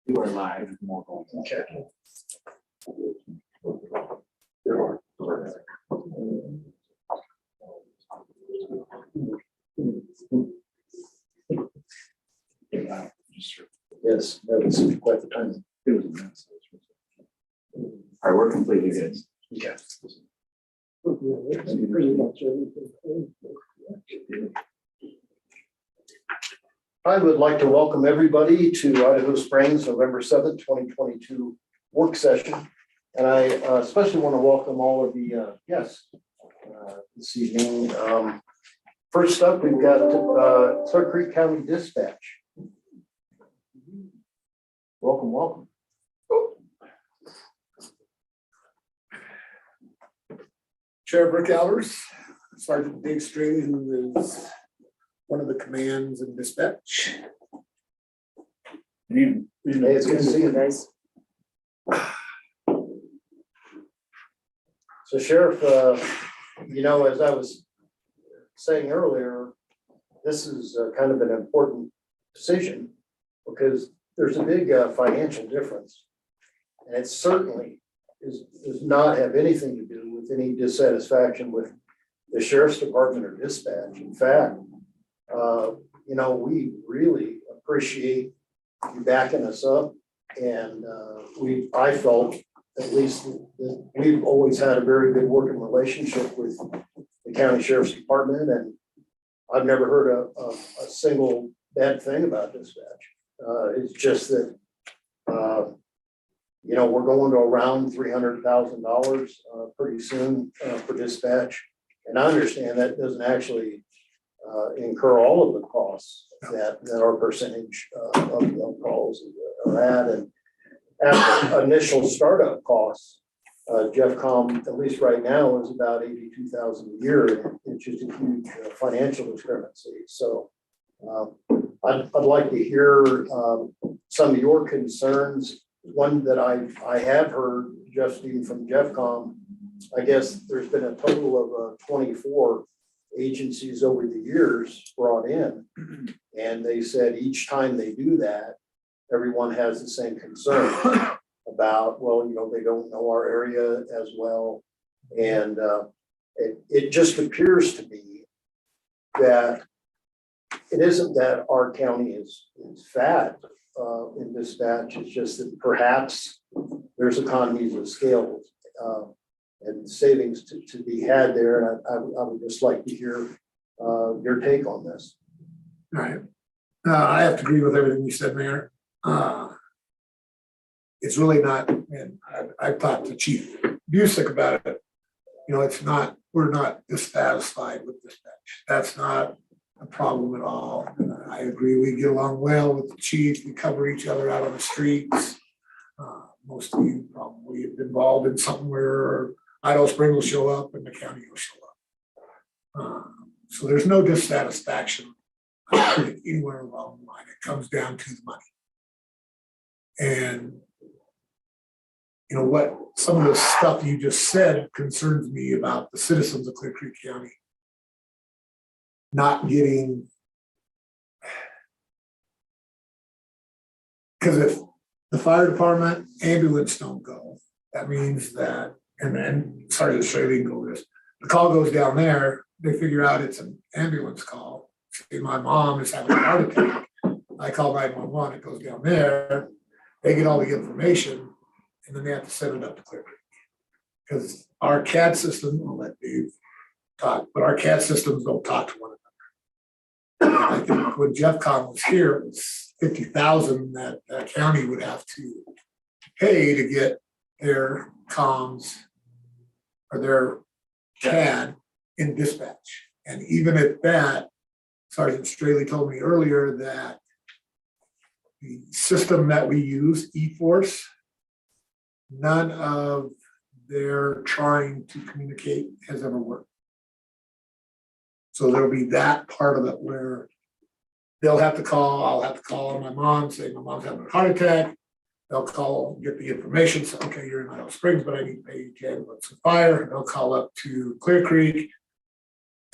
You are live. More going. Okay. Yes, that was quite the time. It was a mess. All right, we're completely good. Okay. I would like to welcome everybody to Idaho Springs, November 7th, 2022 work session. And I especially want to welcome all of the guests this evening. First up, we've got Clear Creek County Dispatch. Welcome, welcome. Sheriff Rick Albers, Sergeant Dave String, who is one of the commands in dispatch. Hey, it's good to see you guys. So Sheriff, you know, as I was saying earlier, this is kind of an important decision because there's a big financial difference. And it certainly does not have anything to do with any dissatisfaction with the Sheriff's Department or dispatch. In fact, you know, we really appreciate you backing us up. And I felt at least that we've always had a very good working relationship with the County Sheriff's Department. And I've never heard a single bad thing about dispatch. It's just that, you know, we're going to around $300,000 pretty soon for dispatch. And I understand that doesn't actually incur all of the costs that our percentage of calls are at. And after initial startup costs, JeffCom, at least right now, is about $82,000 a year. It's just a huge financial discrepancy. So I'd like to hear some of your concerns. One that I have heard just even from JeffCom, I guess there's been a total of 24 agencies over the years brought in. And they said each time they do that, everyone has the same concern about, well, you know, they don't know our area as well. And it just appears to me that it isn't that our county is fat in dispatch. It's just that perhaps there's economies of scale and savings to be had there. And I would just like to hear your take on this. All right. I have to agree with everything you said, Mayor. It's really not, and I've talked to Chief Busick about it. You know, it's not, we're not dissatisfied with dispatch. That's not a problem at all. I agree, we get along well with the chief. We cover each other out on the streets. Most of you probably have been involved in something where Idaho Springs will show up and the county will show up. So there's no dissatisfaction anywhere along the line. It comes down to the money. And you know what, some of the stuff you just said concerns me about the citizens of Clear Creek County not getting, because if the fire department ambulance don't go, that means that, and then sorry to say they can go this, the call goes down there, they figure out it's an ambulance call. Say my mom is having a heart attack. I call 911, it goes down there, they get all the information, and then they have to send it up to Clear Creek. Because our CAD system, I'll let Dave talk, but our CAD systems don't talk to one another. I think when JeffCom was here, it was $50,000 that the county would have to pay to get their comms or their CAD in dispatch. And even at that, Sergeant Straley told me earlier that the system that we use, eForce, none of their trying to communicate has ever worked. So there'll be that part of it where they'll have to call, I'll have to call my mom, say my mom's having a heart attack. They'll call, get the information, say, okay, you're in Idaho Springs, but I need to pay you $10 for fire. They'll call up to Clear Creek.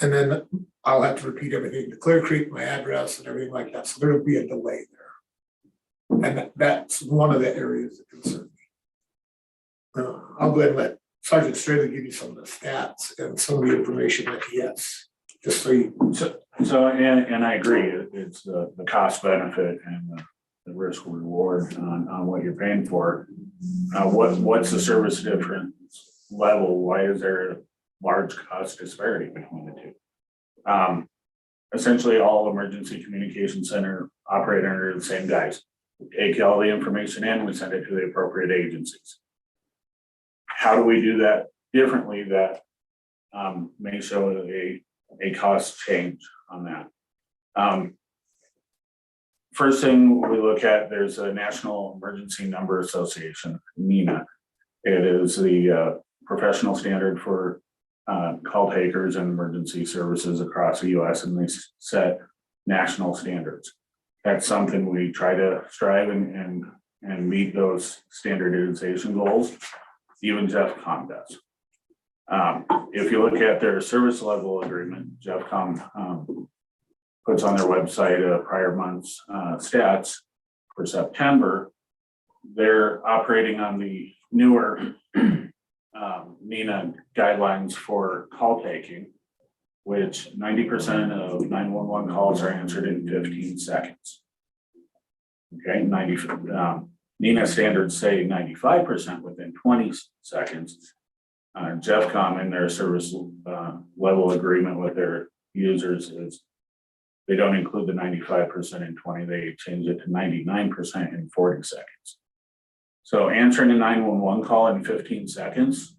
And then I'll have to repeat everything to Clear Creek, my address and everything like that. So there'll be a delay there. And that's one of the areas that concern me. I'll go ahead and let Sergeant Straley give you some of the stats and some of the information that he has, just so you. And I agree, it's the cost benefit and the risk reward on what you're paying for. What's the service difference level? Why is there a large cost disparity between the two? Essentially, all emergency communication center operate under the same guys. We take all the information in, we send it to the appropriate agencies. How do we do that differently that may show a cost change on that? First thing we look at, there's a National Emergency Number Association, NENA. It is the professional standard for call takers and emergency services across the US, and they set national standards. That's something we try to strive and meet those standardization goals. Even JeffCom does. If you look at their service level agreement, JeffCom puts on their website prior month's stats for September. They're operating on the newer NENA guidelines for call taking, which 90% of 911 calls are answered in 15 seconds. Okay, NENA standards say 95% within 20 seconds. JeffCom in their service level agreement with their users is they don't include the 95% in 20, they change it to 99% in 40 seconds. So answering a 911 call in 15 seconds,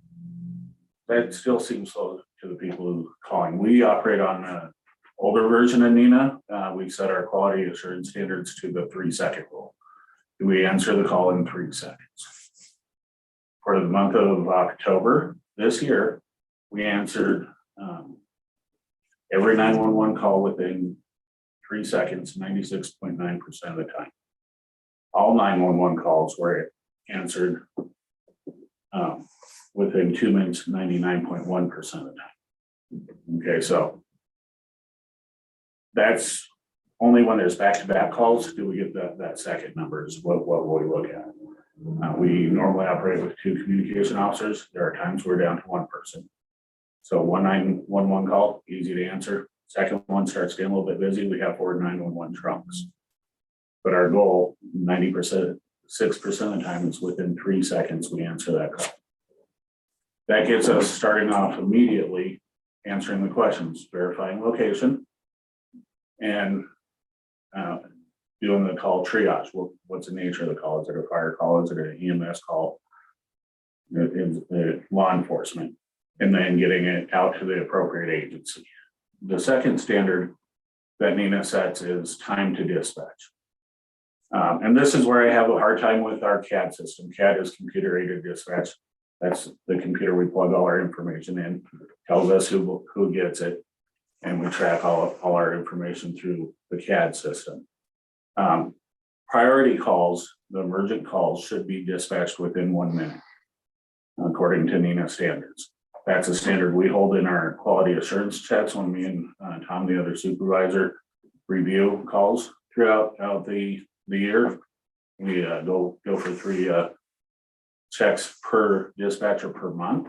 that still seems slow to the people who are calling. We operate on an older version of NENA. We set our quality assurance standards to the 3-second rule. We answer the call in 3 seconds. For the month of October this year, we answered every 911 call within 3 seconds, 96.9% of the time. All 911 calls were answered within 2 minutes, 99.1% of the time. Okay, so that's only when there's back-to-back calls do we get that second number is what we look at. We normally operate with 2 communication officers. There are times we're down to 1 person. So 1 911 call, easy to answer. Second one starts getting a little bit busy. We have 4 911 trunks. But our goal, 90%, 6% of the time is within 3 seconds we answer that call. That gets us starting off immediately, answering the questions, verifying location, and doing the call triage. What's the nature of the call? Is it a fire call? Is it an EMS call? Is it law enforcement? And then getting it out to the appropriate agency. The second standard that NENA sets is time to dispatch. And this is where I have a hard time with our CAD system. CAD is computer aided dispatch. That's the computer we plug all our information in, tells us who gets it, and we track all our information through the CAD system. Priority calls, the emergent calls, should be dispatched within 1 minute, according to NENA standards. That's a standard we hold in our quality assurance checks when me and Tom, the other supervisor, review calls throughout the year. We go for 3 checks per dispatcher per month,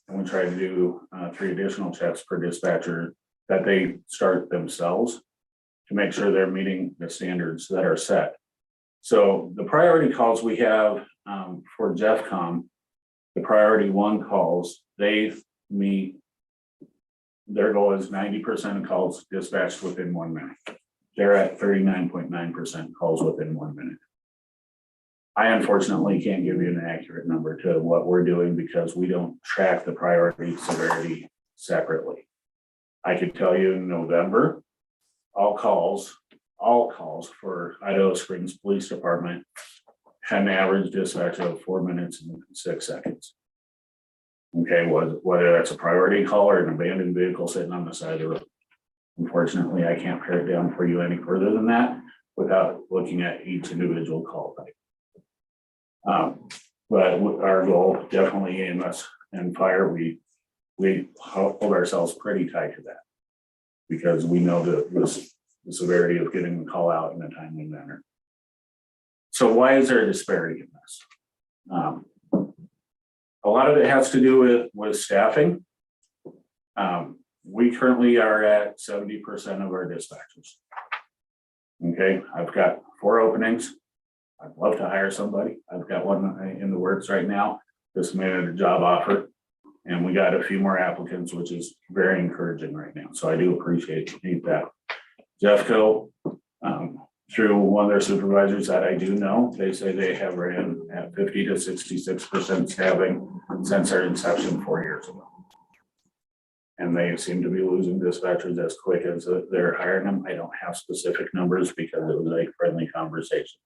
and we try to do 3 additional checks per dispatcher that they start themselves to make sure they're meeting the standards that are set. So the priority calls we have for JeffCom, the priority 1 calls, they meet, their goal is 90% of calls dispatched within 1 minute. They're at 39.9% calls within 1 minute. I unfortunately can't give you an accurate number to what we're doing because we don't track the priority severity separately. I could tell you in November, all calls for Idaho Springs Police Department had an average dispatch of 4 minutes and 6 seconds. Okay, whether that's a priority call or an abandoned vehicle sitting on the side of the road. Unfortunately, I can't pare it down for you any further than that without looking at each individual call type. But our goal, definitely EMS and fire, we hold ourselves pretty tight to that because we know the severity of getting the call out in a timely manner. So why is there a disparity in this? A lot of it has to do with staffing. We currently are at 70% of our dispatchers. Okay, I've got 4 openings. I'd love to hire somebody. I've got one in the works right now. Just made it a job offer. And we got a few more applicants, which is very encouraging right now. So I do appreciate that. Jeffco, through one of their supervisors that I do know, they say they have ran at 50 to 66% staffing since their inception 4 years ago. And they seem to be losing dispatchers as quick as they're hiring them. I don't have specific numbers because it was a friendly conversation.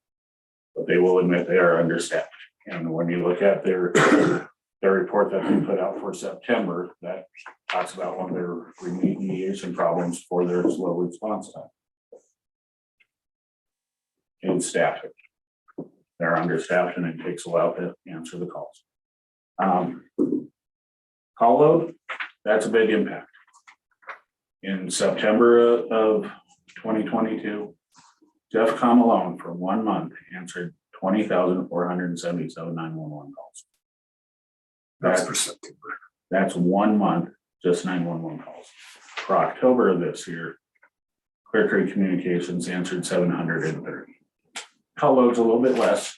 But they will admit they are understaffed. And when you look at their report that they put out for September, that talks about one of their remediation problems for their slow response time. In staffing. They're understaffed and it takes a while to answer the calls. Call load, that's a big impact. In September of 2022, Jeff Com alone for 1 month answered 20,477 911 calls. That's for September. That's 1 month, just 911 calls. For October of this year, Clear Creek Communications answered 730. Call load's a little bit less.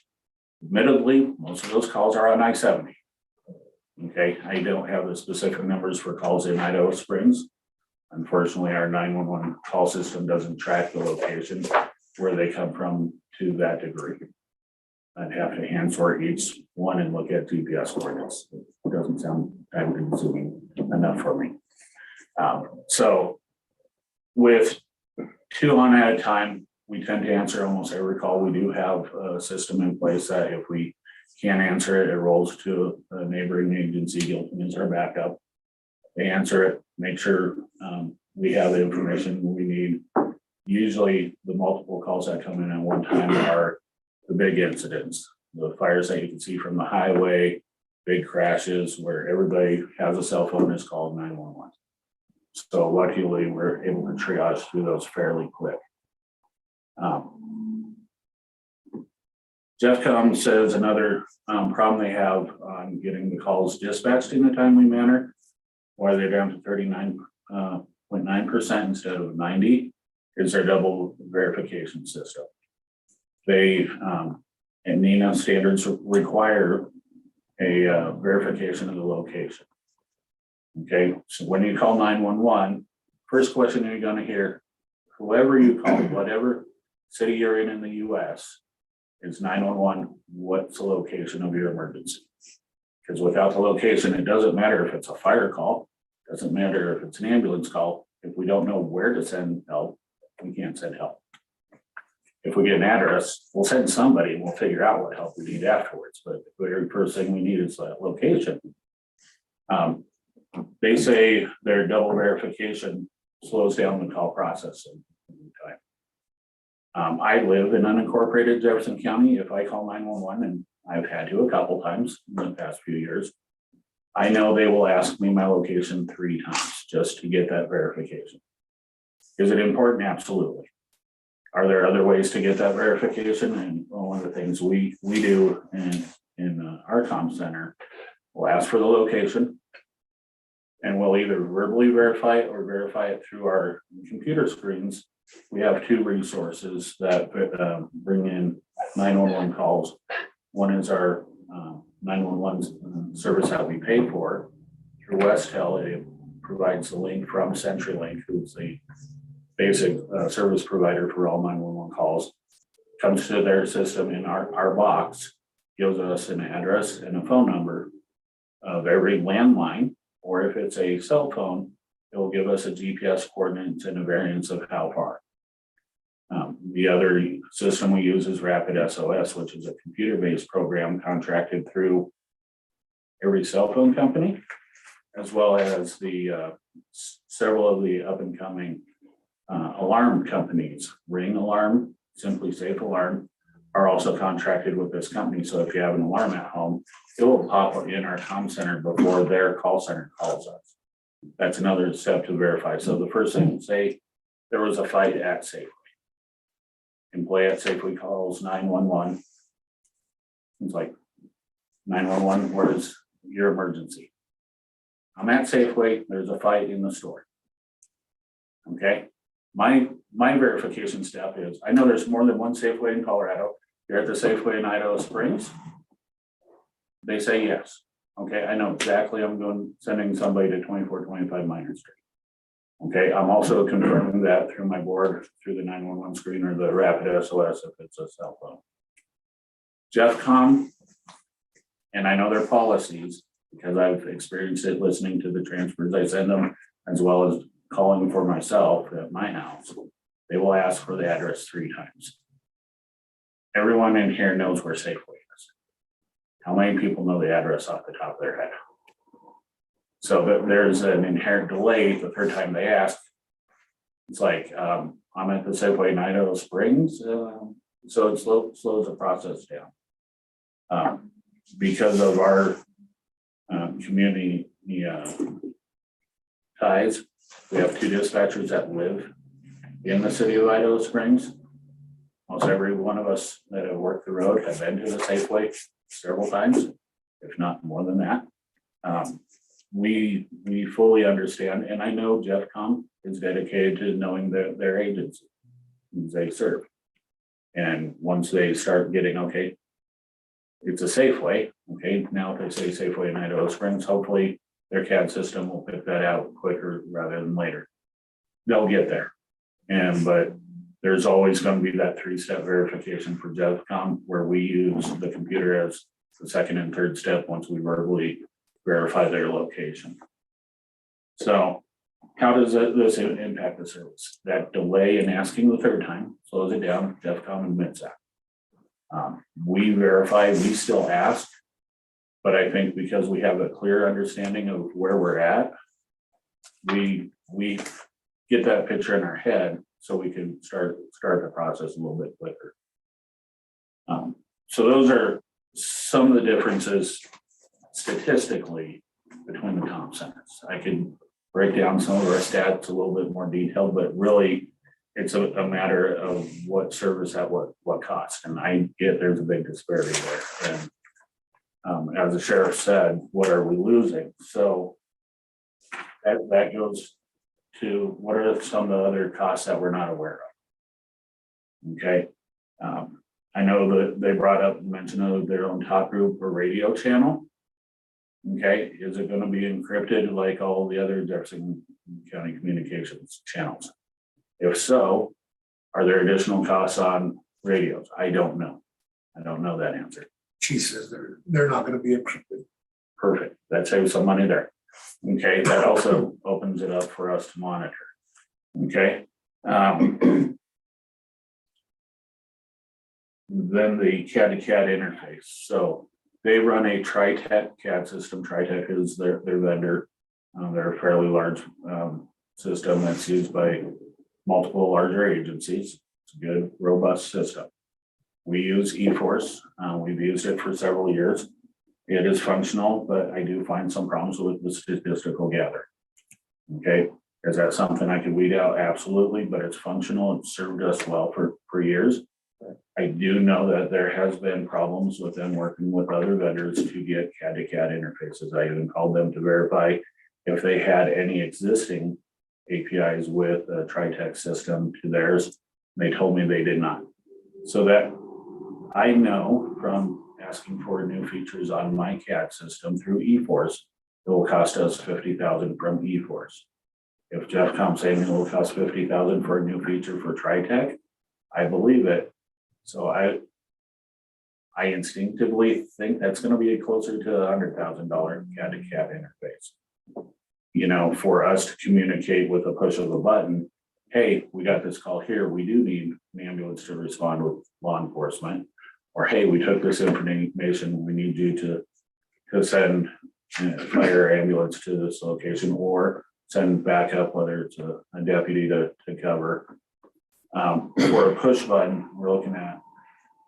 Admittedly, most of those calls are on I-70. Okay, I don't have the specific numbers for calls in Idaho Springs. Unfortunately, our 911 call system doesn't track the location where they come from to that degree. I'd have to hand sort each one and look at GPS coordinates. It doesn't sound time consuming enough for me. So with 2 on at a time, we tend to answer almost every call. We do have a system in place that if we can't answer it, it rolls to a neighboring agency. Gilpin is our backup. They answer it, make sure we have the information we need. Usually the multiple calls that come in at one time are the big incidents, the fires that you can see from the highway, big crashes where everybody has a cell phone is called 911. So luckily we're able to triage through those fairly quick. Jeffcom says another problem they have on getting the calls dispatched in a timely manner, why they're down to 39.9% instead of 90%, is their double verification system. They and NENA standards require a verification of the location. Okay, so when you call 911, first question you're going to hear, whoever you call, whatever city you're in the US, is 911, what's the location of your emergency? Because without the location, it doesn't matter if it's a fire call, doesn't matter if it's an ambulance call. If we don't know where to send help, we can't send help. If we get an address, we'll send somebody and we'll figure out what help we need afterwards. But the very first thing we need is that location. They say their double verification slows down the call processing time. I live in unincorporated Jefferson County. If I call 911, and I've had to a couple times in the past few years, I know they will ask me my location 3 times just to get that verification. Is it important? Absolutely. Are there other ways to get that verification? And one of the things we do in our comm center, we'll ask for the location and we'll either verbally verify it or verify it through our computer screens. We have 2 resources that bring in 911 calls. One is our 911 service that we pay for through Westel. It provides the link from CenturyLink, who's the basic service provider for all 911 calls. Comes to their system in our box, gives us an address and a phone number of every landline, or if it's a cell phone, it will give us a GPS coordinates and a variance of how far. The other system we use is Rapid SOS, which is a computer-based program contracted through every cell phone company, as well as the several of the up-and-coming alarm companies. Ring Alarm, Simply Safe Alarm, are also contracted with this company. So if you have an alarm at home, it will pop up in our comm center before their call center calls us. That's another step to verify. So the first thing, say there was a fight at Safeway. Employee at Safeway calls 911. It's like 911, where's your emergency? I'm at Safeway, there's a fight in the store. Okay, my verification step is, I know there's more than one Safeway in Colorado. You're at the Safeway in Idaho Springs. They say yes. Okay, I know exactly I'm sending somebody to 2425 Minor Street. Okay, I'm also confirming that through my board, through the 911 screen or the rapid SOS if it's a cell phone. JeffCom, and I know their policies because I've experienced it listening to the transfers I send them, as well as calling for myself at my house. They will ask for the address 3 times. Everyone in here knows where Safeway is. How many people know the address off the top of their head? So there's an inherent delay the 3rd time they ask. It's like, I'm at the Safeway in Idaho Springs, so it slows the process down. Because of our community ties, we have 2 dispatchers that live in the city of Idaho Springs. Most every one of us that have worked the road have been to the Safeway several times, if not more than that. We fully understand, and I know JeffCom is dedicated to knowing their agency they serve. And once they start getting, okay, it's a Safeway, okay, now if they say Safeway in Idaho Springs, hopefully their CAD system will pick that out quicker rather than later. They'll get there. But there's always going to be that 3-step verification for JeffCom where we use the computer as the 2nd and 3rd step once we verbally verify their location. So how does this impact the service? That delay in asking the 3rd time slows it down. JeffCom admits that. We verify, we still ask, but I think because we have a clear understanding of where we're at, we get that picture in our head so we can start the process a little bit quicker. So those are some of the differences statistically between the Tom centers. I can break down some of our stats a little bit more detailed, but really it's a matter of what service at what cost. And I get there's a big disparity there. And as the sheriff said, what are we losing? So that goes to what are some of the other costs that we're not aware of? Okay. I know that they brought up mention of their own talk group or radio channel. Okay, is it going to be encrypted like all the other Jefferson County communications channels? If so, are there additional costs on radios? I don't know. I don't know that answer. She says they're not gonna be encrypted. Perfect. That saves some money there. Okay, that also opens it up for us to monitor. Okay. Then the CAD to CAD interface. So they run a TriTech CAD system. TriTech is their vendor. They're a fairly large system that's used by multiple larger agencies. It's a good, robust system. We use eForce. We've used it for several years. It is functional, but I do find some problems with the statistical gather. Okay, is that something I could weed out? Absolutely, but it's functional. It's served us well for years. I do know that there has been problems with them working with other vendors to get CAD to CAD interfaces. I even called them to verify if they had any existing APIs with a TriTech system to theirs. They told me they did not. So that I know from asking for new features on my CAD system through eForce, it will cost us $50,000 from eForce. If JeffCom's saying it will cost $50,000 for a new feature for TriTech, I believe it. So I instinctively think that's going to be closer to $100,000 CAD to CAD interface. You know, for us to communicate with a push of a button, hey, we got this call here. We do need an ambulance to respond with law enforcement. Or, hey, we took this information. We need you to send fire ambulance to this location or send backup, whether it's a deputy to cover. For a push button, we're looking at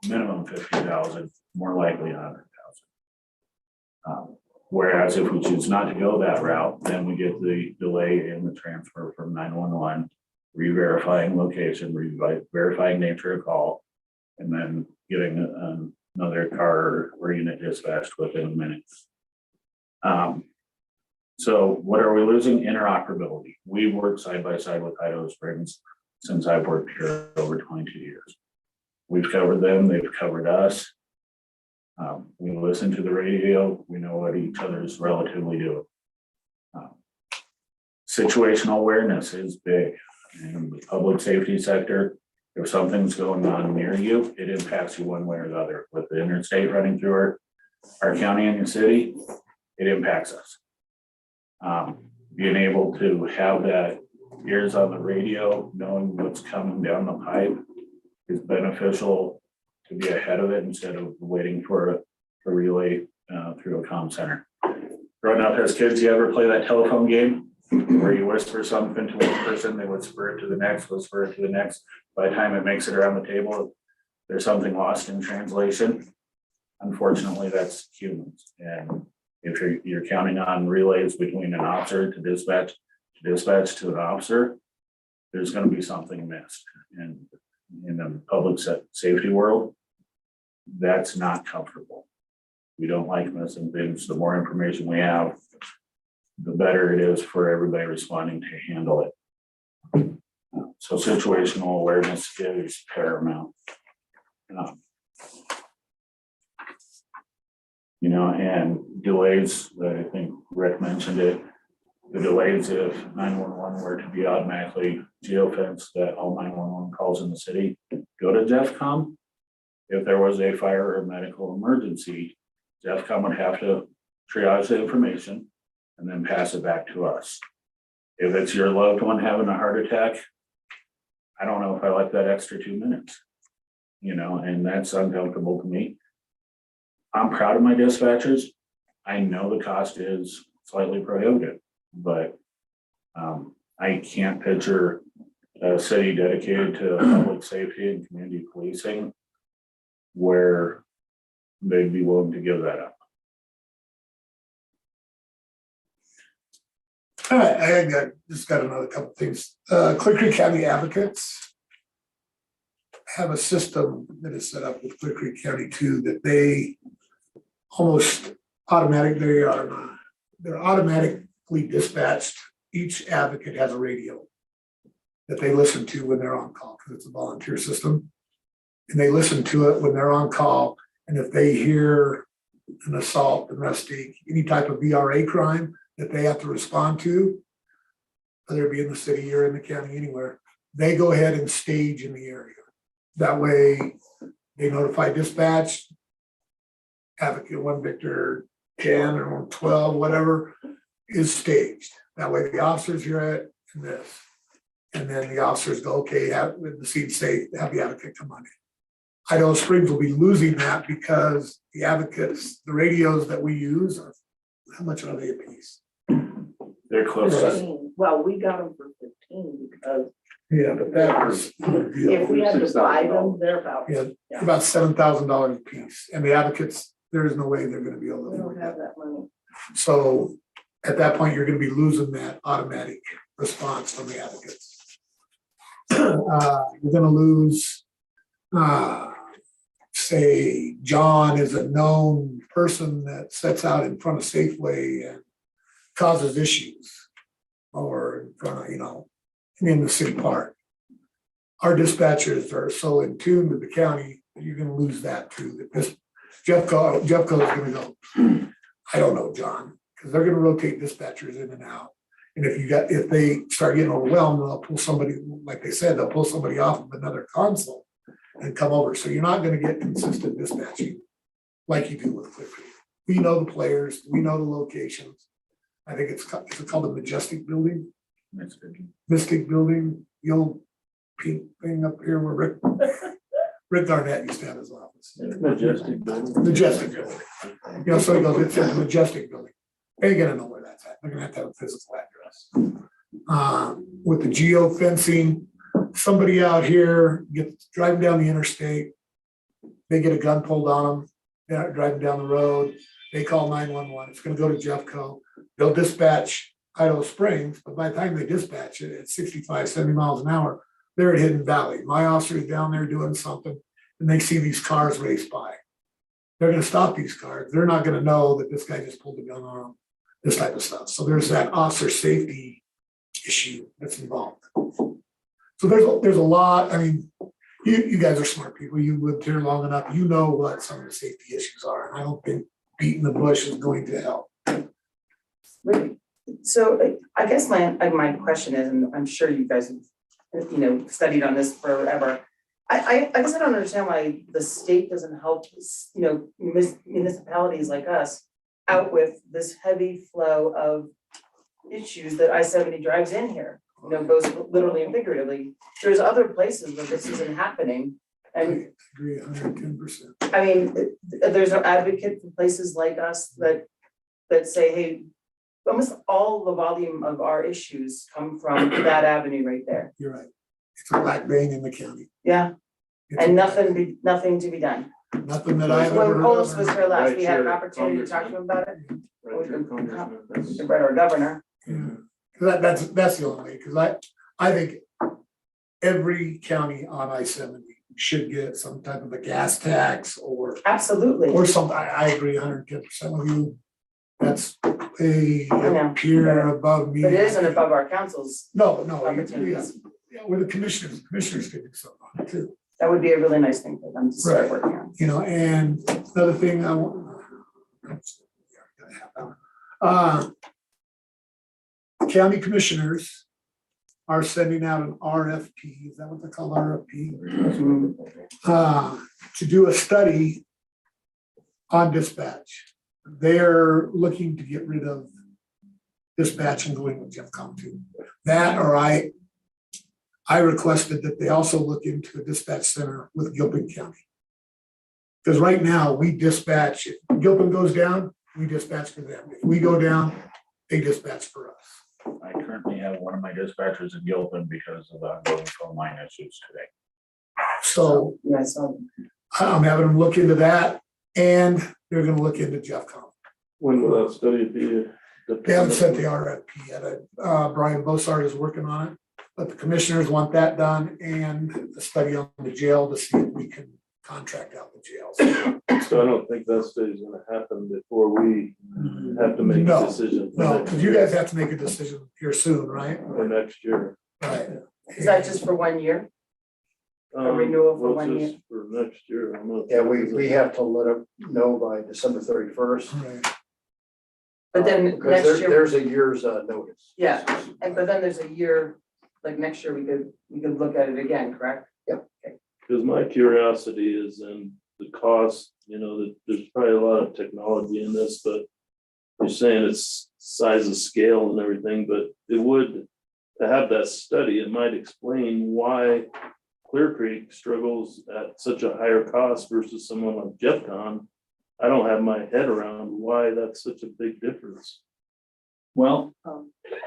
minimum 50,000, more likely 100,000. Whereas if we choose not to go that route, then we get the delay in the transfer from 911, re-verifying location, verifying nature of call, and then getting another car or unit dispatched within a minute. So what are we losing? Interoperability. We've worked side by side with Idaho Springs since I've worked here over 22 years. We've covered them, they've covered us. We listen to the radio, we know what each other's relatively doing. Situational awareness is big in the public safety sector. If something's going on near you, it impacts you one way or the other. With the interstate running through our county and your city, it impacts us. Being able to have that ears on the radio, knowing what's coming down the pipe is beneficial to be ahead of it instead of waiting for a relay through a comm center. Growing up as kids, you ever play that telephone game where you whisper something to one person, they whisper it to the next, whisper it to the next. By the time it makes it around the table, there's something lost in translation. Unfortunately, that's humans. And if you're counting on relays between an officer to dispatch to an officer, there's going to be something missed. And in the public safety world, that's not comfortable. We don't like missing things. The more information we have, the better it is for everybody responding to handle it. So situational awareness is paramount. And delays, I think Rick mentioned it, the delays if 911 were to be automatically geofenced that all 911 calls in the city go to DEFCON. If there was a fire or medical emergency, DEFCON would have to triage the information and then pass it back to us. If it's your loved one having a heart attack, I don't know if I like that extra 2 minutes, and that's uncomfortable to me. I'm proud of my dispatchers. I know the cost is slightly prohibitive, but I can't picture a city dedicated to public safety and community policing where they'd be willing to give that up. All right, I just got another couple things. Clear Creek County Advocates have a system that is set up with Clear Creek County too, that they almost they're automatically dispatched. Each advocate has a radio that they listen to when they're on call, because it's a volunteer system. And they listen to it when they're on call. And if they hear an assault, domestic, any type of VRA crime that they have to respond to, whether it be in the city or in the county, anywhere, they go ahead and stage in the area. That way they notify dispatch, advocate 1 Victor 10 or 12, whatever is staged. That way the officers hear it and this. And then the officers go, okay, have the scene safe, have the advocate come on in. Idaho Springs will be losing that because the advocates, the radios that we use are, how much are they a piece? They're close. 15. Well, we got them for 15 because Yeah, but that was. if we had to buy them, they're about. Yeah, about $7,000 a piece. And the advocates, there is no way they're gonna be able We to don't do have that. that money. So at that point, you're gonna be losing that automatic response from the advocates. You're gonna lose, say, John is a known person that sets out in front of Safeway and causes issues. Or in front of, in the city park. Our dispatchers are so in tune with the county that you're gonna lose that too. That this Jeffco is gonna go, I don't know, John, because they're gonna rotate dispatchers in and out. And if they start getting overwhelmed, they'll pull somebody, like they said, they'll pull somebody off of another console and come over. So you're not gonna get consistent dispatching like you do with Clear Creek. We know the players, we know the locations. I think it's called the Majestic Building. Mystic Building, the old pink thing up here where Rick Garnett used to have his office. Majestic building. Majestic Building. So he goes, it's a Majestic Building. They ain't gonna know where that's at. They're gonna have to have a physical address. With the geo fencing, somebody out here gets driving down the interstate. They get a gun pulled on them. They're driving down the road. They call 911. It's gonna go to Jeffco. They'll dispatch Idaho Springs, but by the time they dispatch it at 65, 70 miles an hour, they're at Hidden Valley. My officer is down there doing something and they see these cars race by. they're gonna stop these cars. They're not gonna know that this guy just pulled a gun on them, this type of stuff. So there's that officer safety issue that's involved. So there's a lot, I mean, you guys are smart people. You lived here long enough. You know what some of the safety issues are. And I don't think beating the bush is going to help. Really? So I guess my question is, and I'm sure you guys have, studied on this forever. I guess I don't understand why the state doesn't help, municipalities like us out with this heavy flow of issues that I-70 drives in here, goes literally and figuratively. There's other places where this isn't happening. I And agree 110%. I mean, there's no advocate for places like us that say, hey, almost all the volume of our issues come from that avenue right there. You're right. It's a black vein in the county. Yeah, It's and a- nothing to be done. Nothing that I've When ever Polis heard was of. here last, Right we had an here, opportunity to talk to him about it. Right through Congressman, that's- Right, our governor. Yeah. That's the only way, because I think every county on I-70 should get some type of a gas tax or Absolutely. something. I agree 110% with you. That's I know. a peer above me. But it isn't above our councils. No, yeah, Opportunities. yeah, with the commissioners could do something on it too. That would be a really nice thing for them to start Right. working on. And another thing I want. County commissioners are sending out an RFP, is that what they call RFP? To do a study on dispatch. They're looking to get rid of dispatch and going with GEFCON 2. That, or I requested that they also look into a dispatch center with Gilpin County. Because right now, we dispatch, if Gilpin goes down, we dispatch for them. If we go down, they dispatch for us. I currently have one of my dispatchers in Gilpin because of the ongoing phone line issues today. So Yeah, so I'm having them look into that, and they're gonna look into GEFCON. When will that study be? They haven't sent the RFP yet. Brian Bossard is working on it, but the commissioners want that done and the study on the jail to see if we can contract out the jails. So I don't think that study's gonna happen before we have to make a No, decision. No, because you guys have to make a decision here soon, right? For next year. Right. is that just for 1 year? renewal for Well, 1 year. just for next year. I'm not- Yeah, we have to let them know by December 31st. Right. But then Because next year, there's a year's notice. yeah, but then there's a year, like next year, we could look at it again, correct? Because my curiosity is in the cost, that there's probably a lot of technology in this, but you're saying it's size of scale and everything, but it would, to have that study, it might explain why Clear Creek struggles at such a higher cost versus someone like GEFCON. I don't have my head around why that's such a big difference. Well,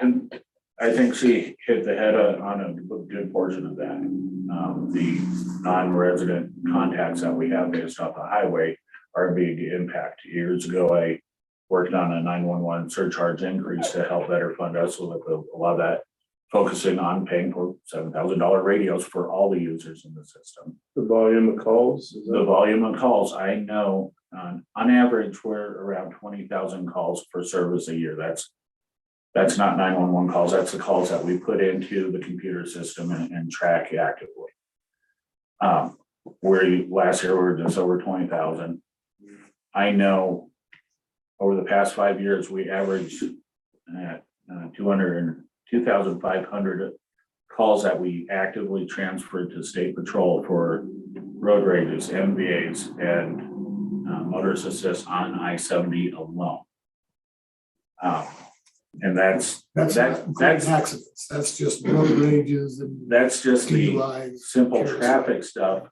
and I think she hit the head on a good portion of that. The non-resident contacts that we have based off the highway are a big impact. Years ago, I worked on a 911 surcharge increase to help better fund us with a lot of that, focusing on paying for $7,000 radios for all the users in the system. The volume of calls, is The that, volume of calls, I know, on average, we're around 20,000 calls per service a year. That's not 911 calls, that's the calls that we put into the computer system and track actively. Where last year we were just over 20,000. I know over the past 5 years, we averaged at 2,500 calls that we actively transferred to state patrol for road rages, MVAs, and motorist assist on I-70 alone. And That's not including accidents. That's just road rages and that's just the DUIs. simple traffic stuff,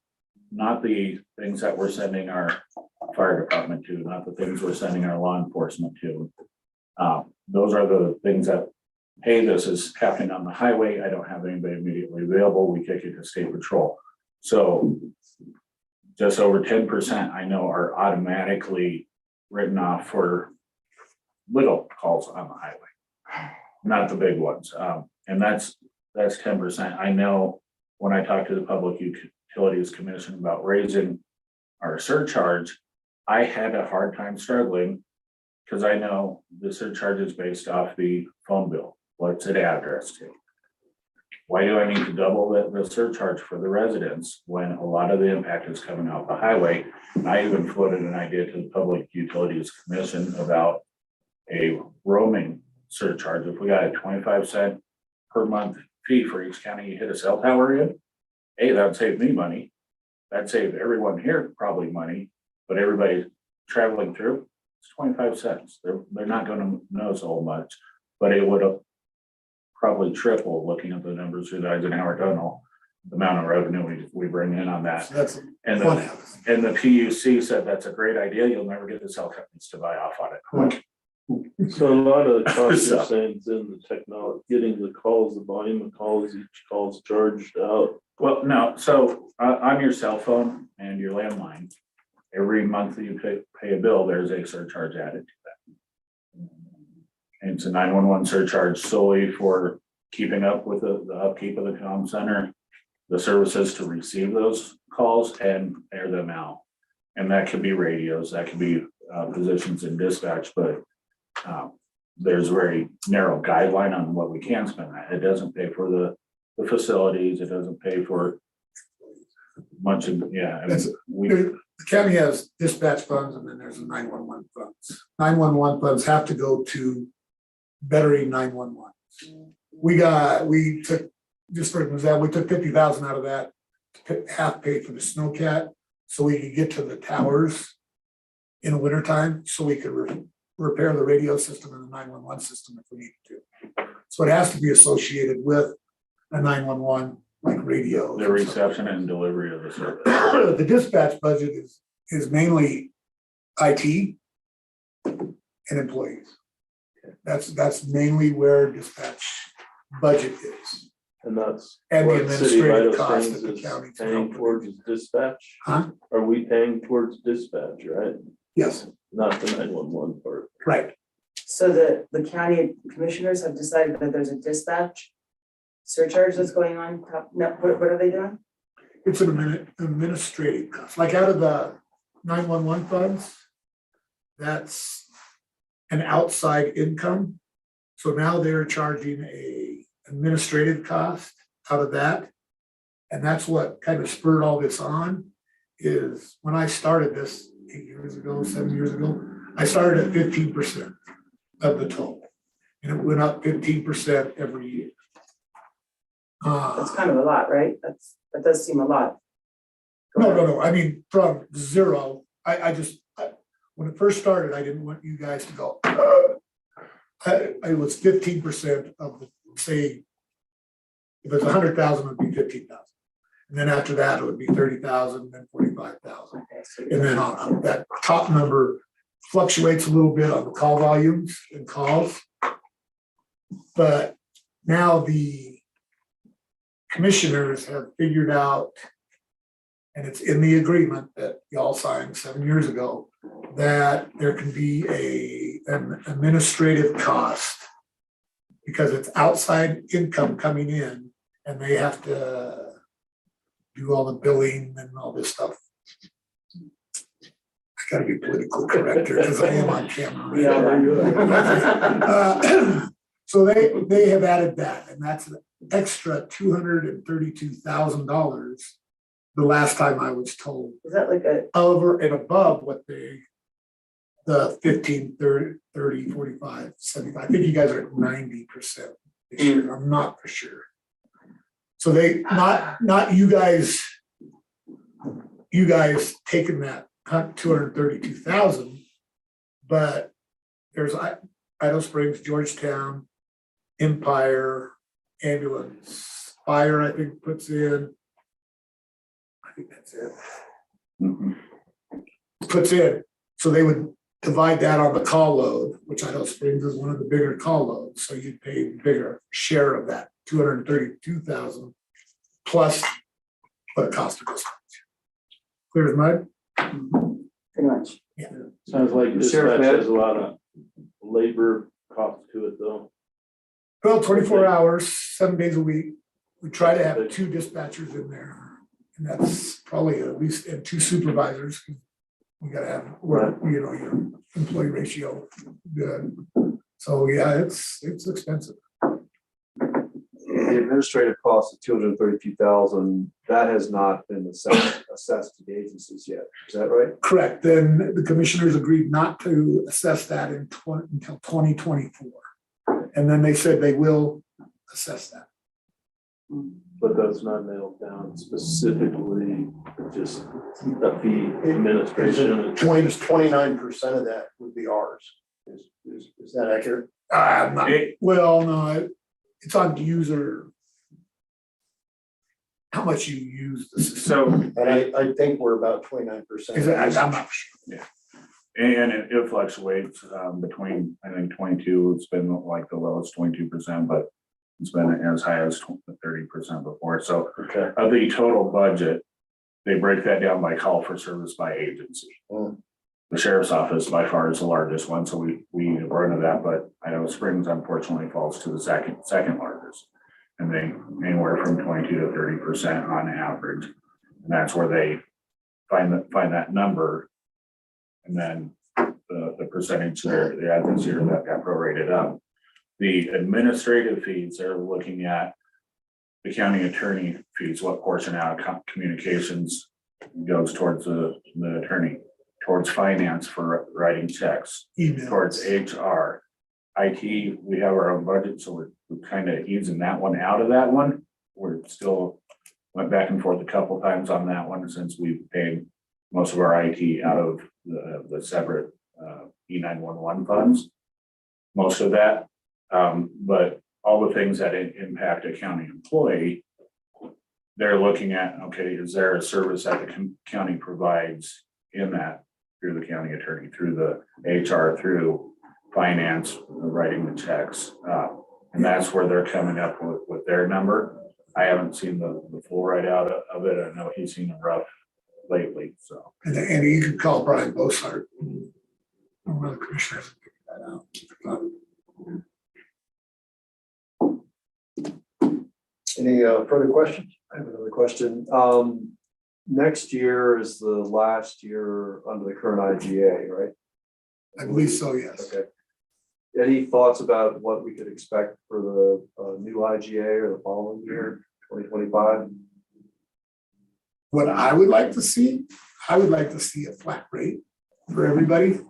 not the things that we're sending our fire department to, not the things we're sending our law enforcement to. Those are the things that, hey, this is happening on the highway. I don't have anybody immediately available. We kick it to state patrol. So just over 10% I know are automatically written off for little calls on the highway, not the big ones. And that's 10%. I know when I talk to the Public Utilities Commission about raising our surcharge, I had a hard time struggling, because I know the surcharge is based off the phone bill, what's it addressed to? Why do I need to double the surcharge for the residents when a lot of the impact is coming off the highway? And I even floated an idea to the Public Utilities Commission about a roaming surcharge. If we got a 25 cent per month fee for each county you hit a cell tower in, hey, that'd save me money. That'd save everyone here probably money, but everybody traveling through, it's 25 cents. They're not gonna know so much, but it would have probably triple, looking at the numbers through the Eisenhower Tunnel, the amount of revenue we bring in on that. So that's And one the, avenue. and the PUC said that's a great idea. You'll never get the cell companies to buy off on it. I'm like, So a lot of the cost you're So- saying is in the technology, getting the calls, the volume of calls, each call's charged out. well, no, so on your cell phone and your landline, every month that you pay a bill, there's a surcharge added to that. And it's a 911 surcharge solely for keeping up with the upkeep of the comm center, the services to receive those calls and air them out. And that could be radios, that could be positions in dispatch, but there's a very narrow guideline on what we can spend that. It doesn't pay for the facilities, it doesn't pay for much of, yeah. I mean, That's- The county has dispatch funds and then there's the 911 funds. 911 funds have to go to bettering 911. We took, just for example, we took 50,000 out of that, half paid for the snowcat, so we could get to the towers in the wintertime, so we could repair the radio system and the 911 system if we needed to. So it has to be associated with a 911, like radio. The reception and delivery of the service. The dispatch budget is mainly IT and employees. That's mainly where dispatch budget is. And that's And the what City of administrative Idaho cost Springs that the is county. paying towards dispatch. Huh? Are we paying towards dispatch, right? Yes, Not the 911 part. right. So the county commissioners have decided that there's a dispatch surcharge that's going on. No, what are they doing? It's an administrative cost, like out of the 911 funds, that's an outside income. So now they're charging a administrative cost out of that. And that's what kind of spurred all this on, is when I started this 8 years ago, 7 years ago, I started at 15% of the total. And it went up 15% every year. That's kind of a lot, right? That does seem a lot. No, I mean, from zero, when it first started, I didn't want you guys to go. I was 15% of the, say, if it's 100,000, it'd be 15,000. And then after that, it would be 30,000, then 45,000. Okay, so And then on that top number fluctuates a little bit on the call volumes and calls. But now the commissioners have figured out, and it's in the agreement that y'all signed 7 years ago, that there can be an administrative cost because it's outside income coming in and they have to do all the billing and all this stuff. I gotta be political correct here because I am on camera. Yeah. So they have added that, and that's an extra $232,000 the last time I was told, Is that like a, over and above what the 15, 30, 45, 75, I think you guys are at 90% this year, I'm not for sure. So they, not you guys taking that 232,000, but there's Idaho Springs, Georgetown, Empire, ambulance, fire, I think puts in. I think that's it. Mhm. Puts in, so they would divide that on the call load, which Idaho Springs is one of the bigger call loads, so you'd pay a bigger share of that 232,000 plus what it costs to dispatch. Clear as mud? pretty much? Sounds like Sheriff, dispatch has a lot of labor cost to it though. Well, 24 hours, 7 days a week. We try to have 2 dispatchers in there. And that's probably at least, and 2 supervisors. We gotta have, your employee ratio good. So, yeah, it's expensive. The administrative cost of $232,000, that has not been assessed to the agencies yet. Is that right? Correct. Then the commissioners agreed not to assess that until 2024. And then they said they will assess that. But that's not nailed down specifically, just a fee administration. 29% of that would be ours. Is that accurate? No, it's on user. How much you use the system. So, And I think we're about 29%. Is it, I'm not sure. and it fluctuates, between, I think 22, it's been like the lowest 22%, but it's been as high as 30% before. So Okay. of the total budget, they break that down by call for service by agency. Mm. The sheriff's office by far is the largest one, so we run to that, but Idaho Springs unfortunately falls to the second largest. And they anywhere from 22 to 30% on average. And that's where they find that number. And then the percentage there, they had this year that got prorated up. The administrative fees, they're looking at the county attorney fees, what portion out of communications goes towards the attorney, towards finance for writing checks, Emails. towards HR. IT, we have our own budget, so we're kind of easing that one out of that one. We're still went back and forth a couple times on that one since we've paid most of our IT out of the separate E911 funds. Most of that, but all the things that impact a county employee, they're looking at, okay, is there a service that the county provides in that through the county attorney, through the HR, through finance, writing the checks, and that's where they're coming up with their number. I haven't seen the full write out of it. I know he's seen a rough lately, so. And you can call Brian Bosart. One of the commissioners will figure that out. Any further questions? I have another question. Next year is the last year under the current IGA, right? I believe so, yes. Okay. Any thoughts about what we could expect for the new IGA or the following year, 2025? What I would like to see, I would like to see a flat rate for everybody.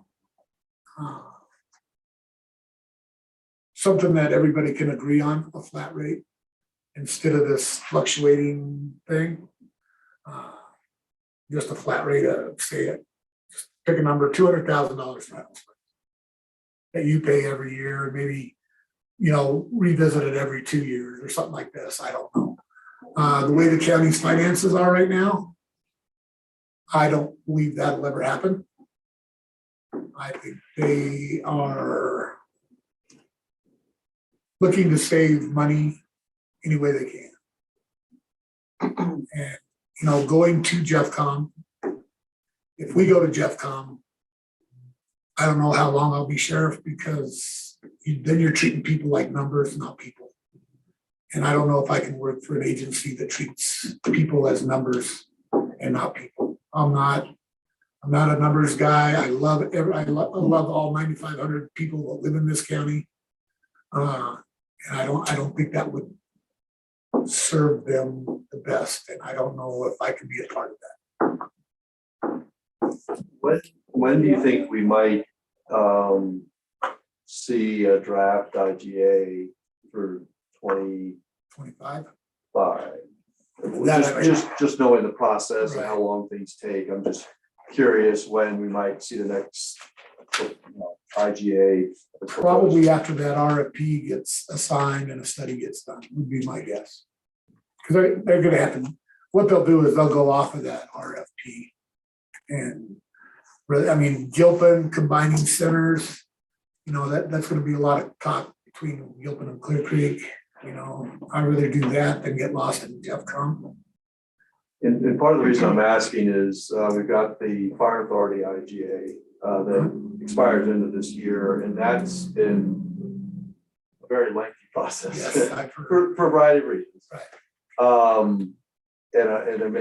Something that everybody can agree on, a flat rate, instead of this fluctuating thing. Just a flat rate of, say it, just pick a number, $200,000 for house that you pay every year, maybe, revisit it every 2 years or something like this. I don't know. The way the county's finances are right now, I don't believe that'll ever happen. I think they are looking to save money any way they can. And, going to Jeffcom, if we go to Jeffcom, I don't know how long I'll be sheriff because then you're treating people like numbers, not people. And I don't know if I can work for an agency that treats people as numbers and not people. I'm not a numbers guy. I love all 9,500 people that live in this county. And I don't think that would serve them the best. And I don't know if I can be a part of that. When do you think we might see a draft IGA for 2025? 25? Just knowing the process and how Right. long things take. I'm just curious when we might see the next IGA. Probably after that RFP gets assigned and a study gets done, would be my guess. Because they're gonna have to, what they'll do is they'll go off of that RFP. And Gilpin combining centers, that's gonna be a lot of talk between Gilpin and Clear Creek. I'd rather do that than get lost in Jeffcom. And part of the reason I'm asking is we've got the fire authority IGA that expires into this year, and that's been a very lengthy process Yes, I've heard. for a variety of reasons. Right. and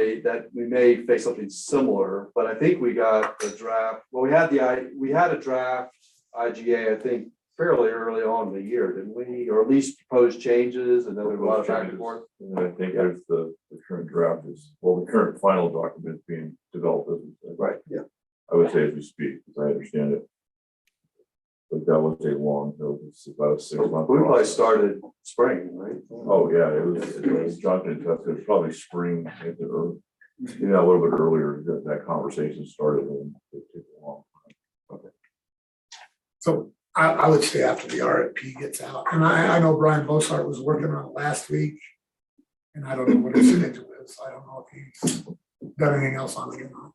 we may face something similar, but I think we got the draft, well, we had a draft IGA, I think, fairly early on in the year, didn't we? Or at least proposed changes, and then there was a lot of back and forth. And then I think there's the current draft is, well, the current final document is being developed, Right, yeah. I would say as we speak, as I understand it. But that was a long, it's about a 6 month. We probably process. started spring, right? Oh, yeah, it was Johnson tested, it was probably spring, into early, a little bit earlier, that conversation started and it took a long time. So I would say after the RFP gets out, and I know Brian Bosart was working on it last week. And I don't know what his schedule is, I don't know if he's got anything else on it or not.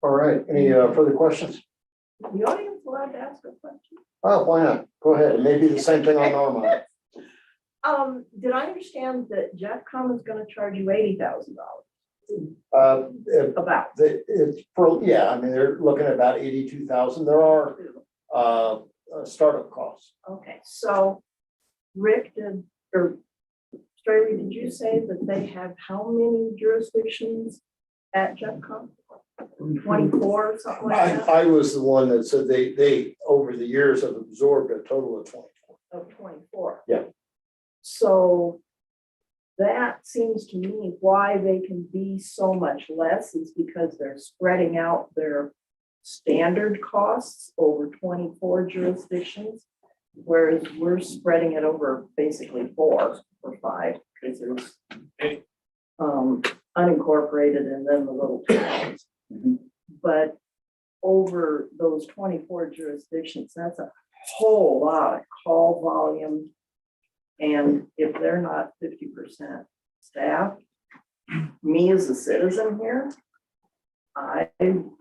All right, any further questions? The audience allowed to ask a question? Oh, why not? Go ahead. It may be the same thing on our mind. Did I understand that Jeffcom is gonna charge you $80,000 about? It's for, yeah, I mean, they're looking at about 82,000. There are startup costs. Okay, so Rick or Straley, did you say that they have how many jurisdictions at Jeffcom? 24 or something like that? I was the one that said they over the years have absorbed a total of 24. Of 24. Yeah. So that seems to me why they can be so much less is because they're spreading out their standard costs over 24 jurisdictions, whereas we're spreading it over basically 4 or 5, because there's unincorporated and then the little towns. But over those 24 jurisdictions, that's a whole lot of call volume. And if they're not 50% staff, me as a citizen here, I don't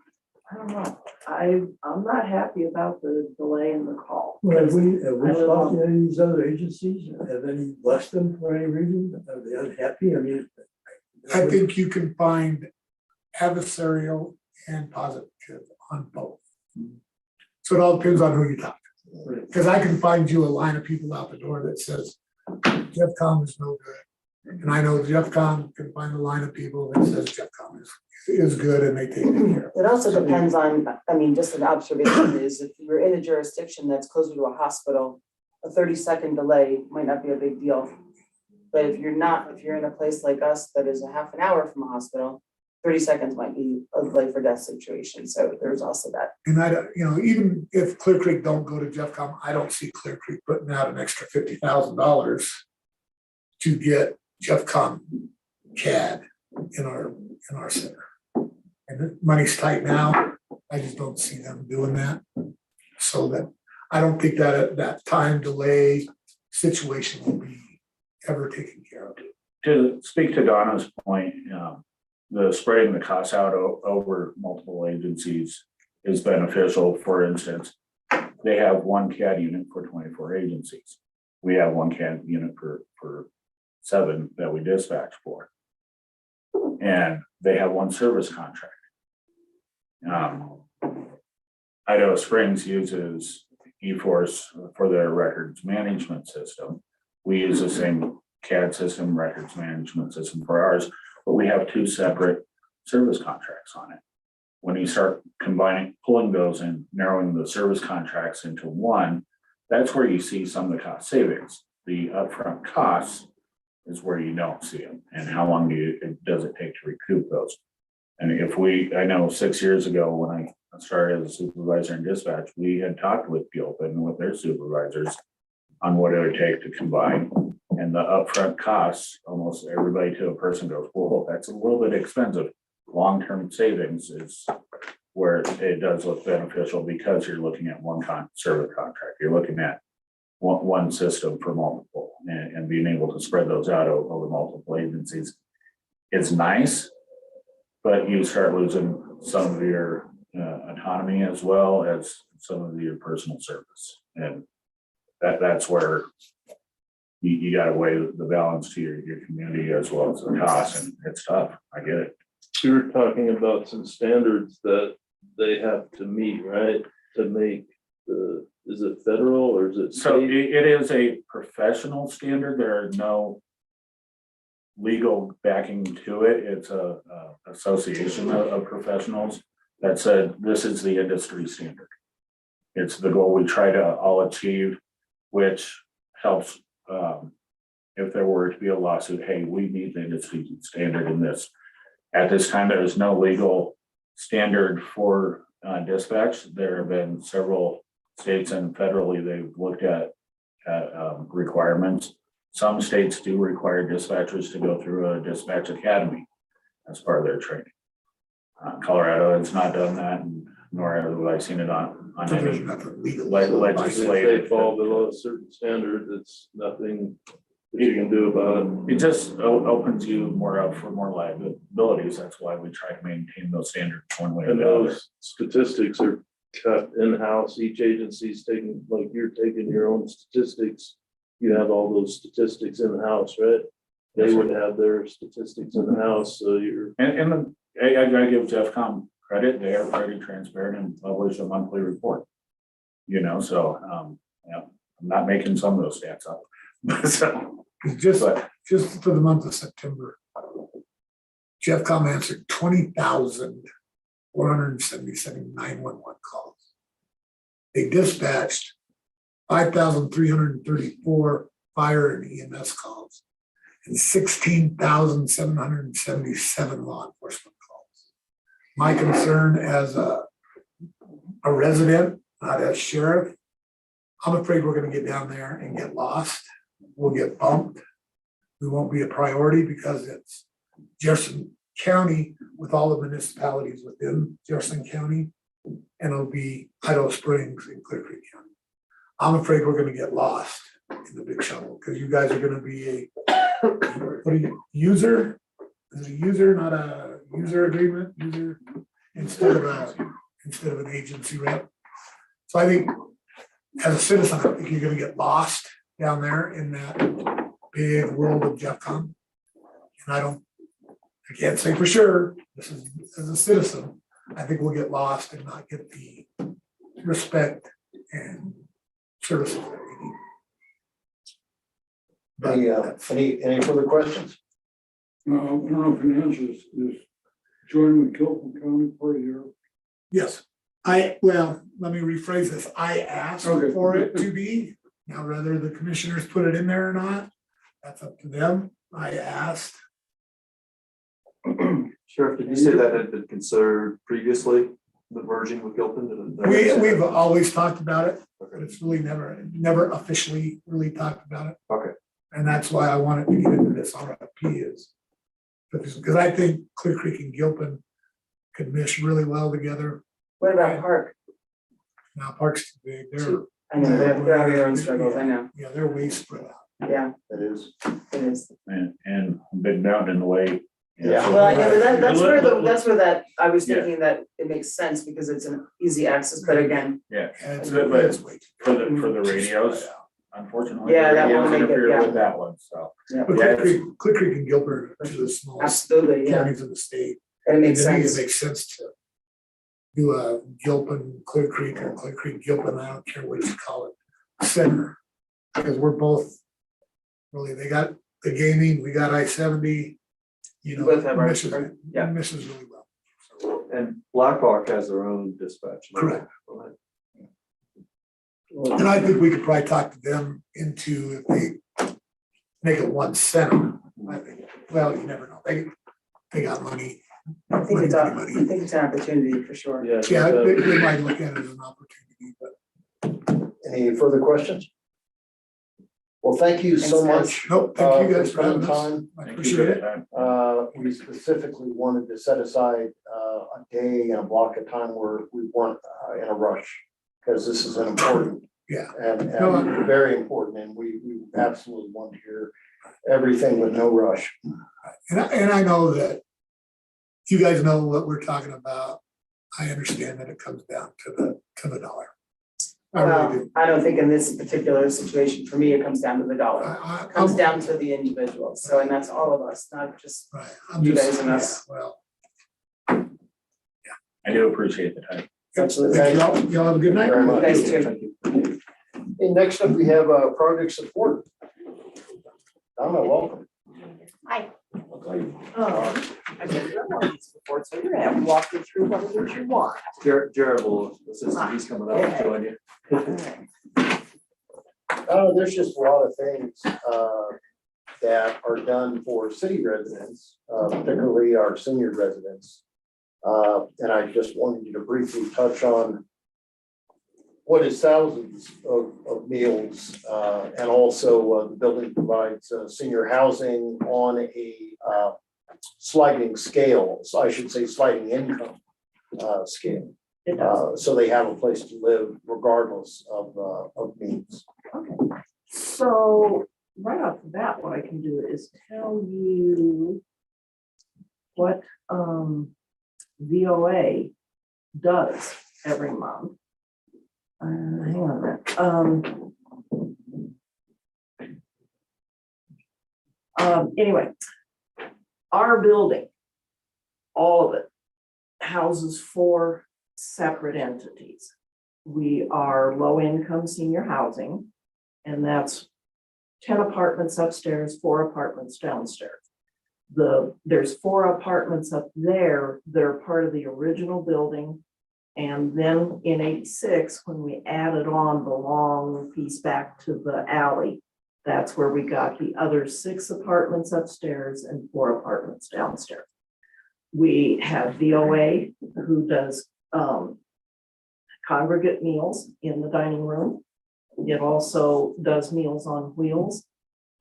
know, I'm not happy about the delay in the call. Well, have we I live talked on- to any of these other agencies? Have any blessed them for any reason? Are they unhappy? I mean. I think you can find adversarial and positive on both. So it all depends on who you talk to. Because I can find you a line of people out the door that says Jeffcom is no good. And I know Jeffcom can find a line of people that says Jeffcom is good and they take good care of it. It also depends on, I mean, just an observation is if you're in a jurisdiction that's closer to a hospital, a 30-second delay might not be a big deal. But if you're not, if you're in a place like us that is a half an hour from a hospital, 30 seconds might be a life or death situation. So there's also that. And I don't, even if Clear Creek don't go to Jeffcom, I don't see Clear Creek putting out an extra $50,000 to get Jeffcom CAD in our center. And the money's tight now. I just don't see them doing that. So that I don't think that time delay situation will be ever taken care of. To speak to Donna's point, the spreading the costs out over multiple agencies is beneficial. For instance, they have one CAD unit for 24 agencies. We have one CAD unit for 7 that we dispatch for. And they have one service contract. Idaho Springs uses eForce for their records management system. We use the same CAD system, records management system for ours, but we have 2 separate service contracts on it. When you start pulling those and narrowing the service contracts into one, that's where you see some of the cost savings. The upfront costs is where you don't see them, and how long does it take to recoup those? And I know 6 years ago when I started as a supervisor in dispatch, we had talked with Gilpin and with their supervisors on what it would take to combine. And the upfront costs, almost everybody to a person goes, whoa, that's a little bit expensive. Long-term savings is where it does look beneficial because you're looking at one service contract. You're looking at one system for multiple and being able to spread those out over multiple agencies is nice, but you start losing some of your autonomy as well as some of your personal service. And that's where you got to weigh the balance to your community as well as the cost, and it's tough. I get it. You were talking about some standards that they have to meet, right? To make is it federal or is it So state? it is a professional standard. There are no legal backing to it. It's a association of professionals that said, this is the industry standard. It's the goal we try to all achieve, which helps, if there were to be a lawsuit, hey, we need the industry standard in this. At this time, there is no legal standard for dispatch. There have been several states and federally, they've looked at requirements. Some states do require dispatchers to go through a dispatch academy as part of their training. Colorado has not done that, nor have I seen it on So there's any nothing legal. If legislative. they fall below a certain standard, it's nothing that you can do about it. It just opens you more up for more liabilities. That's why we try to maintain those standards one way or And the other. those statistics are cut in-house. Each agency's taking, like you're taking your own statistics. You have all those statistics in-house, right? They Yes, sir. would have their statistics in-house, so you're, And I gotta give JeffCom credit. They are pretty transparent and publish a monthly report. You know, so, yeah, I'm not making some of those stats up. So, Just, but just for the month of September, Jeffcom answered 20,477 911 calls. They dispatched 5,334 fire and EMS calls and 16,777 law enforcement calls. My concern as a resident, not as sheriff, I'm afraid we're gonna get down there and get lost. We'll get bumped. We won't be a priority because it's Jefferson County with all the municipalities within Jefferson County. And it'll be Idaho Springs and Clear Creek County. I'm afraid we're gonna get lost in the big shuttle because you guys are gonna be user? Is it a user, not a user agreement, user instead of an agency rep? So I think as a citizen, I think you're gonna get lost down there in that big world of JeffCom. And I can't say for sure, this is, as a citizen, I think we'll get lost and not get the respect and services that we need. But Any further questions? I don't know if it answers this, join with Gilpin County part of your. yes, let me rephrase this. I asked Okay. for it to be. Now, whether the commissioners put it in there or not, that's up to them. I asked. Sheriff, did you say that had been considered previously, the merging with Gilpin? We've always talked about it, but it's really never officially really talked about it. Okay. And that's why I wanted to get into this RFP is because I think Clear Creek and Gilpin could mesh really well together. What about Park? Now Park's too big. I know, they have their own struggles, I know, Yeah, they're way spread out. yeah, That is. it is. and Big Mountain in the way. Yeah. Well, I know, but that's where that, I was Yeah. thinking that it makes sense because it's an easy access, but again, Yeah, And it's But way too for the radios, unfortunately. Yeah, the that radios won't make it, interfere yeah. with that one, so. yeah, But Yeah, Clear Creek and Gilpin are two of the smallest absolutely, yeah, counties in the state. and it makes And to me, sense. It makes sense to do a Gilpin, Clear Creek or Clear Creek, Gilpin, I don't care what you call it, center. Because we're both, really, they got the gaming, we got I-70, you know. Both have our- misses- yeah. Misses really well. And Blackhawk has their own dispatch. Correct. Right. And I think we could probably talk to them into if they make it one center. I think, well, you never know, they got money. I think it's, I think it's an opportunity for sure. yeah. Yeah, they might look at it as an opportunity, but Any further questions? Well, thank you so Thanks, much. nope, thank you guys for spending having us. time. I Thank you appreciate for it. your time. We specifically wanted to set aside a day and a block of time where we weren't in a rush. Because this is an important. Yeah. And No, very important, and we absolutely want to hear everything with no rush. And I know that you guys know what we're talking about. I understand that it comes down to the dollar. I really Well, do. I don't think in this particular situation, for me, it comes down to the dollar. It comes down to the individual, so, and that's all of us, not just, Right, I'm you just, guys and yeah, us. well, I do appreciate the time. Absolutely. thank y'all. Y'all have a good night. Very much. Thanks, too. Thank you. And next up, we have project support. Donna, welcome. Hi, I've never done one of these before, so you're gonna have to walk me through what it is you want. Jared will assist you, he's coming up and join you. There's just a lot of things, that are done for city residents, particularly our senior residents. And I just wanted you to briefly touch on what is thousands of meals, and also, the building provides, senior housing on a, sliding scale, so I should say sliding income, scale. It does. So they have a place to live regardless of means. Okay, so right off the bat, what I can do is tell you what VOA does every month. Hang on a minute. Anyway, our building, all of it, houses 4 separate entities. We are low-income senior housing, and that's 10 apartments upstairs, 4 apartments downstairs. There's 4 apartments up there that are part of the original building. And then in '86, when we added on the long piece back to the alley, that's where we got the other 6 apartments upstairs and 4 apartments downstairs. We have VOA, who does congregate meals in the dining room. It also does Meals on Wheels.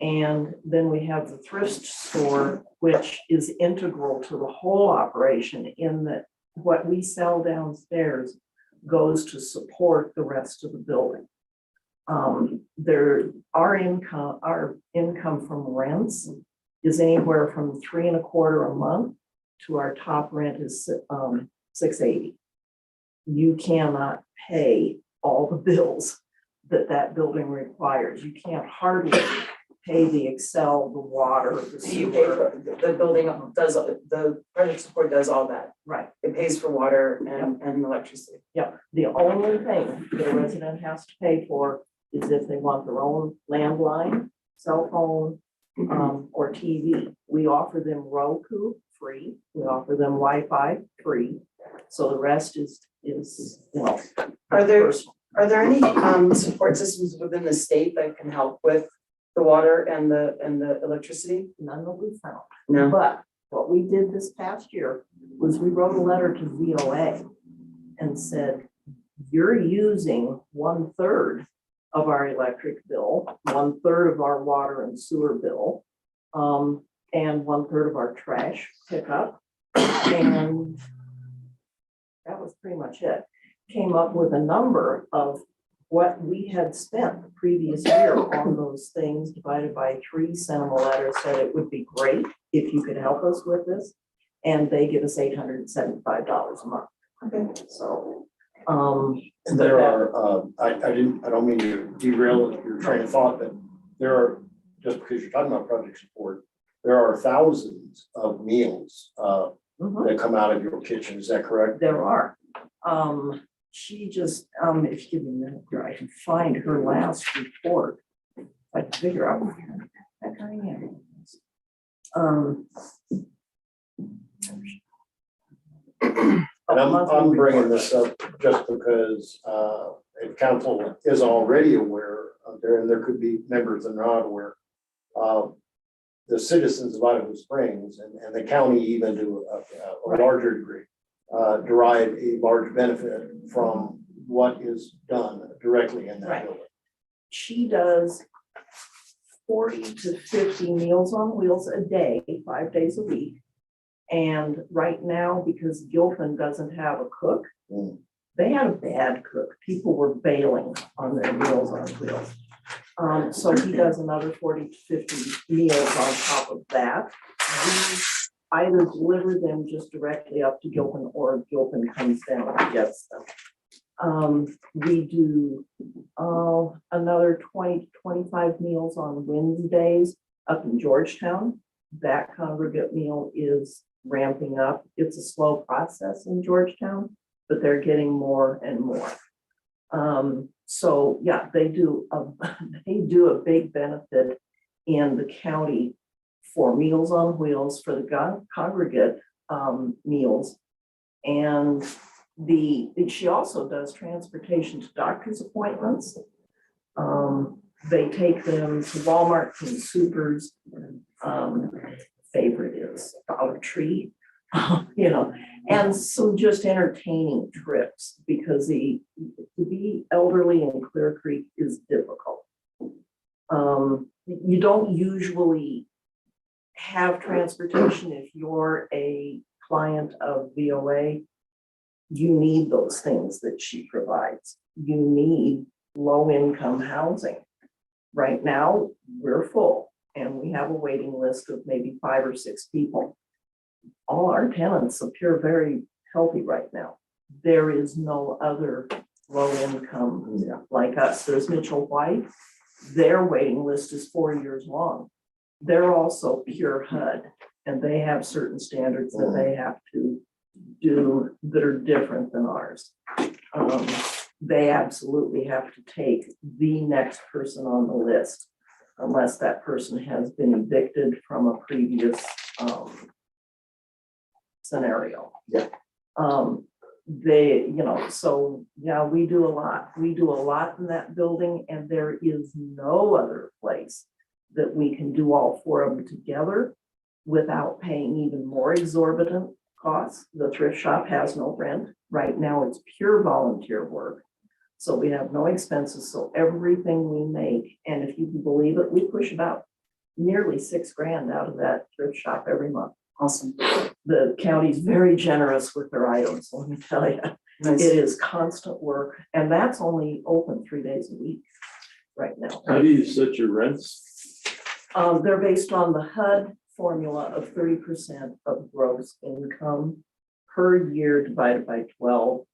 And then we have the thrift store, which is integral to the whole operation in that what we sell downstairs goes to support the rest of the building. Our income from rents is anywhere from $3.25 a month to our top rent is $680. You cannot pay all the bills that building requires. You can't hardly pay the Excel, the water, the You pay sewer. for, the building does, the project support does all that. Right. It pays for water and electricity. Yeah, the only thing that a resident has to pay for is if they want their own landline, cell phone, or TV. We offer them Roku free. We offer them Wi-Fi free. So the rest is Are there- personal. Are there any support systems within the state that can help with the water and the electricity? None that we found. No. But what we did this past year was we wrote a letter to VOA and said, you're using 1/3 of our electric bill, 1/3 of our water and sewer bill, and 1/3 of our trash pickup. And that was pretty much it. Came up with a number of what we had spent the previous year on those things divided by 3, sent them a letter, said it would be great if you could help us with this. And they give us $875 a month. Okay. So, And there are, I don't mean to derail your train of thought, but there are, just because you're talking about project support, there are thousands of meals that come out of your kitchen, is that correct? there are. She just, if you give me a minute here, I can find her last report. I can figure out where the heck I am. And I'm bringing this up just because, if council is already aware of there, and there could be members that are not aware, the citizens of Idaho Springs and the county even to a larger degree, derive a large benefit from what is done directly in that Right. building. She does 40 to 50 Meals on Wheels a day, 5 days a week. And right now, because Gilpin doesn't have a cook, they had a bad cook. People were bailing on their Meals on Wheels. So he does another 40 to 50 meals on top of that. We either deliver them just directly up to Gilpin or Gilpin comes down and gets them. We do another 20 to 25 meals on Wednesdays up in Georgetown. That congregate meal is ramping up. It's a slow process in Georgetown, but they're getting more and more. So yeah, they do a big benefit in the county for Meals on Wheels for the congregate meals. And she also does transportation to doctor's appointments. They take them to Walmart, King Supers. Favorite is Dollar Tree, and some just entertaining trips because to be elderly in Clear Creek is difficult. You don't usually have transportation if you're a client of VOA. You need those things that she provides. You need low-income housing. Right now, we're full and we have a waiting list of maybe 5 or 6 people. All our tenants appear very healthy right now. There is no other low-income like us. There's Mitchell White. Their waiting list is 4 years long. They're also pure HUD, and they have certain standards that they have to do that are different than ours. They absolutely have to take the next person on the list unless that person has been evicted from a previous scenario. Yeah. So yeah, we do a lot. We do a lot in that building, and there is no other place that we can do all 4 of them together without paying even more exorbitant costs. The thrift shop has no rent. Right now, it's pure volunteer work. So we have no expenses. So everything we make, and if you can believe it, we push about nearly $6,000 out of that thrift shop every month. Awesome. The county's very generous with their items, let me tell you. Nice. It is constant work, and that's only open 3 days a week right now. How do you set your rents? They're based on the HUD formula of 30% of gross income per year divided by 12.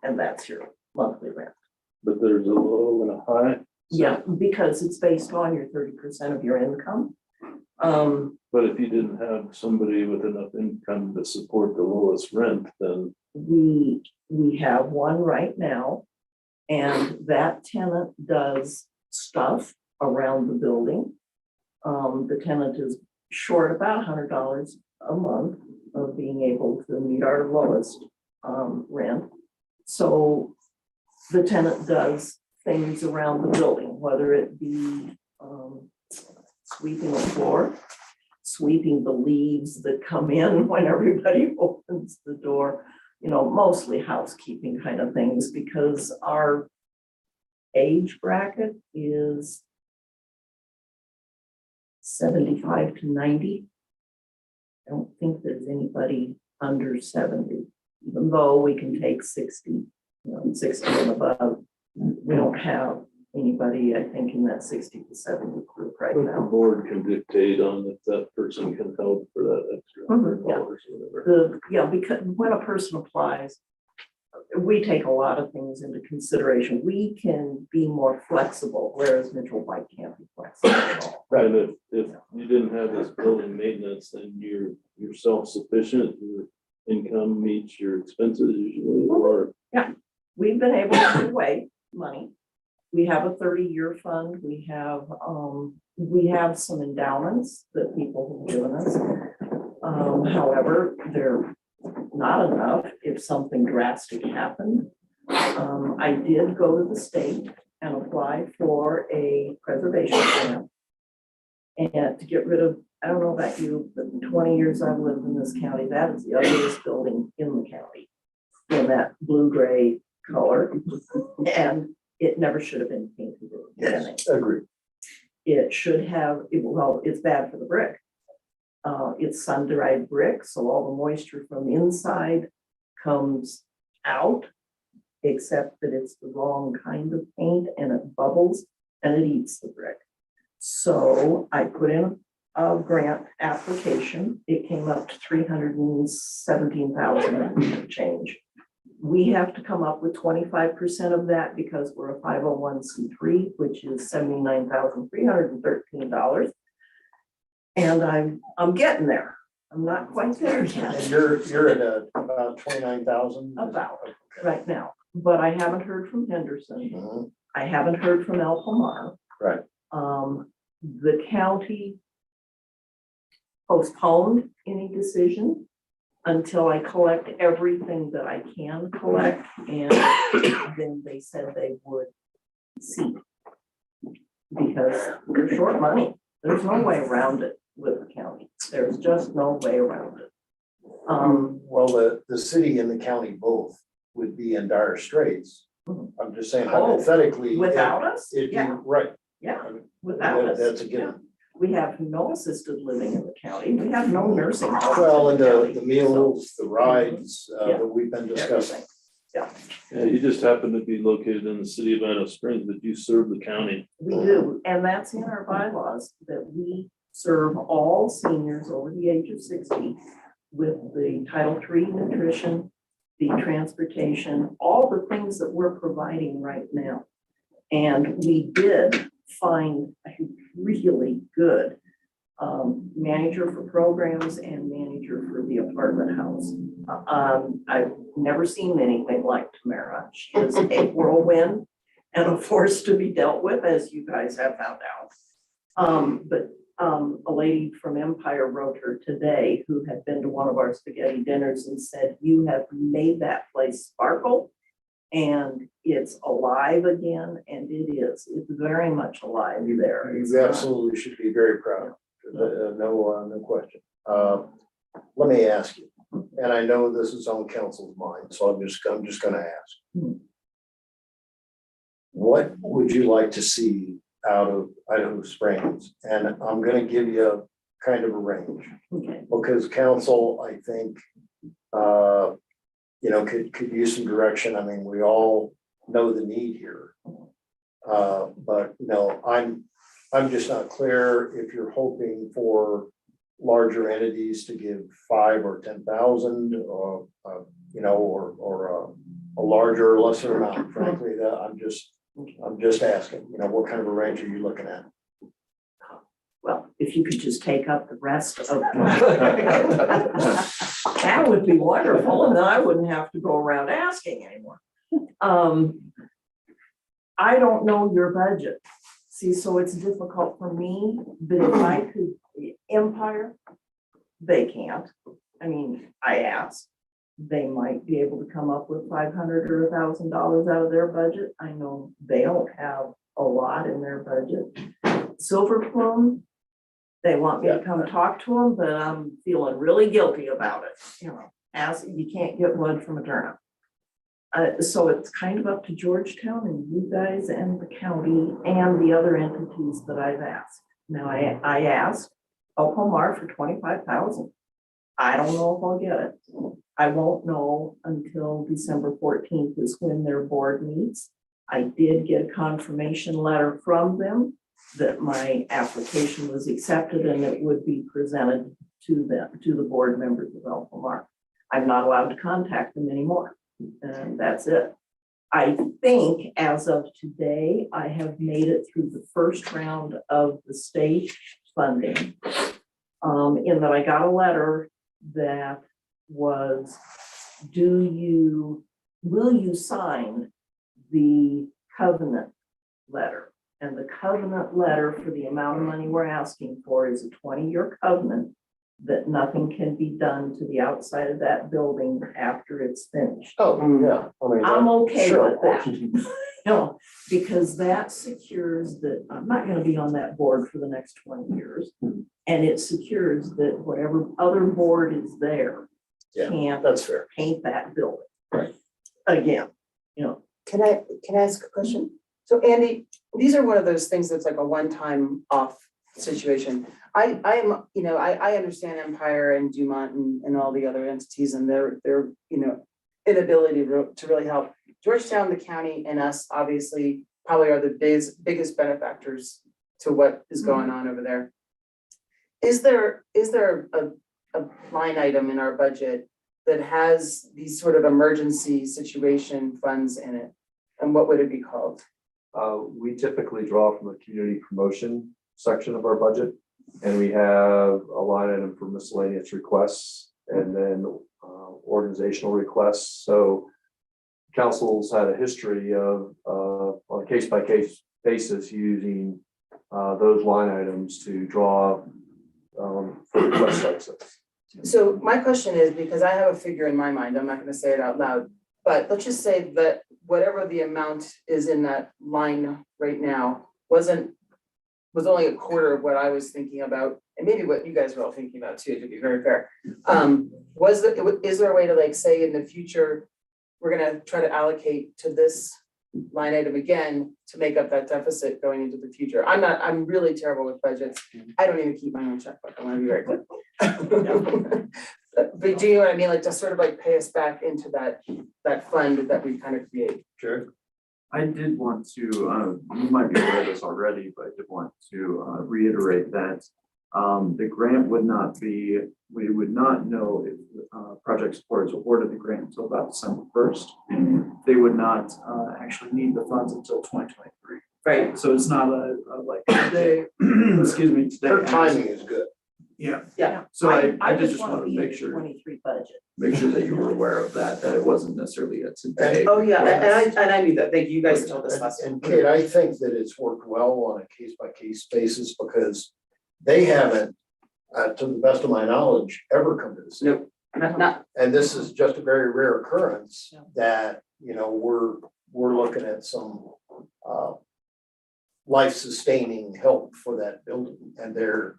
And that's your monthly rent. But there's a low and a high. Yeah, because it's based on your 30% of your income. But if you didn't have somebody with enough income to support the lowest rent, then We have one right now, and that tenant does stuff around the building. The tenant is short about $100 a month of being able to meet our lowest rent. So the tenant does things around the building, whether it be sweeping the floor, sweeping the leaves that come in when everybody opens the door, mostly housekeeping kind of things, because our age bracket is 75 to 90. I don't think there's anybody under 70, even though we can take 60, 60 and above. We don't have anybody, I think, in that 60 to 70 group right the now. board can dictate on if that person can help for that extra $100 or whatever. Because when a person applies, we take a lot of things into consideration. We can be more flexible, whereas Mitchell White can't be flexible at all. And if you didn't have this building maintenance, then you're self-sufficient, your income meets your expenses usually, or We've been able to put away money. We have a 30-year fund. We have some endowments that people have given us. However, they're not enough if something drastic happened. I did go to the state and apply for a preservation grant and to get rid of, I don't know about you, but in 20 years I've lived in this county, that is the ugliest building in the county, in that blue-gray color. And it never should have been painted. Yes, agreed. It should have, it's bad for the brick. It's sun-dried brick, so all the moisture from inside comes out, except that it's the wrong kind of paint and it bubbles and it eats the brick. So I put in a grant application. It came up to $317,000 change. We have to come up with 25% of that because we're a 501c3, which is $79,313. And I'm getting there. I'm not quite there And yet, you're at about 29,000? about right now, but I haven't heard from Henderson. Mhm. I haven't heard from El Pomar. Right. The county postponed any decision until I collect everything that I can collect, and then they said they would see. Because we're short money. There's no way around it with the county. There's just no way around it. Well, the city and the county both would be in dire straits. I'm just saying Oh, hypothetically. without us? It'd be, Yeah, right. yeah, I mean, without us. That's a Yeah. given. We have no assisted living in the county. We have no nursing. homes Well, in and county. the meals, the rides, Yeah. that we've been So, discussing. everything. Yeah, you just happen to be located in the city of Idaho Springs, but you serve the county. We do, and that's in our bylaws, that we serve all seniors over the age of 60 with the Title III nutrition, the transportation, all the things that we're providing right now. And we did find a really good manager for programs and manager for the apartment house. I've never seen anything like Tamara. She is a whirlwind and a force to be dealt with, as you guys have found out. But a lady from Empire wrote her today, who had been to one of our spaghetti dinners, and said, "You have made that place sparkle, and it's alive again," and it is. It's very much alive there. It's You not- absolutely should be very proud. No question. Let me ask you, and I know this is on council's mind, so I'm just gonna ask. What would you like to see out of Idaho Springs? And I'm gonna give you a kind of a range, Okay, because council, I think, could use some direction. I mean, we all know the need here. But I'm just not clear if you're hoping for larger entities to give 5 or 10,000, or a larger or lesser amount. Frankly, that I'm just asking, what kind of a range are you looking at? well, if you could just take up the rest of that would be wonderful, and then I wouldn't have to go around asking anymore. I don't know your budget. See, so it's difficult for me, but if I could, Empire, they can't. I mean, I asked, they might be able to come up with $500 or $1,000 out of their budget. I know they don't have a lot in their budget. Silver Plume, they want me to come talk to them, but I'm feeling really guilty about it. You can't get blood from a turnip. So it's kind of up to Georgetown and you guys and the county and the other entities that I've asked. Now, I asked Oklahoma for 25,000. I don't know if I'll get it. I won't know until December 14th is when their board meets. I did get a confirmation letter from them that my application was accepted and it would be presented to the board members of Oklahoma. I'm not allowed to contact them anymore. And that's it. I think as of today, I have made it through the first round of the state funding. In that I got a letter that was, will you sign the covenant letter? And the covenant letter for the amount of money we're asking for is a 20-year covenant that nothing can be done to the outside of that building after it's finished. Oh, yeah. I mean, I'm okay sure, with of course. that. Because that secures that I'm not gonna be on that board for the next 20 years. And it secures that whatever other board is there Yeah, can't that's fair. paint that building. Right. Again, Can I ask a question? So Andy, these are one of those things that's like a one-time off situation. I understand Empire and Dumont and all the other entities and their inability to really help. Georgetown, the county, and us obviously probably are the biggest benefactors to what is going on over there. Is there a line item in our budget that has these sort of emergency situation funds in it? And what would it be called? We typically draw from the community promotion section of our budget. And we have a line item for miscellaneous requests and then organizational requests. So council's had a history of on a case-by-case basis using those line items to draw for requests like this. So my question is, because I have a figure in my mind, I'm not gonna say it out loud, but let's just say that whatever the amount is in that line right now was only a quarter of what I was thinking about, and maybe what you guys were all thinking about too, to be very fair. Is there a way to like say in the future, we're gonna try to allocate to this line item again to make up that deficit going into the future? I'm really terrible with budgets. I don't even keep my own checkbook. I wanna be very clear. But do you know what I mean? Like to sort of like pay us back into that fund that we kind of create. Sure. I did want to, you might be aware of this already, but I did want to reiterate that the grant would not be, we would not know if project support is awarded the grant until about December 1st. They would not actually need the funds until 2023. Right. So it's not a like today, excuse me, today. Their timing is good. Yeah. Yeah. So I did just just want want to to be in make the sure, 23 budget. that you were aware of that it wasn't necessarily a today. Oh, yeah, and I knew that. Thank you. You guys told us last time. And Kate, I think that it's worked well on a case-by-case basis because they haven't, to the best of my knowledge, ever come to the city. Nope, not, And this is just a very rare occurrence Yeah. that, we're looking at some life-sustaining help for that building and their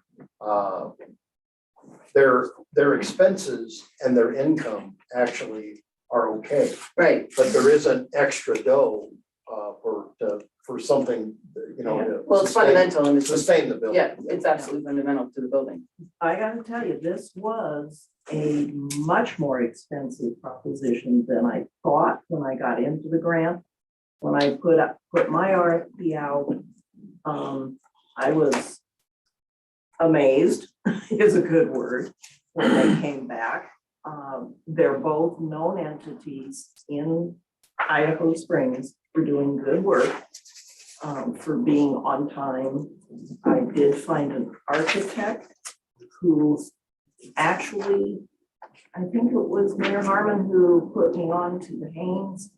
expenses and their income actually are okay. right. But there is an extra dough for something, to Well, it's fundamental and it's just, sustain the building. yeah, it's absolutely fundamental to the building. I gotta tell you, this was a much more expensive proposition than I thought when I got into the grant. When I put my RFP out, I was amazed, is a good word, when they came back. They're both known entities in Idaho Springs for doing good work, for being on time. I did find an architect who actually, I think it was Mayor Harmon who put me on to the Haynes.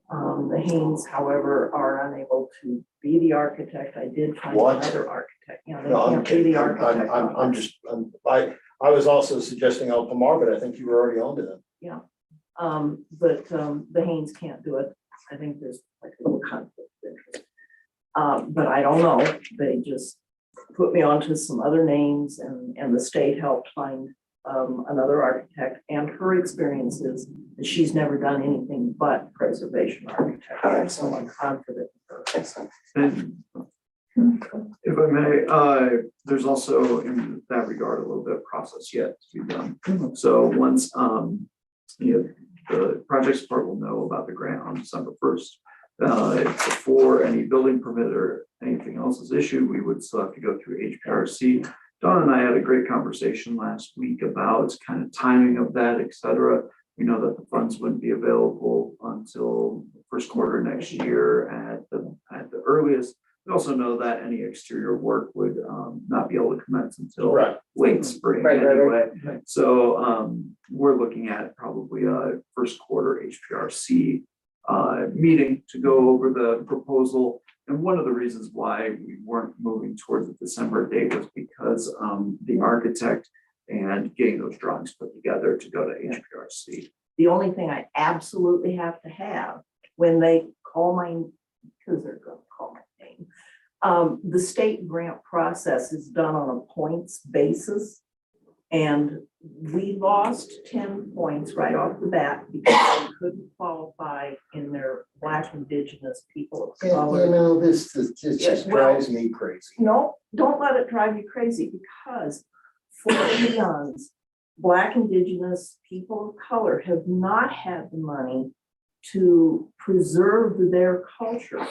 The Haynes, however, are unable to be the architect. I did find What? another architect. Yeah, they No, I'm can't be the kidding. architect. I was also suggesting El Pomar, but I think you were already on to them. But the Haynes can't do it. I think there's like a little conflict of interest. But I don't know. They just put me onto some other names and the state helped find another architect, and her experience is that she's never done anything but preservation architecture. So I'm confident in her. Excellent. And if I may, there's also in that regard a little bit of process yet to be done. So once the project support will know about the grant on December 1st. Before any building permit or anything else is issued, we would still have to go through HPRC. Don and I had a great conversation last week about kind of timing of that, et cetera. We know that the funds wouldn't be available until first quarter next year at the earliest. We also know that any exterior work would not be able to commence until Right. late spring Right. anyway. So we're looking at probably a first quarter HPRC meeting to go over the proposal. And one of the reasons why we weren't moving towards the December date was because the architect and getting those drawings put together to go to HPRC. The only thing I absolutely have to have when they call my, because they're gonna call my name. The state grant process is done on a points basis. And we lost 10 points right off the bat because we couldn't qualify in their Black, Indigenous, people of color. This just Yes, well- drives me crazy. No, don't let it drive you crazy because for eons, Black, Indigenous, people of color have not had the money to preserve their culture.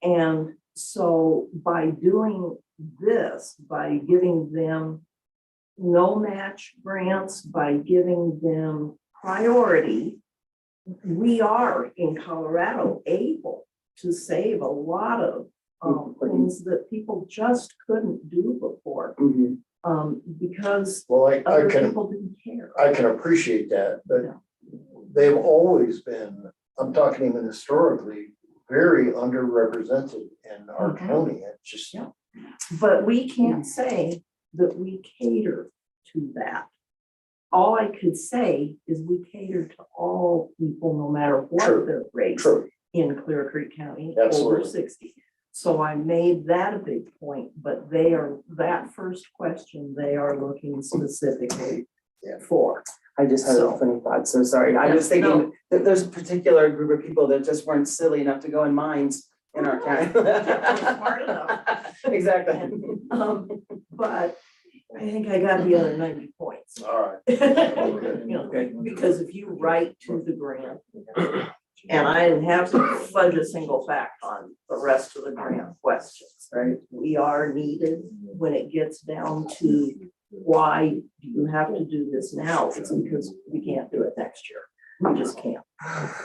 And so by doing this, by giving them no match grants, by giving them priority, we are in Colorado able to save a lot of things that people just couldn't do before. Because Well, I other can, people didn't care. I can appreciate that, but they've always been, I'm talking even historically, very underrepresented in our Mhm. county. It's just, Yeah. But we can't say that we cater to that. All I could say is we cater to all people, no matter what True, their race True, in Clear Creek County over Absolutely. 60. So I made that a big point, but they are, that first question, they are looking specifically Yeah. for. I just had a So- funny thought, so sorry. I was Yeah, no. thinking that there's a particular group of people that just weren't silly enough to go in mines in our county. Smart enough. Exactly. But I think I got the other 90 points. all right. You know, because if you write to the grant, and I didn't have to fudge a single fact on the rest of the grant questions, right? We are needed when it gets down to why do you have to do this now? It's because we can't do it next year. We just can't.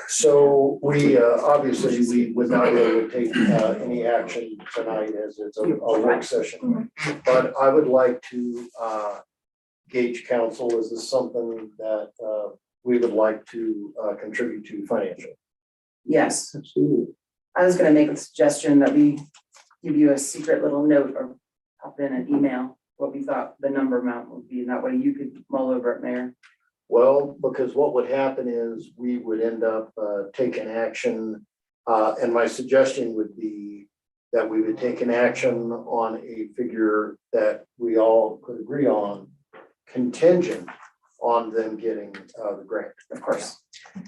So we, obviously, we would not be able to take any action tonight as it's a work session. But I would like to gauge council, is this something that we would like to contribute to financially? Yes, Absolutely. I was gonna make a suggestion that we give you a secret little note or pop in an email, what we thought the number amount would be, and that way you could mull over it, Mayor. Well, because what would happen is we would end up taking action. And my suggestion would be that we would take an action on a figure that we all could agree on, contingent on them getting the grant. Of course.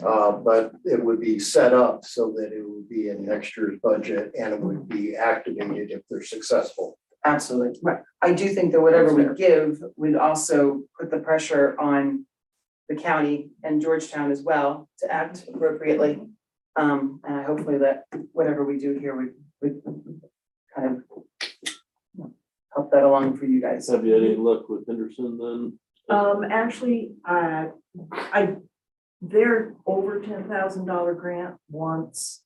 But it would be set up so that it would be in next year's budget and it would be activated if they're successful. Absolutely. Right. I do think that whatever we give, we'd also put the pressure on the county and Georgetown as well to act appropriately. And I hopefully that whatever we do here, we kind of help that along for you guys. Have you had any luck with Henderson then? Actually, their over $10,000 grant wants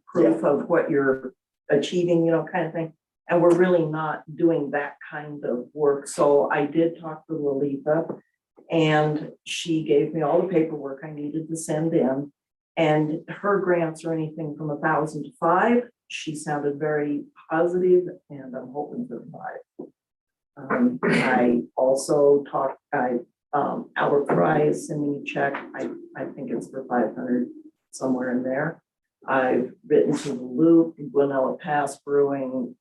proof of what you're achieving, you know, kind of thing. And we're really not doing that kind of work. So I did talk to Lalitha and she gave me all the paperwork I needed to send in. And her grants are anything from 1,000 to 5. She sounded very positive and I'm hoping for 5. I also talked, Albert Fry is sending me a check. I think it's for 500, somewhere in there. I've written to the Loop, Guanella Pass Brewing,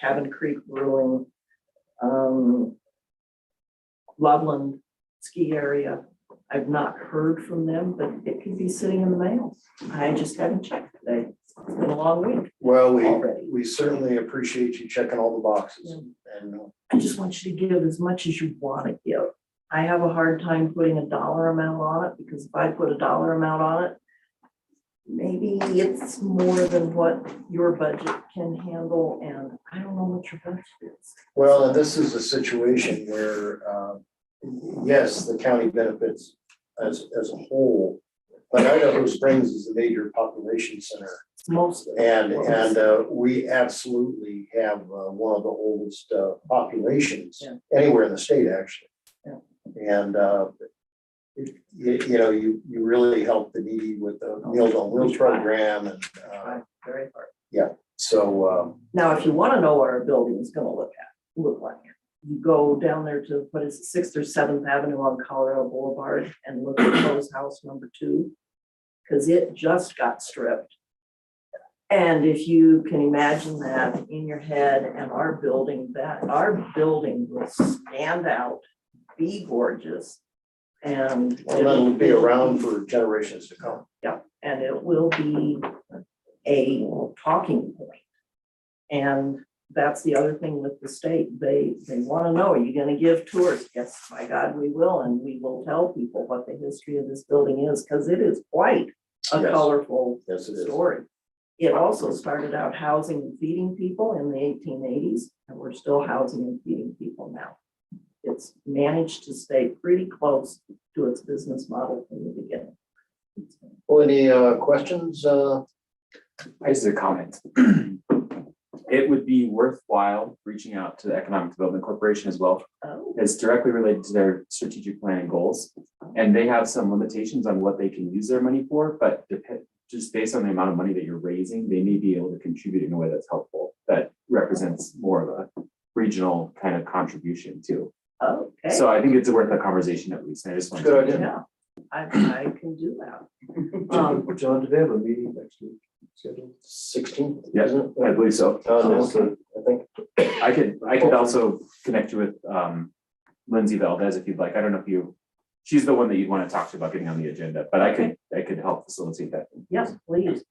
Cabin Creek Brewing, Loveland Ski Area. I've not heard from them, but it could be sitting in the mail. I just haven't checked today. It's been a long week Well, already. we certainly appreciate you checking all the boxes and I just want you to give as much as you want to give. I have a hard time putting a dollar amount on it because if I put a dollar amount on it, maybe it's more than what your budget can handle, and I don't know what your budget is. well, and this is a situation where, yes, the county benefits as a whole, but Idaho Springs is a major population center. It's mostly. And we absolutely have one of the oldest populations Yeah. anywhere in the state, actually. Yeah. And you know, you really help the needy with the Meals on Wheels program and Try very hard. so Now, if you want to know what our building is going to look like, you go down there to, what is it, 6th or 7th Avenue on Colorado Boulevard and look at Rose House number 2, because it just got stripped. And if you can imagine that in your head and our building will stand out, be gorgeous. And it'll be around for generations to come. yeah, and it will be a talking point. And that's the other thing with the state. They want to know, are you going to give tours? Yes, my God, we will. And we will tell people what the history of this building is, because it is quite a Yes. colorful Yes, it is. story. It also started out housing and feeding people in the 1880s, and we're still housing and feeding people now. It's managed to stay pretty close to its business model from the beginning. Well, any questions? I just have a comment. It would be worthwhile reaching out to the Economic Development Corporation as well. Oh, It's directly related to their strategic plan and goals. And they have some limitations on what they can use their money for, but just based on the amount of money that you're raising, they may be able to contribute in a way that's helpful, that represents more of a regional kind of contribution too. Okay. So I think it's worth a conversation at least. I just want Good to. idea. Yeah, I can do that. John, do they have a meeting next week scheduled? 16th, Yeah, isn't it? I believe so. I think. I could also connect you with Lindsay Valdez if you'd like. I don't know if she's the one that you'd want to talk to about getting on the agenda, but I could help facilitate that. Yes, please.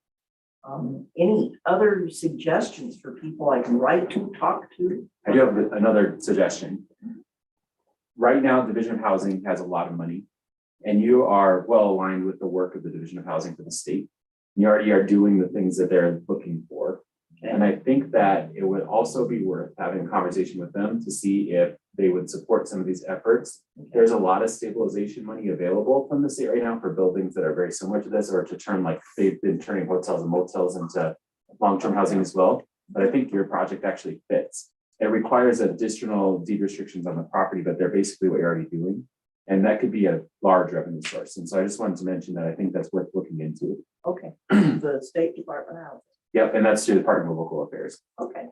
Any other suggestions for people I can write to, talk to? I do have another suggestion. Right now, Division of Housing has a lot of money, and you are well aligned with the work of the Division of Housing for the state. You already are doing the things that they're looking for. And I think that it would also be worth having a conversation with them to see if they would support some of these efforts. There's a lot of stabilization money available from the state right now for buildings that are very similar to this, or to turn, like they've been turning hotels and motels into long-term housing as well. But I think your project actually fits. It requires additional deed restrictions on the property, but they're basically what you're already doing. And that could be a large revenue source. And so I just wanted to mention that I think that's worth looking into. Okay, the State Department of Housing. Yep, and that's through the Department of Local Affairs. Okay.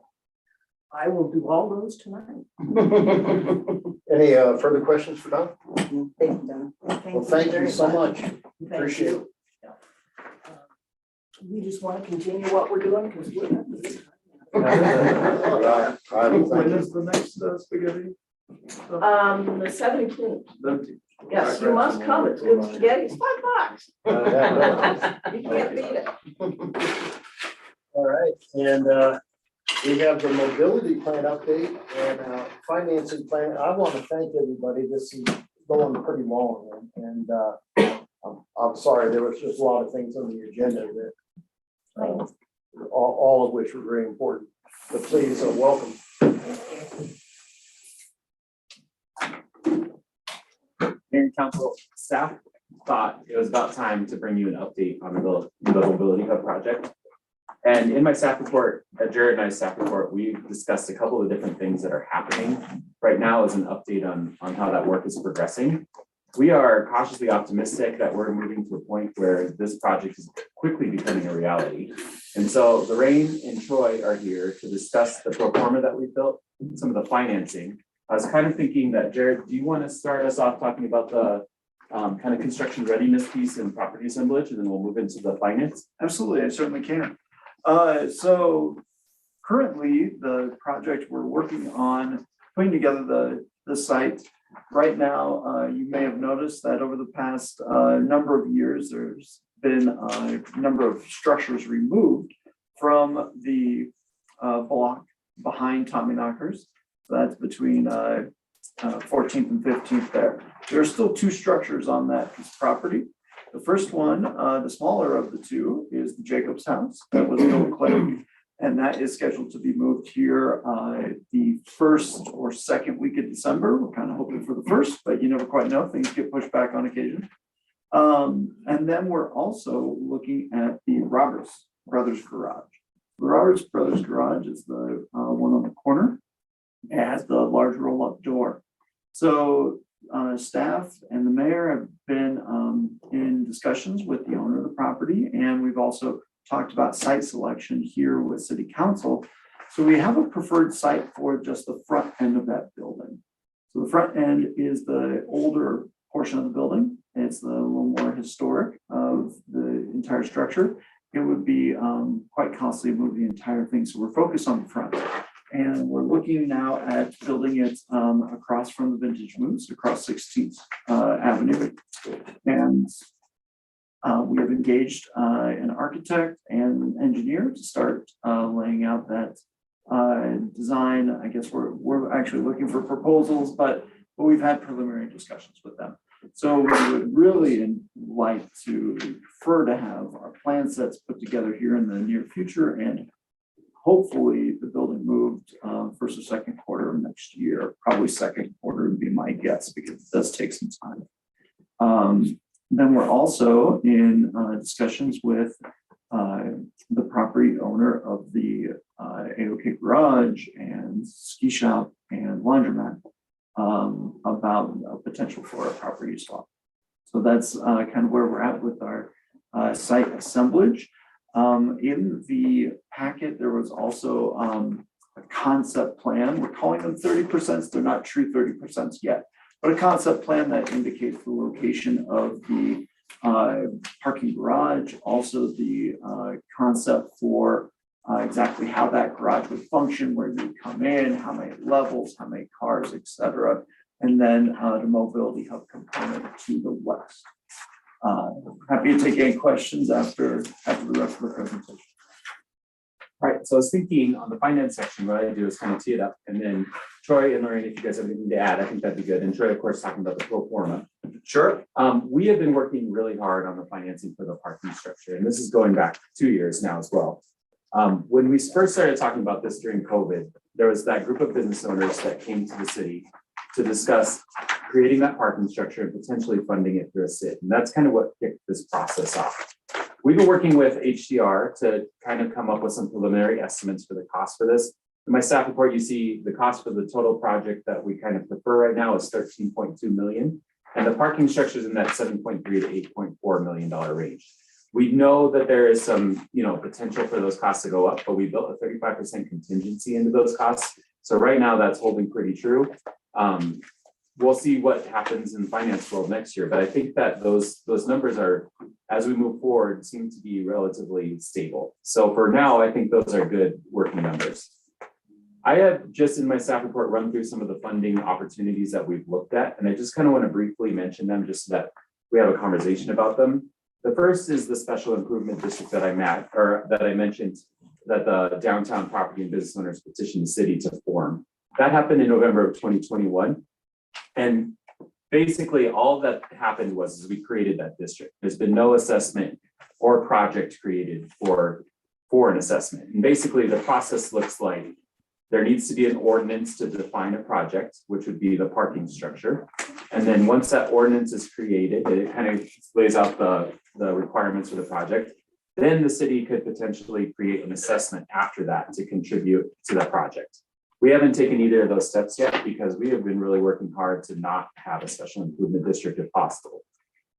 I will do all those tonight. Any further questions for Don? Thank you, Don. Well, thank you so much. Thank Appreciate you. Yeah. We just want to continue what we're doing because we're. When is the next spaghetti? The 17th. Yes, you must come. It's good spaghetti. It's $5. You can't beat it. All right, and we have the mobility plan update and financing plan. I want to thank everybody. This is going pretty long, and I'm sorry, there was just a lot of things on the agenda that all of which were very important. But please, welcome. Mayor Council, staff thought it was about time to bring you an update on the mobility hub project. And in my staff report, Jared and I's staff report, we've discussed a couple of different things that are happening right now as an update on how that work is progressing. We are cautiously optimistic that we're moving to a point where this project is quickly becoming a reality. And so Lorraine and Troy are here to discuss the pro forma that we built, some of the financing. I was kind of thinking that, Jared, do you want to start us off talking about the kind of construction readiness piece and property assemblage, and then we'll move into the finance? Absolutely, I certainly can. So currently, the project we're working on putting together the site. Right now, you may have noticed that over the past number of years, there's been a number of structures removed from the block behind Tommyknockers. So that's between 14th and 15th there. There are still two structures on that piece of property. The first one, the smaller of the two, is the Jacobs house that was built clay, and that is scheduled to be moved here the first or second week of December. We're kind of hoping for the first, but you never quite know. Things get pushed back on occasion. And then we're also looking at the Roberts Brothers Garage. The Roberts Brothers Garage is the one on the corner. It has the large roll-up door. So staff and the mayor have been in discussions with the owner of the property, and we've also talked about site selection here with city council. So we have a preferred site for just the front end of that building. So the front end is the older portion of the building. It's the little more historic of the entire structure. It would be quite costly to move the entire thing. So we're focused on the front. And we're looking now at building it across from the Vintage Moose, across 16th Avenue. And we have engaged an architect and an engineer to start laying out that design. I guess we're actually looking for proposals, but we've had preliminary discussions with them. So we would really like to prefer to have our plan sets put together here in the near future, and hopefully the building moved first or second quarter of next year. Probably second quarter would be my guess, because it does take some time. Then we're also in discussions with the property owner of the AOK garage and ski shop and laundromat about a potential for a property swap. So that's kind of where we're at with our site assemblage. In the packet, there was also concept plan. We're calling them 30%. They're not true 30% yet, but a concept plan that indicates the location of the parking garage, also the concept for exactly how that garage would function, where you would come in, how many levels, how many cars, et cetera. And then the mobility hub component to the west. Happy to take any questions after the rest of the presentation. All right, so I was thinking on the finance section, what I do is kind of tee it up, and then Troy and Lorraine, if you guys have anything to add, I think that'd be good. And Troy, of course, talking about the pro forma. Sure. We have been working really hard on the financing for the parking structure, and this is going back 2 years now as well. When we first started talking about this during COVID, there was that group of business owners that came to the city to discuss creating that parking structure and potentially funding it through a SID. And that's kind of what kicked this process off. We've been working with HDR to kind of come up with some preliminary estimates for the cost for this. In my staff report, you see the cost for the total project that we kind of prefer right now is 13.2 million. And the parking structure is in that 7.3 to $8.4 million range. We know that there is some, potential for those costs to go up, but we built a 35% contingency into those costs. So right now that's holding pretty true. We'll see what happens in the finance world next year, but I think that those numbers are, as we move forward, seem to be relatively stable. So for now, I think those are good working numbers. I have just in my staff report run through some of the funding opportunities that we've looked at, and I just kind of want to briefly mention them just so that we have a conversation about them. The first is the special improvement district that I mentioned that the downtown property and business owners petitioned the city to form. That happened in November of 2021. And basically all that happened was we created that district. There's been no assessment or project created for an assessment. And basically the process looks like there needs to be an ordinance to define a project, which would be the parking structure. And then once that ordinance is created, it kind of lays out the requirements for the project. Then the city could potentially create an assessment after that to contribute to the project. We haven't taken either of those steps yet because we have been really working hard to not have a special improvement district if possible.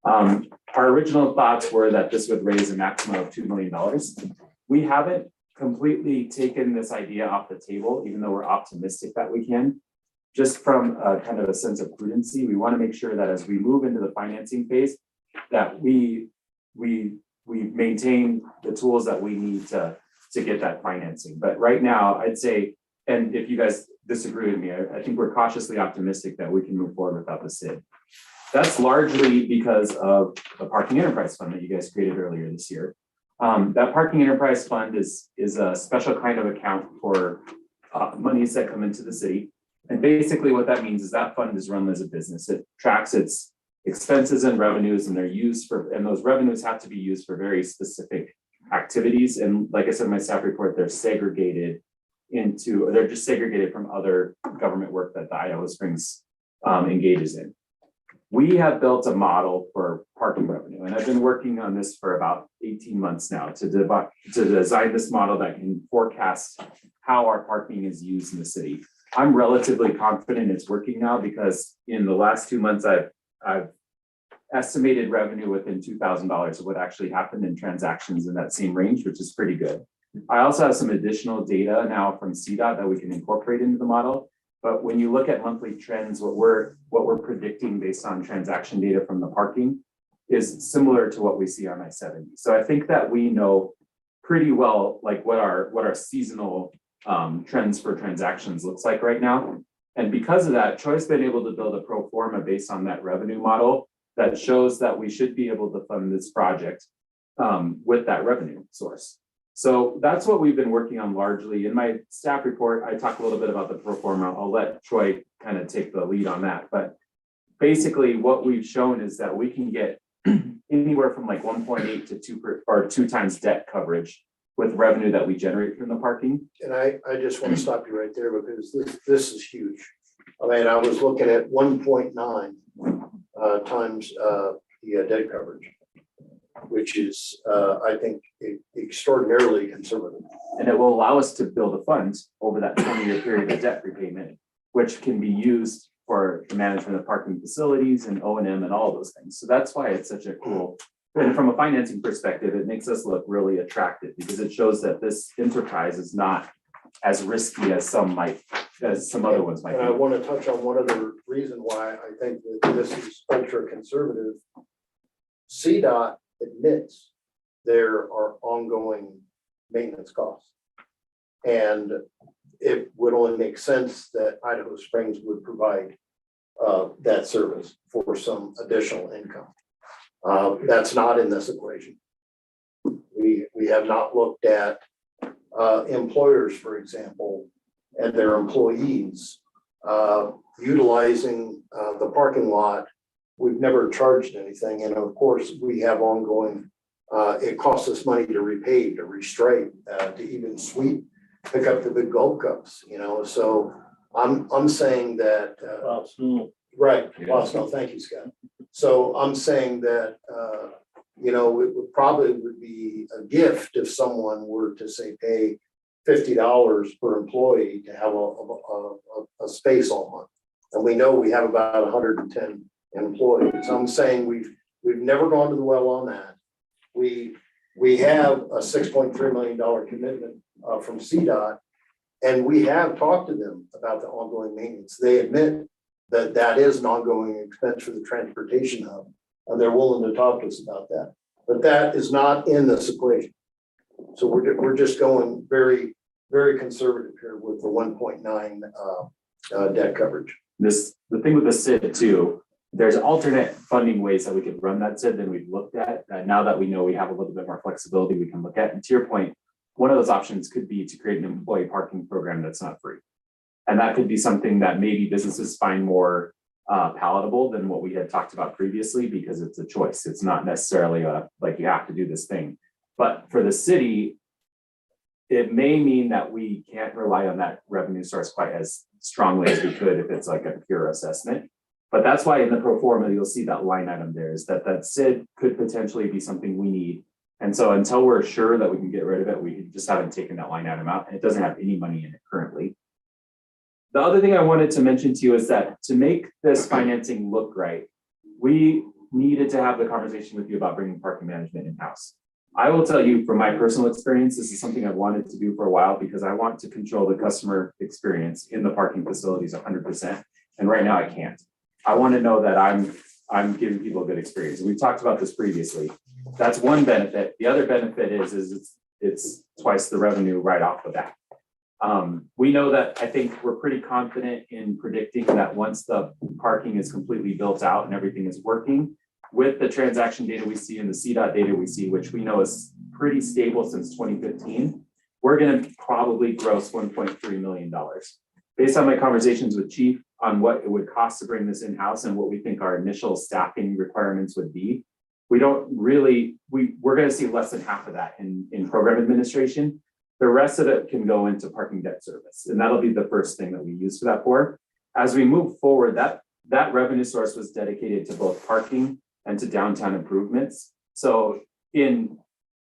Our original thoughts were that this would raise a maximum of $2 million. We haven't completely taken this idea off the table, even though we're optimistic that we can. Just from a kind of a sense of prudency, we want to make sure that as we move into the financing phase, that we maintain the tools that we need to get that financing. But right now, I'd say, and if you guys disagree with me, I think we're cautiously optimistic that we can move forward without the SID. That's largely because of the parking enterprise fund that you guys created earlier this year. That parking enterprise fund is a special kind of account for monies that come into the city. And basically what that means is that fund is run as a business. It tracks its expenses and revenues, and those revenues have to be used for very specific activities. And like I said in my staff report, they're segregated from other government work that the Idaho Springs engages in. We have built a model for parking revenue, and I've been working on this for about 18 months now to design this model that can forecast how our parking is used in the city. I'm relatively confident it's working now because in the last 2 months, I've estimated revenue within $2,000 of what actually happened in transactions in that same range, which is pretty good. I also have some additional data now from CDOT that we can incorporate into the model. But when you look at monthly trends, what we're predicting based on transaction data from the parking is similar to what we see on I-70. So I think that we know pretty well like what our seasonal trends for transactions looks like right now. And because of that, Troy's been able to build a pro forma based on that revenue model that shows that we should be able to fund this project with that revenue source. So that's what we've been working on largely. In my staff report, I talk a little bit about the pro forma. I'll let Troy kind of take the lead on that. But basically what we've shown is that we can get anywhere from like 1.8 to 2 times debt coverage with revenue that we generate from the parking. And I just want to stop you right there because this is huge. I mean, I was looking at 1.9 times the debt coverage, which is, I think, extraordinarily conservative. And it will allow us to build a fund over that 20-year period of debt repayment, which can be used for the management of parking facilities and O&M and all those things. So that's why it's such a cool, and from a financing perspective, it makes us look really attractive because it shows that this enterprise is not as risky as some other ones might And I be. want to touch on one other reason why I think that this is ultra conservative. CDOT admits there are ongoing maintenance costs. And it would only make sense that Idaho Springs would provide that service for some additional income. That's not in this equation. We have not looked at employers, for example, and their employees utilizing the parking lot. We've never charged anything, and of course, we have ongoing, it costs us money to repave, to restripe, to even sweep, pick up the big gulp cups, so I'm saying that. Wow, snow. Right, well, no, thank you, Scott. So I'm saying that, it would probably be a gift if someone were to say, pay $50 per employee to have a space all month. And we know we have about 110 employees. I'm saying we've never gone to the well on that. We have a $6.3 million commitment from CDOT, and we have talked to them about the ongoing maintenance. They admit that is an ongoing expense for the transportation hub, and they're willing to talk to us about that. But that is not in this equation. So we're just going very, very conservative here with the 1.9 debt coverage. The thing with the SID too, there's alternate funding ways that we could run that SID than we've looked at. Now that we know we have a little bit more flexibility, we can look at. And to your point, one of those options could be to create an employee parking program that's not free. And that could be something that maybe businesses find more palatable than what we had talked about previously, because it's a choice. It's not necessarily like you have to do this thing. But for the city, it may mean that we can't rely on that revenue source quite as strongly as we could if it's like a pure assessment. But that's why in the pro forma, you'll see that line item there is that SID could potentially be something we need. And so until we're sure that we can get rid of it, we just haven't taken that line item out, and it doesn't have any money in it currently. The other thing I wanted to mention to you is that to make this financing look right, we needed to have the conversation with you about bringing parking management in-house. I will tell you from my personal experience, this is something I've wanted to do for a while because I want to control the customer experience in the parking facilities 100%. And right now I can't. I want to know that I'm giving people a good experience. And we've talked about this previously. That's one benefit. The other benefit is it's twice the revenue right off the bat. We know that I think we're pretty confident in predicting that once the parking is completely built out and everything is working, with the transaction data we see and the CDOT data we see, which we know is pretty stable since 2015, we're going to probably gross $1.3 million. Based on my conversations with Chief on what it would cost to bring this in-house and what we think our initial staffing requirements would be, we're going to see less than half of that in program administration. The rest of it can go into parking debt service, and that'll be the first thing that we use for that for. As we move forward, that revenue source was dedicated to both parking and to downtown improvements. So in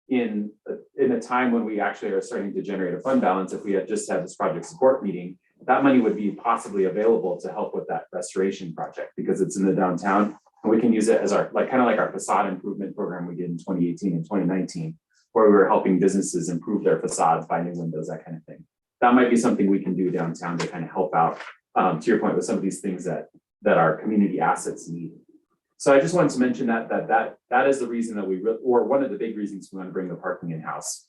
a time when we actually are starting to generate a fund balance, if we had just had this project support meeting, that money would be possibly available to help with that restoration project because it's in the downtown, and we can use it as our kind of like our facade improvement program we did in 2018 and 2019. Where we were helping businesses improve their facades, buy new windows, that kind of thing. That might be something we can do downtown to kind of help out, to your point, with some of these things that our community assets need. So I just wanted to mention that is the reason that or one of the big reasons we want to bring the parking in-house.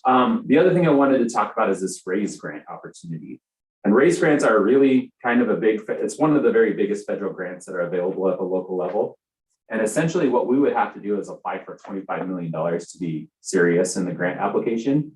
The other thing I wanted to talk about is this RAISE grant opportunity. And RAISE grants are really kind of it's one of the very biggest federal grants that are available at the local level. And essentially what we would have to do is apply for $25 million to be serious in the grant application.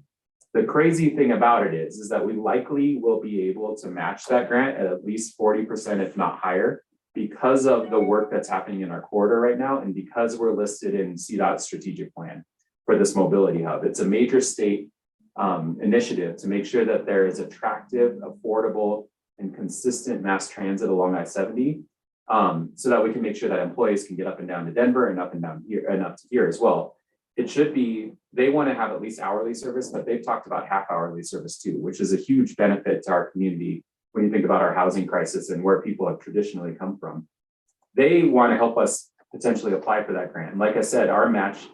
The crazy thing about it is that we likely will be able to match that grant at least 40%, if not higher, because of the work that's happening in our corridor right now. And because we're listed in CDOT's strategic plan for this mobility hub. It's a major state initiative to make sure that there is attractive, affordable, and consistent mass transit along I-70. So that we can make sure that employees can get up and down to Denver and up and down here and up to here as well. It should be, they want to have at least hourly service, but they've talked about half hourly service too, which is a huge benefit to our community when you think about our housing crisis and where people have traditionally come from. They want to help us potentially apply for that grant. And like I said, our match,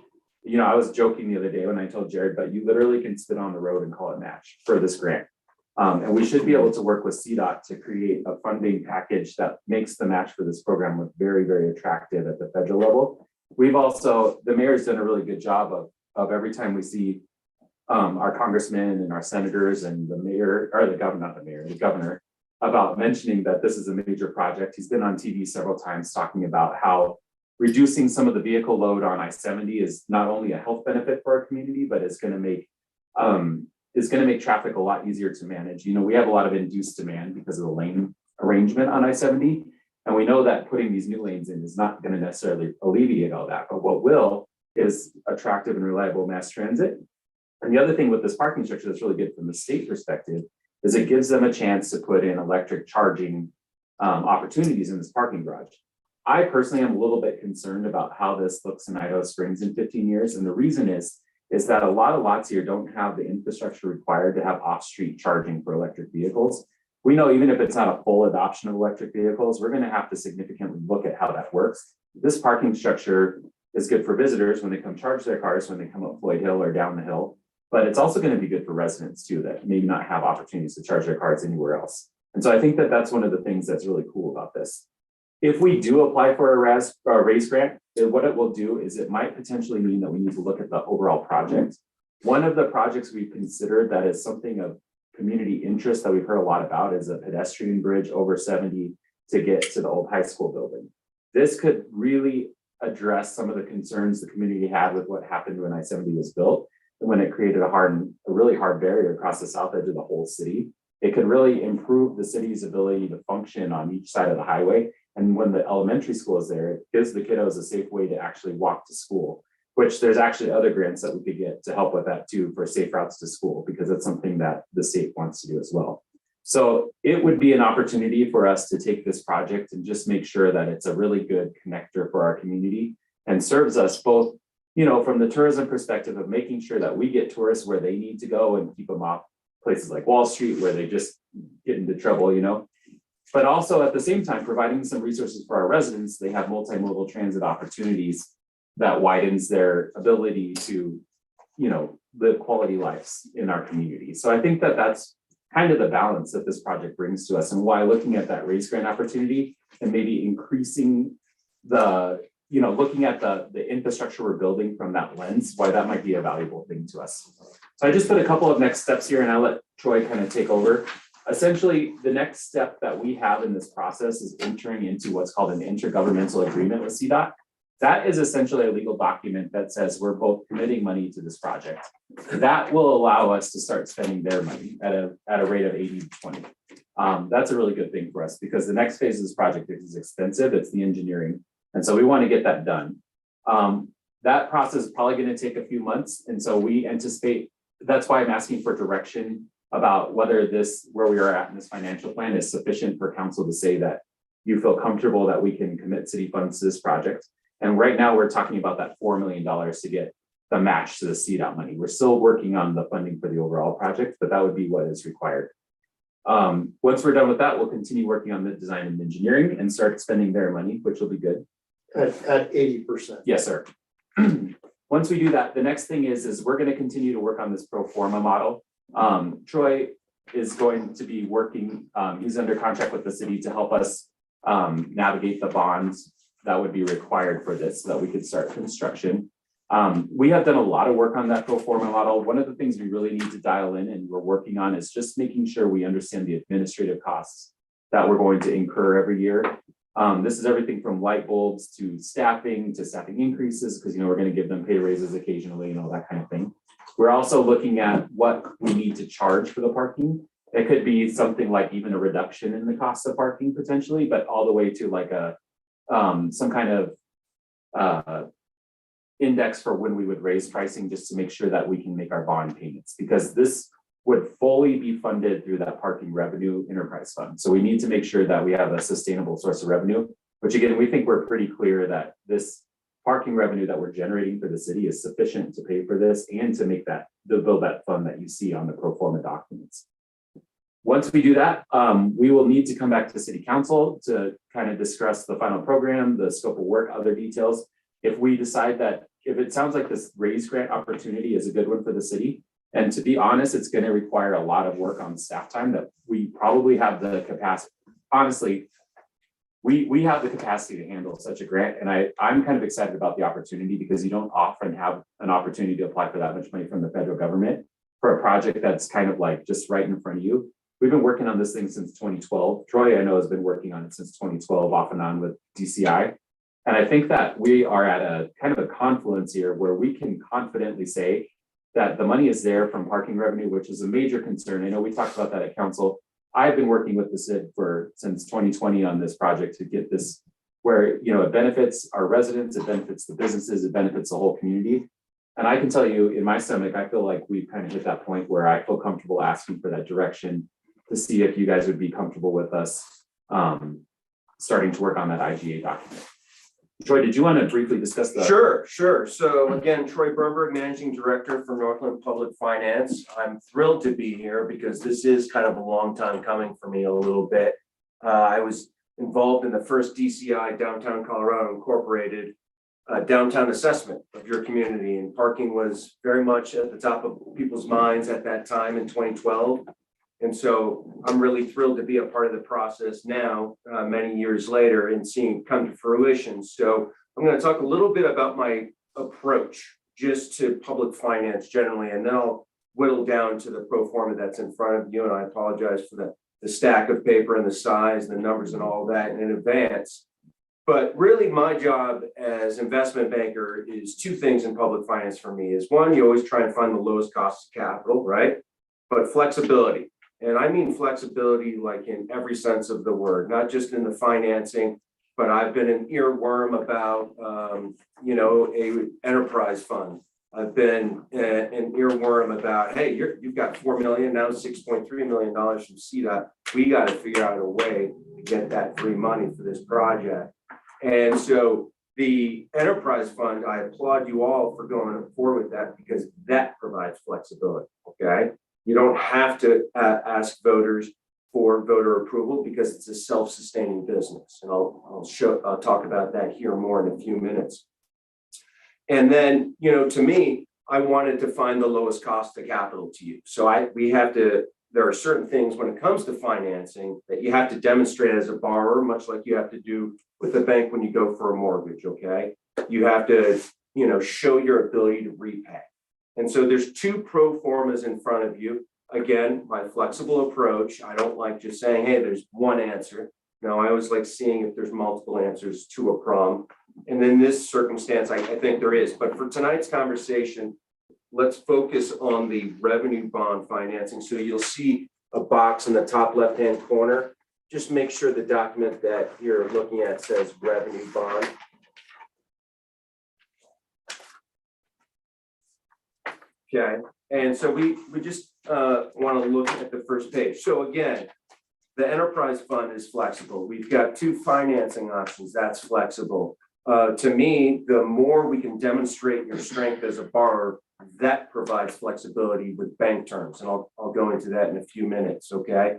I was joking the other day when I told Jared, but you literally can spit on the road and call it match for this grant. And we should be able to work with CDOT to create a funding package that makes the match for this program look very, very attractive at the federal level. We've also, the mayor's done a really good job of every time we see our congressmen and our senators and the mayor, or the governor, not the mayor, the governor, about mentioning that this is a major project. He's been on TV several times talking about how reducing some of the vehicle load on I-70 is not only a health benefit for our community, but it's going to make traffic a lot easier to manage. You know, we have a lot of induced demand because of the lane arrangement on I-70. And we know that putting these new lanes in is not going to necessarily alleviate all that, but what will is attractive and reliable mass transit. And the other thing with this parking structure that's really good from the state perspective is it gives them a chance to put in electric charging opportunities in this parking garage. I personally am a little bit concerned about how this looks in Idaho Springs in 15 years. And the reason is that a lot of lots here don't have the infrastructure required to have off-street charging for electric vehicles. We know even if it's not a full adoption of electric vehicles, we're going to have to significantly look at how that works. This parking structure is good for visitors when they come charge their cars, when they come up Floyd Hill or down the hill, but it's also going to be good for residents too, that maybe not have opportunities to charge their cars anywhere else. And so I think that that's one of the things that's really cool about this. If we do apply for a raise grant, what it will do is it might potentially mean that we need to look at the overall project. One of the projects we've considered that is something of community interest that we've heard a lot about is a pedestrian bridge over 70 to get to the old high school building. This could really address some of the concerns the community had with what happened when I-70 was built and when it created a really hard barrier across the south edge of the whole city. It could really improve the city's ability to function on each side of the highway. And when the elementary school is there, it gives the kiddos a safe way to actually walk to school, which there's actually other grants that we could get to help with that too for safe routes to school, because it's something that the state wants to do as well. So it would be an opportunity for us to take this project and just make sure that it's a really good connector for our community and serves us both, you know, from the tourism perspective of making sure that we get tourists where they need to go and keep them off places like Wall Street where they just get into trouble, you know. But also at the same time, providing some resources for our residents. They have multimodal transit opportunities that widens their ability to, you know, live quality lives in our community. So I think that that's kind of the balance that this project brings to us, and why looking at that raise grant opportunity and maybe increasing the, you know, looking at the infrastructure we're building from that lens, why that might be a valuable thing to us. So I just put a couple of next steps here and I'll let Troy kind of take over. Essentially, the next step that we have in this process is entering into what's called an intergovernmental agreement with CDOT. That is essentially a legal document that says we're both committing money to this project. That will allow us to start spending their money at a rate of 80-20. That's a really good thing for us because the next phase of this project is expensive. It's the engineering. And so we want to get that done. That process is probably going to take a few months. And so we anticipate, that's why I'm asking for direction about whether this, where we are at in this financial plan is sufficient for council to say that you feel comfortable that we can commit city funds to this project. And right now we're talking about that $4 million to get the match to the CDOT money. We're still working on the funding for the overall project, but that would be what is required. Once we're done with that, we'll continue working on the design and engineering and start spending their money, which will be good. At 80%. Yes, sir. Once we do that, the next thing is we're going to continue to work on this pro forma model. Troy is going to be working, he's under contract with the city to help us navigate the bonds that would be required for this so that we could start construction. We have done a lot of work on that pro forma model. One of the things we really need to dial in and we're working on is just making sure we understand the administrative costs that we're going to incur every year. This is everything from light bulbs to staffing increases, because, you know, we're going to give them pay raises occasionally and all that kind of thing. We're also looking at what we need to charge for the parking. It could be something like even a reduction in the cost of parking potentially, but all the way to like a some kind of index for when we would raise pricing, just to make sure that we can make our bond payments, because this would fully be funded through that parking revenue enterprise fund. So we need to make sure that we have a sustainable source of revenue, which again, we think we're pretty clear that this parking revenue that we're generating for the city is sufficient to pay for this and to make that, to build that fund that you see on the pro forma documents. Once we do that, we will need to come back to city council to kind of discuss the final program, the scope of work, other details. If we decide that, if it sounds like this raise grant opportunity is a good one for the city, And to be honest, it's gonna require a lot of work on staff time that we probably have the capacity. Honestly, we have the capacity to handle such a grant, and I'm kind of excited about the opportunity because you don't often have an opportunity to apply for that much money from the federal government for a project that's kind of like just right in front of you. We've been working on this thing since 2012. Troy, I know, has been working on it since 2012, off and on with DCI. And I think that we are at a kind of a confluence here where we can confidently say that the money is there from parking revenue, which is a major concern. I know we talked about that at council. I've been working with the CID since 2020 on this project to get this where, you know, it benefits our residents, it benefits the businesses, it benefits the whole community. And I can tell you in my stomach, I feel like we've kind of hit that point where I feel comfortable asking for that direction to see if you guys would be comfortable with us starting to work on that IGA document. Troy, did you want to briefly discuss the? Sure. So again, Troy Bernberg, Managing Director for Northland Public Finance. I'm thrilled to be here because this is kind of a long time coming for me a little bit. I was involved in the first DCI Downtown Colorado Incorporated downtown assessment of your community, and parking was very much at the top of people's minds at that time in 2012. And so I'm really thrilled to be a part of the process now, many years later, and seeing it come to fruition. So I'm going to talk a little bit about my approach just to public finance generally, and then I'll whittle down to the pro forma that's in front of you. And I apologize for the stack of paper and the size, and the numbers and all that in advance. But really my job as investment banker is two things in public finance for me is one, you always try and find the lowest cost of capital, right? But flexibility. And I mean flexibility like in every sense of the word, not just in the financing, but I've been an earworm about, a enterprise fund. I've been an earworm about, hey, you've got 4 million, now $6.3 million from CDOT. We got to figure out a way to get that free money for this project. And so the enterprise fund, I applaud you all for going forward with that because that provides flexibility, okay? You don't have to ask voters for voter approval because it's a self-sustaining business. And I'll talk about that here more in a few minutes. And then, to me, I wanted to find the lowest cost of capital to use. So there are certain things when it comes to financing that you have to demonstrate as a borrower, much like you have to do with a bank when you go for a mortgage, okay? You have to, show your ability to repay. And so there's two pro formas in front of you. Again, my flexible approach. I don't like just saying, hey, there's one answer. No, I always like seeing if there's multiple answers to a problem. And in this circumstance, I think there is. But for tonight's conversation, let's focus on the revenue bond financing. So you'll see a box in the top left-hand corner. Just make sure the document that you're looking at says revenue bond. Okay, and so we just want to look at the first page. So again, the enterprise fund is flexible. We've got two financing options. That's flexible. To me, the more we can demonstrate your strength as a borrower, that provides flexibility with bank terms. And I'll go into that in a few minutes, okay?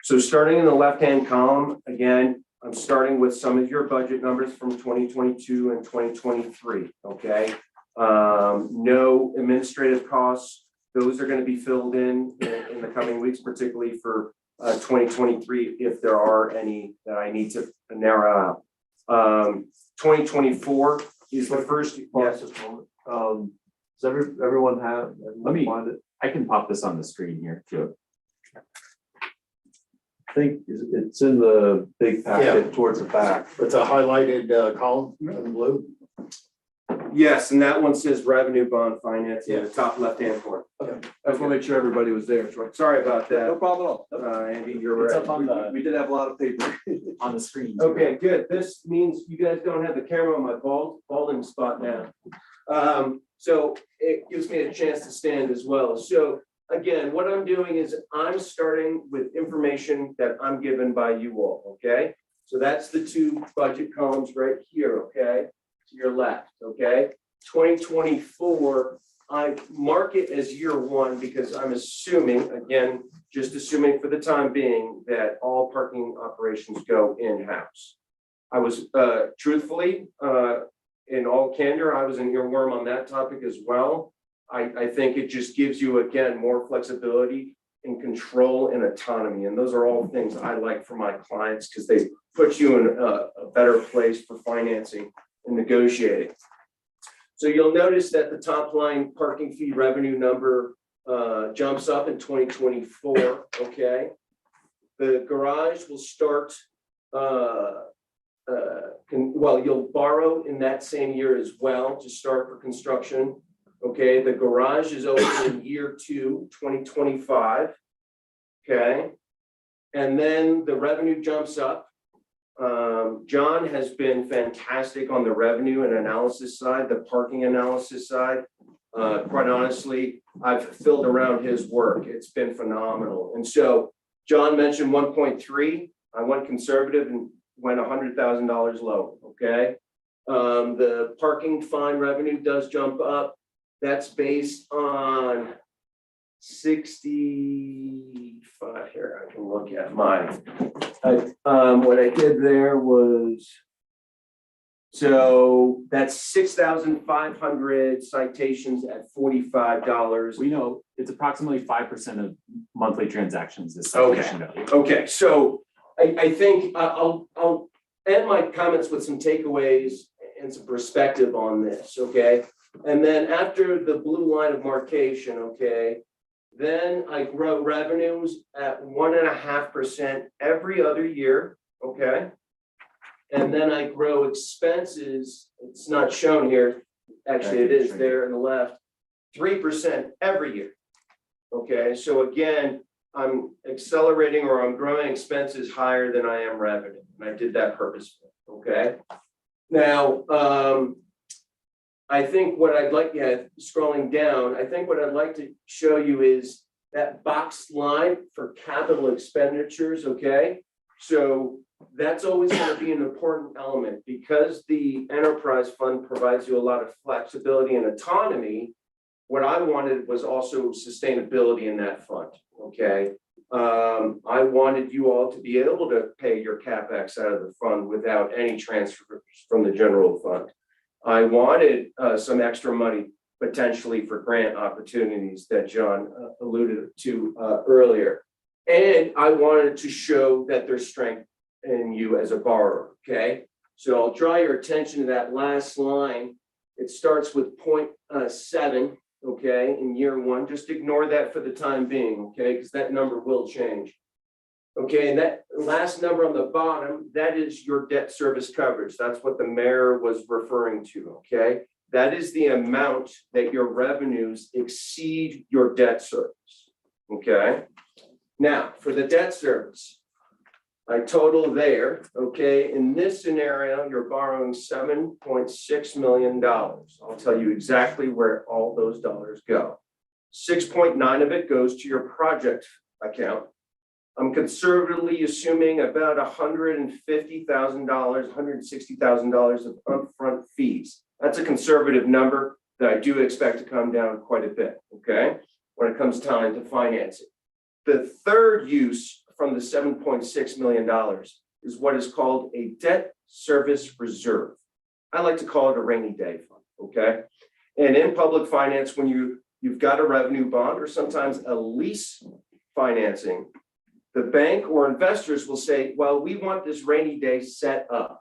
So starting in the left-hand column, again, I'm starting with some of your budget numbers from 2022 and 2023, okay? No administrative costs. Those are going to be filled in the coming weeks, particularly for 2023, if there are any that I need to narrow out. 2024 is the first. Yes. Does everyone have? Find it? I can pop this on the screen here too. I think it's in the big packet towards the back. It's a highlighted column in blue. Yes, and that one says revenue bond financing in the top left-hand corner. Okay. I just want to make sure everybody was there. Sorry about that. No problem at all. Andy, you're right. It's up on We did have a lot of paper. on the screen. Okay, good. This means you guys don't have the camera on my balding spot now. So it gives me a chance to stand as well. So again, what I'm doing is I'm starting with information that I'm given by you all, okay? So that's the two budget columns right here, okay? To your left, okay? 2024, I mark it as year one because I'm assuming, again, just assuming for the time being that all parking operations go in-house. I was truthfully, in all candor, I was an earworm on that topic as well. I think it just gives you, again, more flexibility and control and autonomy. And those are all things I like for my clients because they put you in a better place for financing and negotiating. So you'll notice that the top line parking fee revenue number jumps up in 2024, okay? The garage will start, you'll borrow in that same year as well to start for construction. Okay, the garage is open in year 2, 2025. Okay, and then the revenue jumps up. John has been fantastic on the revenue and analysis side, the parking analysis side. Quite honestly, I've filled around his work. It's been phenomenal. And so John mentioned 1.3. I went conservative and went $100,000 low. Okay, the parking fine revenue does jump up. That's based on 65 here. I can look at mine. What I did there was, so that's 6,500 citations at $45. We know it's approximately 5% of monthly transactions is Okay. citation value. Okay, so I think I'll end my comments with some takeaways and some perspective on this, okay? And then after the blue line of marcation, okay, then I grow revenues at 1.5% every other year, okay? And then I grow expenses, it's not shown here, actually it is there on the left, 3% every year. Okay, so again, I'm accelerating or I'm growing expenses higher than I am revenue, and I did that purposefully, okay? Now, I think what I'd like, scrolling down, I think what I'd like to show you is that boxed line for capital expenditures, okay? So that's always going to be an important element because the enterprise fund provides you a lot of flexibility and autonomy. What I wanted was also sustainability in that fund, okay? I wanted you all to be able to pay your CapEx out of the fund without any transfers from the general fund. I wanted some extra money potentially for grant opportunities that John alluded to earlier. And I wanted to show that there's strength in you as a borrower, okay? So I'll draw your attention to that last line. It starts with 0.7, okay, in year 1. Just ignore that for the time being, okay, because that number will change. Okay, and that last number on the bottom, that is your debt service coverage. That's what the mayor was referring to, okay? That is the amount that your revenues exceed your debt service, okay? Now, for the debt service, I total there, okay? In this scenario, you're borrowing $7.6 million. I'll tell you exactly where all those dollars go. 6.9 of it goes to your project account. I'm conservatively assuming about $150,000, $160,000 of upfront fees. That's a conservative number that I do expect to come down quite a bit, okay? When it comes time to finance it. The third use from the $7.6 million is what is called a debt service reserve. I like to call it a rainy day fund, okay? And in public finance, when you've got a revenue bond or sometimes a lease financing, the bank or investors will say, well, we want this rainy day set up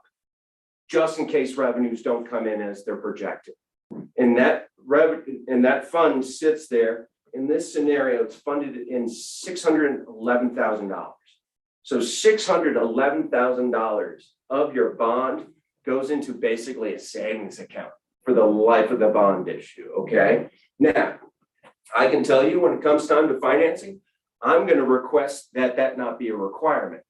just in case revenues don't come in as they're projected. And that fund sits there. In this scenario, it's funded in $611,000. So $611,000 of your bond goes into basically a savings account for the life of the bond issue, okay? Now, I can tell you when it comes time to financing, I'm going to request that that not be a requirement.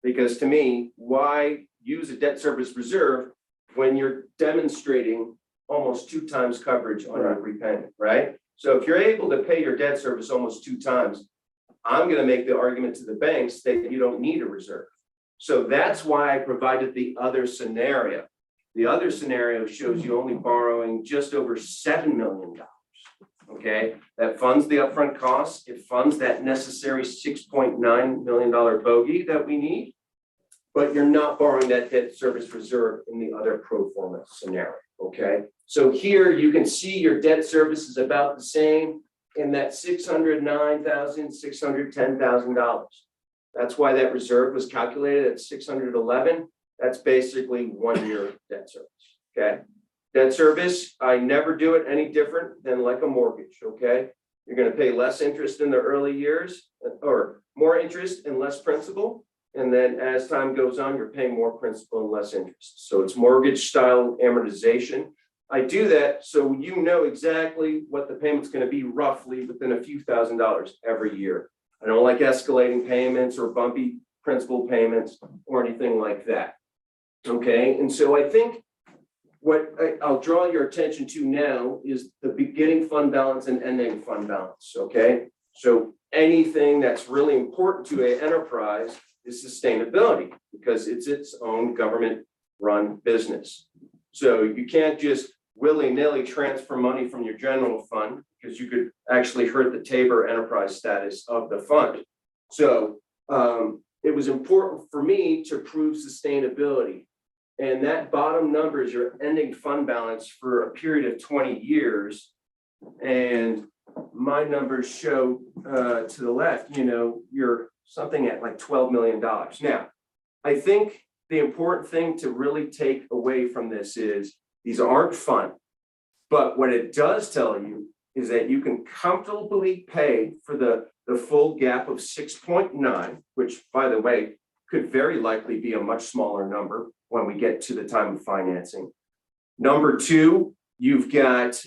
Because to me, why use a debt service reserve when you're demonstrating almost 2 times coverage on your repayment, right? So if you're able to pay your debt service almost 2 times, I'm going to make the argument to the banks that you don't need a reserve. So that's why I provided the other scenario. The other scenario shows you only borrowing just over $7 million. Okay, that funds the upfront costs. It funds that necessary $6.9 million bogey that we need. but you're not borrowing that debt service reserve in the other pro forma scenario, okay? So here you can see your debt service is about the same in that $609,610,000. That's why that reserve was calculated at 611. That's basically 1 year debt service, okay? Debt service, I never do it any different than like a mortgage, okay? You're gonna pay less interest in the early years, or more interest and less principal. And then as time goes on, you're paying more principal and less interest. So it's mortgage style amortization. I do that so you know exactly what the payment's gonna be roughly within a few $1,000s every year. I don't like escalating payments or bumpy principal payments or anything like that. Okay, and so I think what I'll draw your attention to now is the beginning fund balance and ending fund balance, okay? So anything that's really important to an enterprise is sustainability because it's its own government-run business. So you can't just willy-nilly transfer money from your general fund because you could actually hurt the Tabor enterprise status of the fund. So it was important for me to prove sustainability. And that bottom number is your ending fund balance for a period of 20 years. And my numbers show to the left, you're something at like $12 million. Now, I think the important thing to really take away from this is these aren't fun. But what it does tell you is that you can comfortably pay for the full gap of 6.9, which, by the way, could very likely be a much smaller number when we get to the time of financing. Number two, you've got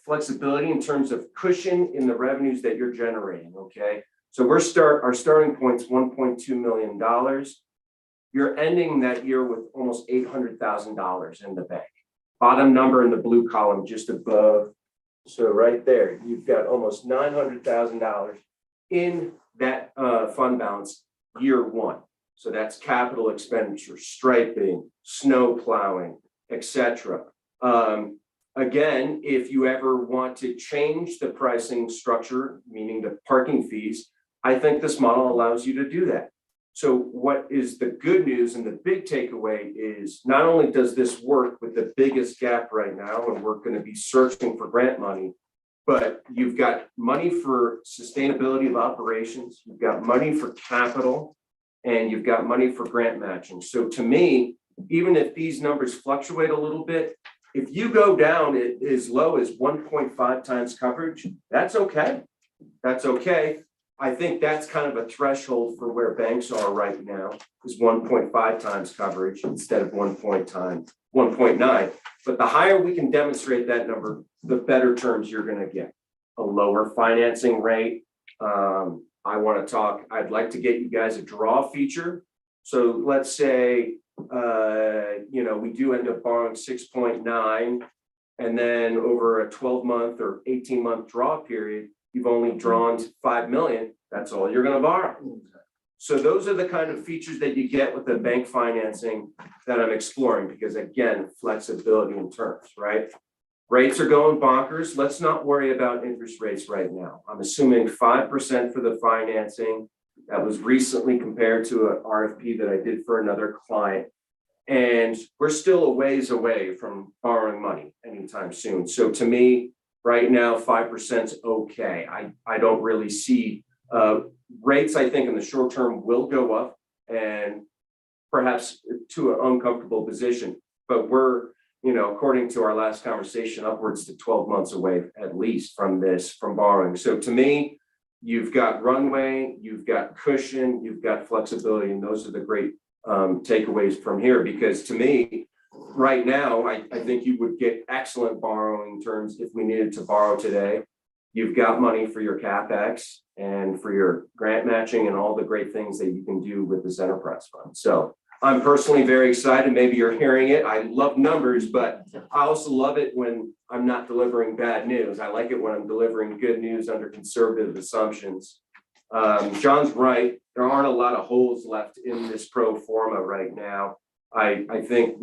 flexibility in terms of cushion in the revenues that you're generating, okay? So our starting point's $1.2 million. You're ending that year with almost $800,000 in the bank. Bottom number in the blue column just above. So right there, you've got almost $900,000 in that fund balance year one. So that's capital expenditure, striping, snow plowing, etc. Again, if you ever want to change the pricing structure, meaning the parking fees, I think this model allows you to do that. So what is the good news and the big takeaway is not only does this work with the biggest gap right now, and we're going to be searching for grant money, but you've got money for sustainability of operations, you've got money for capital, and you've got money for grant matching. So to me, even if these numbers fluctuate a little bit, if you go down as low as 1.5 times coverage, that's okay. That's okay. I think that's kind of a threshold for where banks are right now is 1.5 times coverage instead of 1.9. But the higher we can demonstrate that number, the better terms you're going to get. A lower financing rate. I'd like to get you guys a draw feature. So let's say, we do end up borrowing 6.9, and then over a 12-month or 18-month draw period, you've only drawn 5 million. That's all you're going to borrow. So those are the kind of features that you get with the bank financing that I'm exploring, because again, flexibility in terms, right? Rates are going bonkers. Let's not worry about interest rates right now. I'm assuming 5% for the financing. That was recently compared to an RFP that I did for another client. And we're still a ways away from borrowing money anytime soon. So to me, right now, 5% is okay. I don't really see rates. I think in the short term will go up and perhaps to an uncomfortable position. But we're, according to our last conversation, upwards to 12 months away at least from borrowing. So to me, you've got runway, you've got cushion, you've got flexibility, and those are the great takeaways from here. Because to me, right now, I think you would get excellent borrowing terms if we needed to borrow today. You've got money for your CapEx and for your grant matching and all the great things that you can do with this enterprise fund. So I'm personally very excited. Maybe you're hearing it. I love numbers, but I also love it when I'm not delivering bad news. I like it when I'm delivering good news under conservative assumptions. John's right. There aren't a lot of holes left in this pro forma right now. I think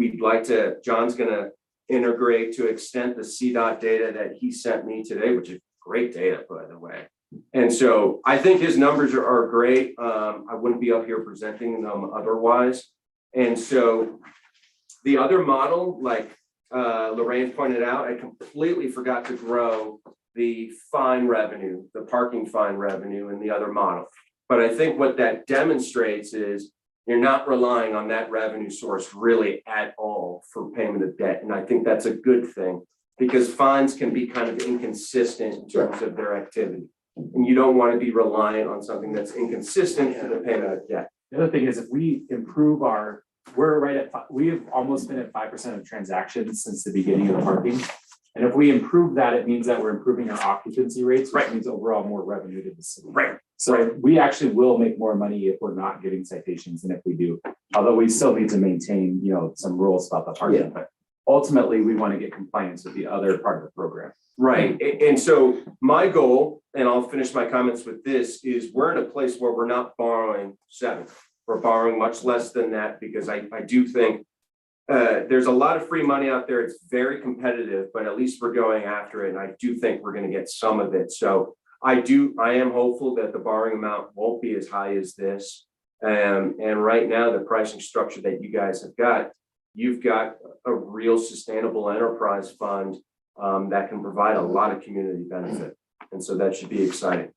John's going to integrate to extent the CDOT data that he sent me today, which is great data, by the way. And so I think his numbers are great. I wouldn't be up here presenting them otherwise. And so the other model, like Lorraine pointed out, I completely forgot to grow the fine revenue, the parking fine revenue in the other model. But I think what that demonstrates is you're not relying on that revenue source really at all for payment of debt. And I think that's a good thing because fines can be kind of inconsistent in terms of their activity. And you don't want to be reliant on something that's inconsistent for the payment of debt. The other thing is if we improve we're right at, we've almost been at 5% of transactions since the beginning of the parking. And if we improve that, it means that we're improving our occupancy rates, which means overall more revenue to the city. Right. So we actually will make more money if we're not getting citations than if we do. Although we still need to maintain, some rules about the parking, but ultimately we want to get compliance with the other part of the program. Right. And so my goal, and I'll finish my comments with this, is we're in a place where we're not borrowing 7. We're borrowing much less than that because I do think there's a lot of free money out there. It's very competitive, but at least we're going after it. And I do think we're going to get some of it. So I am hopeful that the borrowing amount won't be as high as this. And right now, the pricing structure that you guys have got, you've got a real sustainable enterprise fund that can provide a lot of community benefit. And so that should be exciting.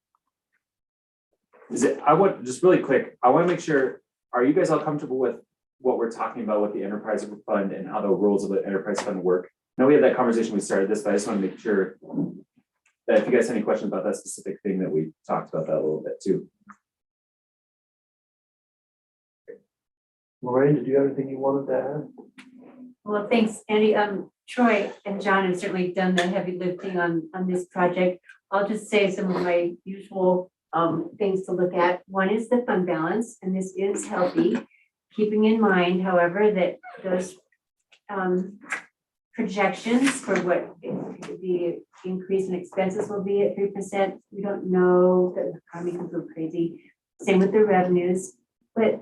I want, just really quick, I want to make sure, are you guys all comfortable with what we're talking about with the enterprise fund and how the rules of the enterprise fund work? I know we had that conversation, we started this, but I just want to make sure that if you guys have any questions about that specific thing that we talked about that a little bit too. Lorraine, did you have anything you wanted to add? Well, thanks, Andy. Troy and John have certainly done the heavy lifting on this project. I'll just say some of my usual things to look at. One is the fund balance, and this is healthy. Keeping in mind, however, that those projections for what the increase in expenses will be at 3%. We don't know, the economy can go crazy. Same with the revenues, but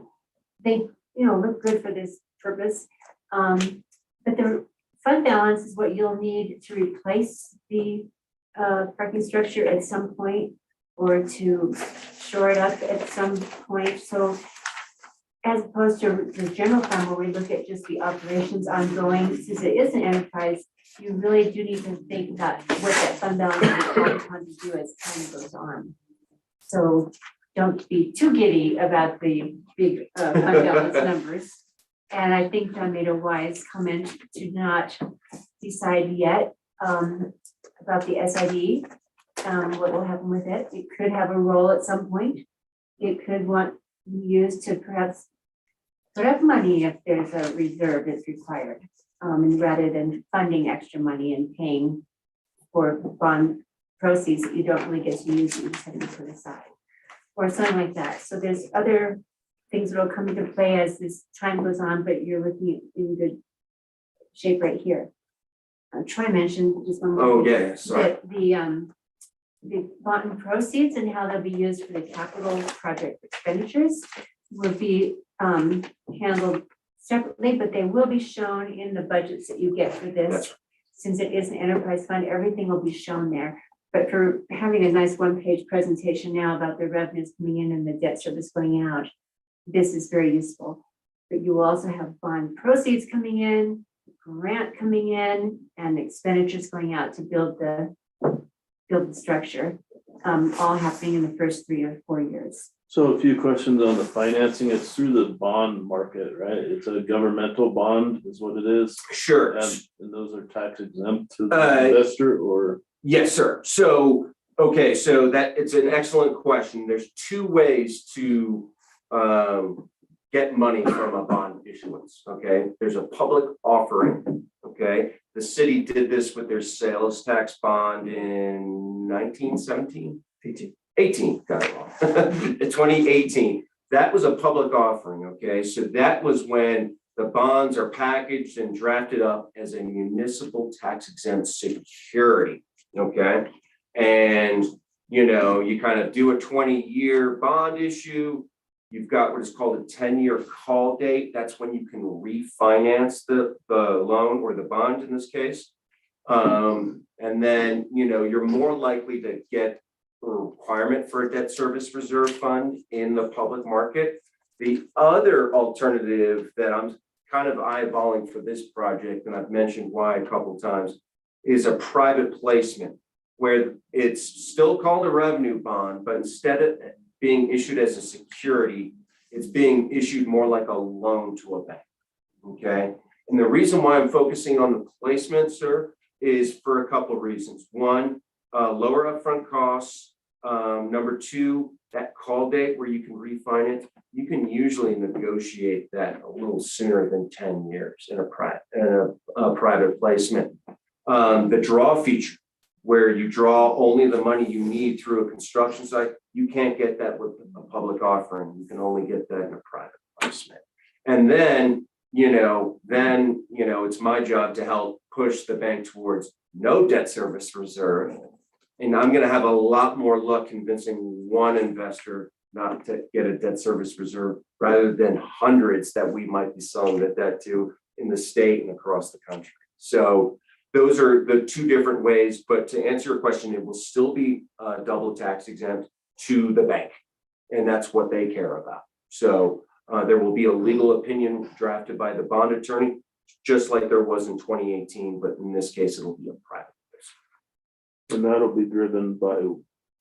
they look good for this purpose. But the fund balance is what you'll need to replace the parking structure at some point or to shore it up at some point. So as opposed to the general fund where we look at just the operations ongoing, since it is an enterprise, you really do need to think about what that fund balance is going to do as time goes on. So don't be too giddy about the big fund balance numbers. And I think John made a wise comment to not decide yet about the SID, what will happen with it. It could have a role at some point. It could want used to perhaps put up money if there's a reserve that's required, and rather than funding extra money and paying for bond proceeds that you don't really get to use, you just have to put aside, or something like that. So there's other things that will come into play as this time goes on, but you're looking in good shape right here. Troy mentioned just one more. Oh, yeah, sorry. That the bond proceeds and how they'll be used for the capital project expenditures will be handled separately, but they will be shown in the budgets that you get for this. That's right. Since it is an enterprise fund, everything will be shown there. But for having a nice one-page presentation now about the revenues coming in and the debt service going out, this is very useful. But you will also have bond proceeds coming in, grant coming in, and expenditures going out to build the structure, all happening in the first 3 or 4 years. So a few questions on the financing. It's through the bond market, right? It's a governmental bond is what it is. Sure. And those are tax exempt to the investor or? Yes, sir. So, okay, so that it's an excellent question. There's 2 ways to get money from a bond issuance, okay? There's a public offering, okay? The city did this with their sales tax bond in 1917? 18, got it wrong. In 2018. That was a public offering, okay? So that was when the bonds are packaged and drafted up as a municipal tax exempt security, okay? And, you kind of do a 20-year bond issue. You've got what is called a 10-year call date. That's when you can refinance the loan or the bond in this case. And then, you're more likely to get requirement for a debt service reserve fund in the public market. The other alternative that I'm kind of eyeballing for this project, and I've mentioned why a couple of times, is a private placement where it's still called a revenue bond, but instead of being issued as a security, it's being issued more like a loan to a bank. Okay. And the reason why I'm focusing on the placement, sir, is for a couple of reasons. One, lower upfront costs. Number two, that call date where you can refinance, you can usually negotiate that a little sooner than 10 years in a private placement. The draw feature, where you draw only the money you need through a construction site, you can't get that with a public offering. You can only get that in a private placement. And then, it's my job to help push the bank towards no debt service reserve. And I'm going to have a lot more luck convincing one investor not to get a debt service reserve rather than hundreds that we might be selling the debt to in the state and across the country. So those are the two different ways. But to answer your question, it will still be double tax exempt to the bank. And that's what they care about. So there will be a legal opinion drafted by the bond attorney, just like there was in 2018. But in this case, it'll be a private. And that'll be driven by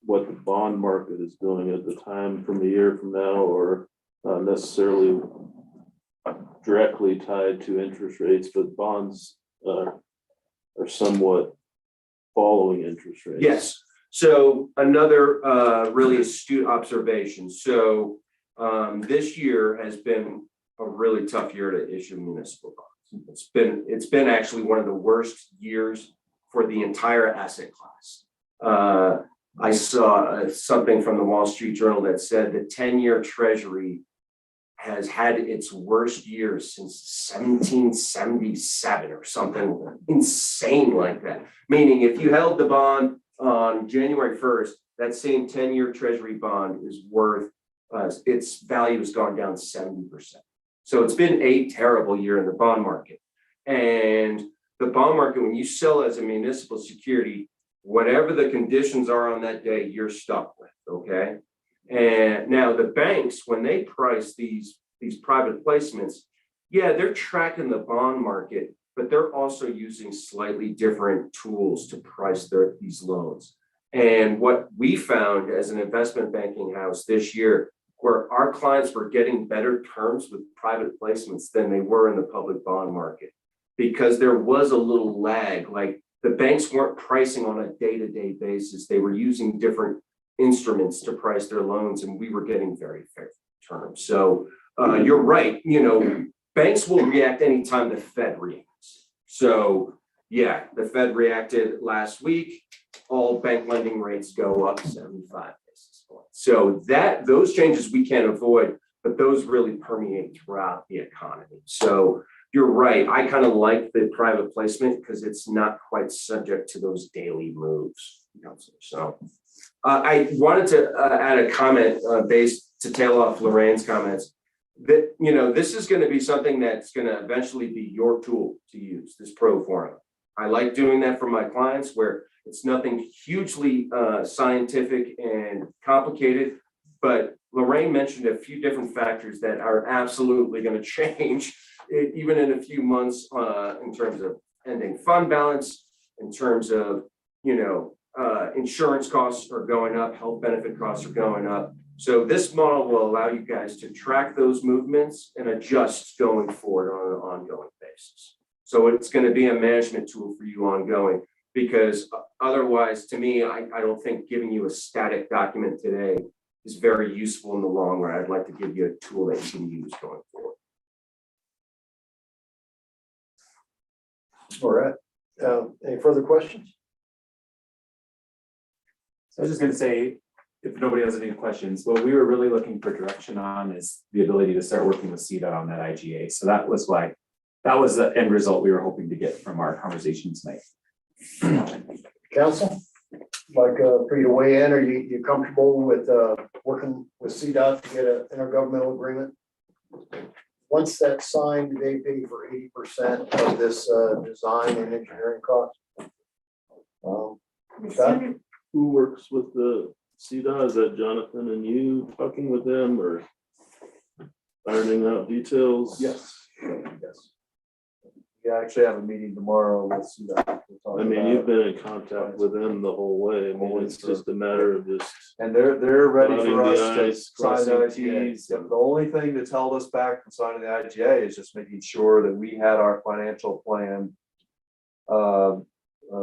what the bond market is doing at the time from a year from now, or not necessarily directly tied to interest rates, but bonds are somewhat following interest rates. Yes. So another really astute observation. So this year has been a really tough year to issue municipal bonds. It's been actually one of the worst years for the entire asset class. I saw something from the Wall Street Journal that said the 10-year Treasury has had its worst year since 1777 or something insane like that. Meaning if you held the bond on January 1st, that same 10-year Treasury bond is worth, its value has gone down 70%. So it's been a terrible year in the bond market. And the bond market, when you sell as a municipal security, whatever the conditions are on that day, you're stuck with, okay? And now the banks, when they price these private placements, yeah, they're tracking the bond market, but they're also using slightly different tools to price these loans. And what we found as an investment banking house this year, where our clients were getting better terms with private placements than they were in the public bond market, because there was a little lag. Like the banks weren't pricing on a day-to-day basis. They were using different instruments to price their loans, and we were getting very fair terms. So you're right. Banks will react anytime the Fed reacts. So yeah, the Fed reacted last week. All bank lending rates go up 75 basis points. So those changes we can't avoid, but those really permeate throughout the economy. So you're right. I kind of like the private placement because it's not quite subject to those daily moves. So I wanted to add a comment based to tail off Lorraine's comments that, this is going to be something that's going to eventually be your tool to use, this pro forma. I like doing that for my clients where it's nothing hugely scientific and complicated, but Lorraine mentioned a few different factors that are absolutely going to change even in a few months in terms of ending fund balance, in terms of, insurance costs are going up, health benefit costs are going up. So this model will allow you guys to track those movements and adjust going forward on an ongoing basis. So it's going to be a management tool for you ongoing, because otherwise, to me, I don't think giving you a static document today is very useful in the long run. I'd like to give you a tool that you can use going forward. All right. Any further questions? So I was just gonna say, if nobody has any questions, what we were really looking for direction on is the ability to start working with CDOT on that IGA. So that was the end result we were hoping to get from our conversation tonight. Council, like for you to weigh in, are you comfortable with working with CDOT to get an intergovernmental agreement? Once that's signed, they pay for 80% of this design and engineering cost. Scott? Who works with the CDOT, is that Jonathan and you talking with them or ironing out details? Yes. We actually have a meeting tomorrow with CDOT. We'll talk I mean, about you've it. been in contact with them the whole way. I mean, it's just a matter of just, And they're ready dotting for the us to i's, sign the crossing IGA. t's. Yep, the only thing that's held us back from signing the IGA is just making sure that we had our financial plan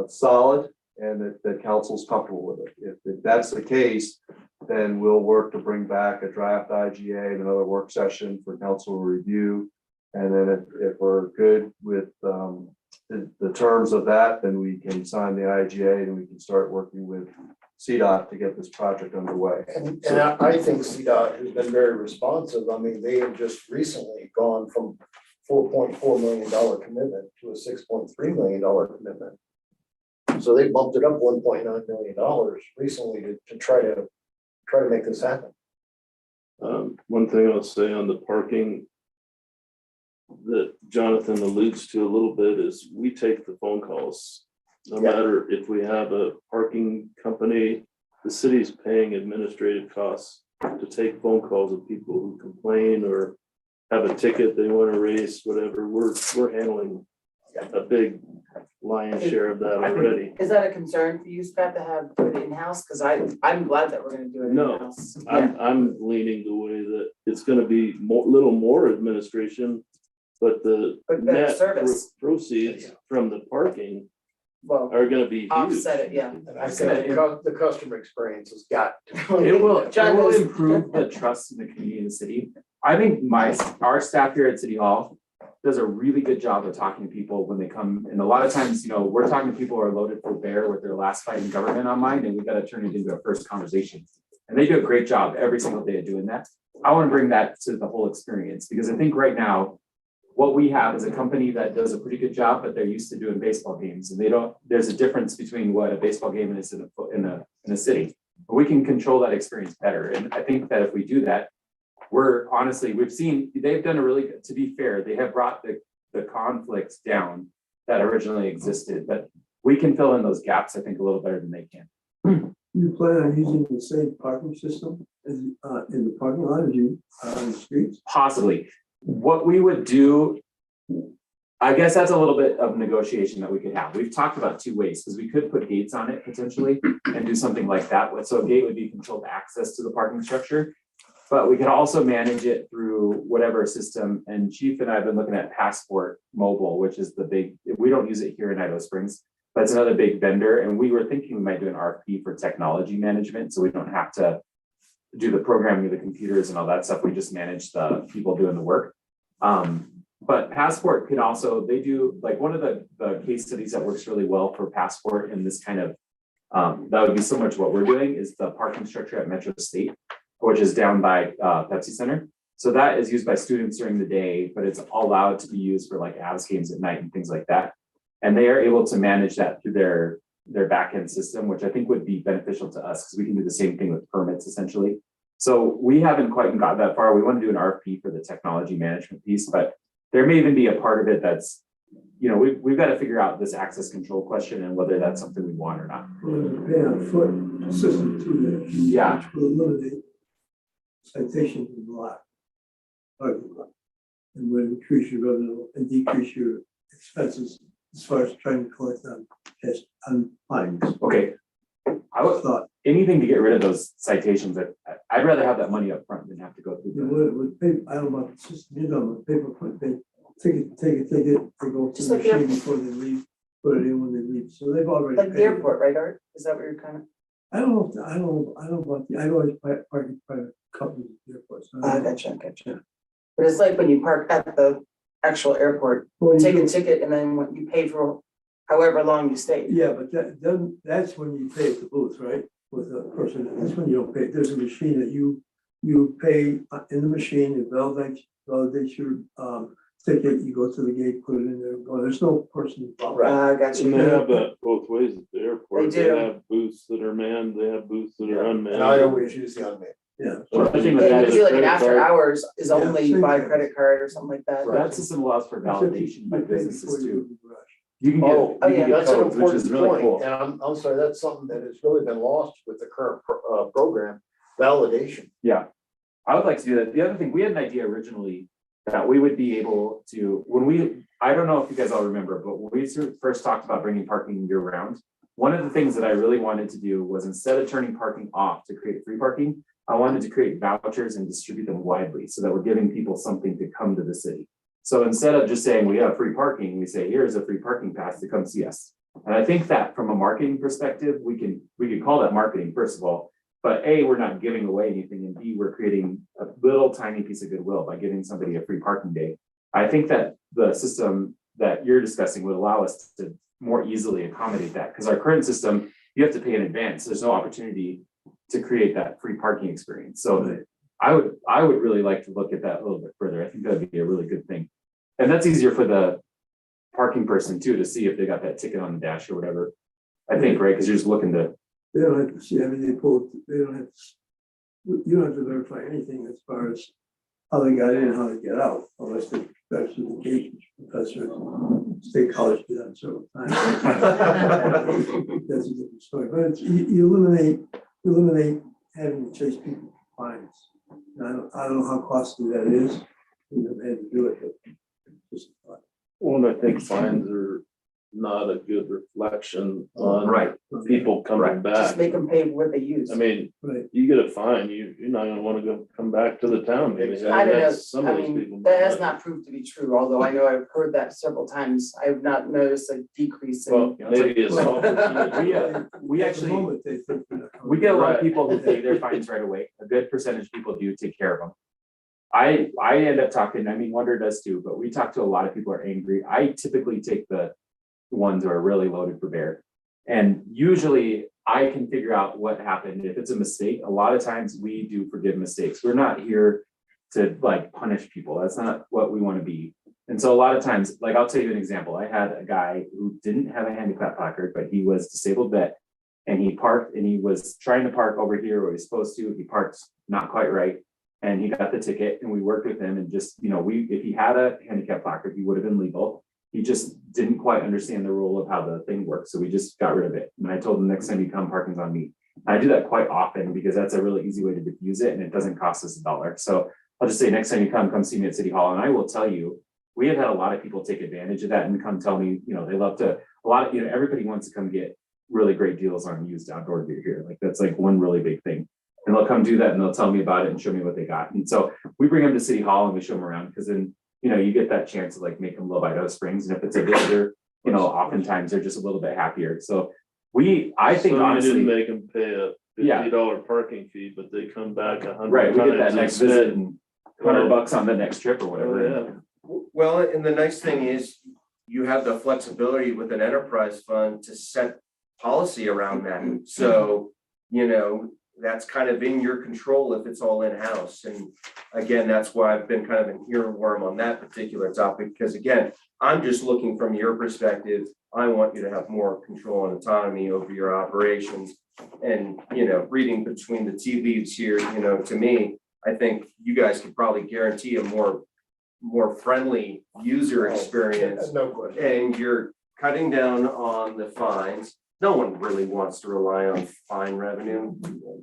solid and that council's comfortable with it. If that's the case, then we'll work to bring back a draft IGA and another work session for council review. And then if we're good with the terms of that, then we can sign the IGA and we can start working with CDOT to get this project underway. And I think CDOT has been very responsive. I mean, they have just recently gone from $4.4 million commitment to a $6.3 million commitment. So they bumped it up $1.9 million recently to try to make this happen. One thing I'll say on the parking that Jonathan alludes to a little bit is we take the phone calls. No Yeah. matter if we have a parking company, the city's paying administrative costs to take phone calls of people who complain or have a ticket they want to raise, whatever. We're handling a big lion's share of that already. Is that a concern for you, Scott, to have do it in-house? Cause I'm glad that we're gonna do it No, in-house. Yeah. I'm leaning the way that it's gonna be little more administration, but the But better net service. proceeds from the parking Well, are gonna be huge. offset it, yeah. And I think the customer experience has got. It will John knows. improve the trust in the community and the city. I think our staff here at City Hall does a really good job of talking to people when they come. And a lot of times, we're talking to people who are loaded for bear with their last fight in government on mind, and we've got to turn it into a first conversation. And they do a great job every single day of doing that. I want to bring that to the whole experience, because I think right now, what we have is a company that does a pretty good job, but they're used to doing baseball games, and there's a difference between what a baseball game is in a city. But we can control that experience better. And I think that if we do that, we've seen, they've done to be fair, they have brought the conflicts down that originally existed, but we can fill in those gaps, I think, a little better than they can. You plan on using the same parking system as in the parking lot as you on the streets? Possibly. What we would do, I guess that's a little bit of negotiation that we could have. We've talked about two ways, because we could put gates on it potentially and do something like that. So a gate would be controlled access to the parking structure, but we could also manage it through whatever system. And Chief and I have been looking at Passport Mobile, which is we don't use it here in Idaho Springs, but it's another big vendor. And we were thinking we might do an RFP for technology management, so we don't have to do the programming of the computers and all that stuff. We just manage the people doing the work. But Passport can also, they do, like, one of the case studies that works really well for Passport in this kind of, that would be similar to what we're doing, is the parking structure at Metro State, which is down by Pepsi Center. So that is used by students during the day, but it's allowed to be used for like Avs games at night and things like that. And they are able to manage that through their backend system, which I think would be beneficial to us, because we can do the same thing with permits essentially. So we haven't quite got that far. We want to do an RFP for the technology management piece, but there may even be a part of it that's, we've got to figure out this access control question and whether that's something we want or not. Well, pay on foot system too, that Yeah. will eliminate citations in the lot. Parking lot. And will increase your revenue and decrease your expenses as far as trying to collect on fines. Okay. I would Thought. anything to get rid of those citations. I'd rather have that money up front than have to go through. With paper, I don't know about the system, with paper, they take a ticket, they go to Just the like the machine before they leave, put it in when they leave, so they've already. Like the paid it. airport, right, Art? Is that what you're kind of? I don't know, I always park in private companies at the airports. Gotcha. But it's like when you park at the actual airport, Well, you take a do- ticket and then when you pay for however long you stay. Yeah, but that's when you pay at the booth, right? With a person, that's when you don't pay. There's a machine that you pay in the machine, it validates your ticket, you go to the gate, put it in there, go. There's no person involved. Gotcha. And they have that both ways at the airport. They do. have booths that are manned, they have booths that are unmanned. And I always use the unmanned. Yeah. Well, the thing with Yeah, that you is do like an credit after card. hours is only same by thing. credit card or something like that. that system allows for validation by You pay businesses before you too. leave the garage. You can get, Oh, you can get that's an codes, which is important really point, cool. and I'm sorry, that's something that has really been lost with the current program, validation. Yeah, I would like to do that. The other thing, we had an idea originally that we would be able to, I don't know if you guys all remember, but when we first talked about bringing parking year round, one of the things that I really wanted to do was instead of turning parking off to create free parking, I wanted to create vouchers and distribute them widely so that we're giving people something to come to the city. So instead of just saying we have free parking, we say, here's a free parking pass to come see us. And I think that from a marketing perspective, we could call that marketing, first of all. But A, we're not giving away anything, and B, we're creating a little tiny piece of goodwill by giving somebody a free parking day. I think that the system that you're discussing would allow us to more easily accommodate that, because our current system, you have to pay in advance. There's no opportunity to create that free parking experience. So I would really like to look at that a little bit further. I think that'd be a really good thing. And that's easier for the parking person too, to see if they got that ticket on the dash or whatever. I think, right? Because you're just looking to. They don't have to see everything pulled, they don't have, you don't have to verify anything as far as how they got in and how they get out, unless they got through the gate, professor at State College did that several times. That's a different story, but it's, you eliminate having to chase people for fines. And I don't know how costly that is, we never had to do it, but just a thought. Well, and I think fines are not a good reflection on Right. people coming Just back. make them pay what they use. I mean, Right. you get a fine, you're not gonna wanna come back to the town, maybe. I don't know, That's some I of those mean, people. that has not proved to be true, although I know I've heard that several times. I've not noticed a decrease in. Well, maybe it's. We At the actually, moment, they think they're not coming we get a lot of Right. people who pay their fines right away. A good percentage of people do take care of them. I end up talking, I mean, Wonder does too, but we talk to a lot of people who are angry. I typically take the ones who are really loaded for bear. And usually I can figure out what happened. If it's a mistake, a lot of times we do forgive mistakes. We're not here to like punish people. That's not what we want to be. And so a lot of times, like I'll tell you an example. I had a guy who didn't have a handicap placard, but he was disabled vet. And he parked and he was trying to park over here where he's supposed to. He parked not quite right. And he got the ticket and we worked with him and just, if he had a handicap placard, he would have been legal. He just didn't quite understand the rule of how the thing works. So we just got rid of it. And I told him next time you come, parking's on me. I do that quite often because that's a really easy way to diffuse it and it doesn't cost us $1. So I'll just say next time you come see me at City Hall. And I will tell you, we have had a lot of people take advantage of that and come tell me, they love to, everybody wants to come get really great deals on used outdoor gear here. Like that's like one really big thing. And they'll come do that and they'll tell me about it and show me what they got. And so we bring them to City Hall and we show them around because then you get that chance to like make them love Idaho Springs. And if it's a visitor, oftentimes they're just a little bit happier. So I think So honestly. you didn't make them pay a Yeah. $50 parking fee, but they come back 100 Right, we get that times next instead. visit and $100 on the next trip or whatever. Yeah. Well, and the nice thing is you have the flexibility with an enterprise fund to set policy around that. So, that's kind of in your control if it's all in-house. And again, that's why I've been kind of an earworm on that particular topic, because again, I'm just looking from your perspective. I want you to have more control and autonomy over your operations. And, reading between the tea leaves here, to me, I think you guys could probably guarantee a more friendly user experience. No question. And you're cutting down on the fines. No one really wants to rely on fine revenue.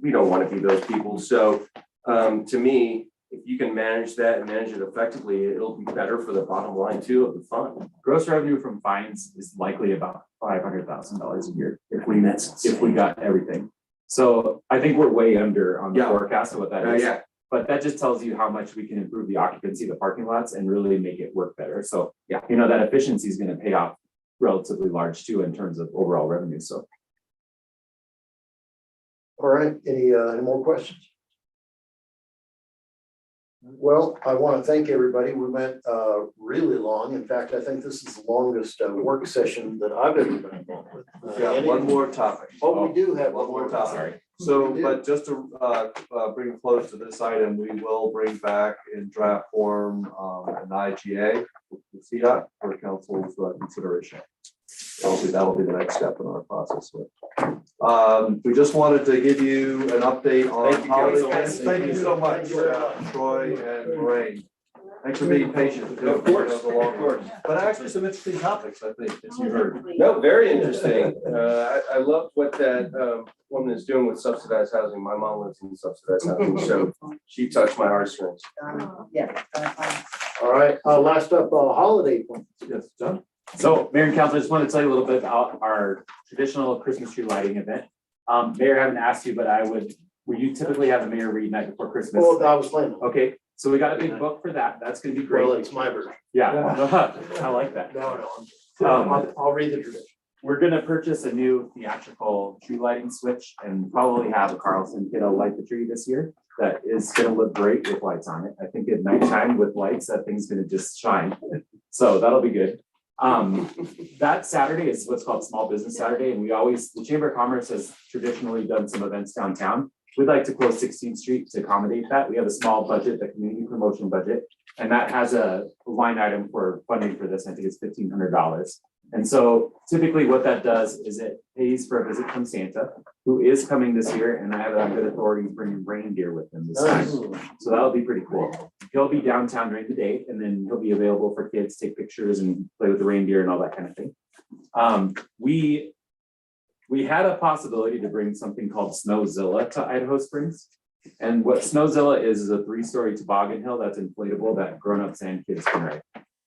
We don't want to be those people. So to me, if you can manage that and manage it effectively, it'll be better for the bottom line too of the fund. Gross revenue from fines is likely about $500,000 a year if we got everything. So I think we're way under on the forecast of what that is. But that just tells you how much we can improve the occupancy of the parking lots and really make it work better. So that efficiency is going to pay off relatively large too in terms of overall revenue. So. All right, any more questions? Well, I want to thank everybody. We went really long. In fact, I think this is the longest work session that I've ever been involved with. We've got one more topic. Oh, we do have One more topic. Sorry. So, but just to bring a close to this item, we will bring back in draft form an IGA with CDOT for council's consideration. That'll be the next step in our process. We just wanted to give you an update on Thank you, holiday Council. plans. Thank you so much, Troy and Lorraine. Thanks for being patient. Of course, That was a long of course. But actually some interesting topics, I think, as you heard. No, very interesting. I loved what that woman is doing with subsidized housing. My mom lives in subsidized housing, so she touched my heartstrings. Yeah. All right, last up, holiday plans. Yes, John? So Mayor and Council, I just want to tell you a little bit about our traditional Christmas tree lighting event. Mayor, I haven't asked you, but will you typically have the mayor read night before Christmas? Well, I was planning. Okay, so we got a big book for that. That's gonna be great. Well, it's my version. Yeah, I like that. No. I'll read the tradition. We're gonna purchase a new theatrical tree lighting switch and probably have a Carlson kiddo light the tree this year. That is gonna look great with lights on it. I think at nighttime with lights, that thing's gonna just shine. So that'll be good. That Saturday is what's called Small Business Saturday, and the Chamber of Commerce has traditionally done some events downtown. We'd like to close 16th Street to accommodate that. We have a small budget, the community promotion budget, and that has a line item for funding for this. I think it's $1,500. And so typically what that does is it pays for a visit from Santa, who is coming this year, and I have it on good authority bringing reindeer with him this time. So that'll be pretty cool. He'll be downtown during the day, and then he'll be available for kids to take pictures and play with the reindeer and all that kind of thing. We had a possibility to bring something called Snowzilla to Idaho Springs. And what Snowzilla is a 3-story toboggan hill that's inflatable that grown-ups and kids can ride.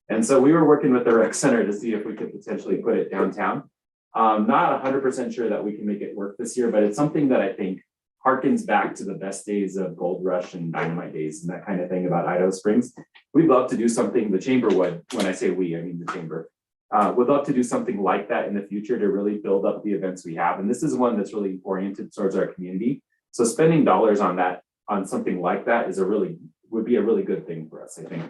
And so we were working with the rec center to see if we could potentially put it downtown. Not 100% sure that we can make it work this year, but it's something that I think harkens back to the best days of Gold Rush and Dynamite days and that kind of thing about Idaho Springs. We'd love to do something, the chamber would, when I say we, I mean the chamber. Would love to do something like that in the future to really build up the events we have. And this is one that's really oriented towards our community. So spending dollars on that, on something like that would be a really good thing for us, I think.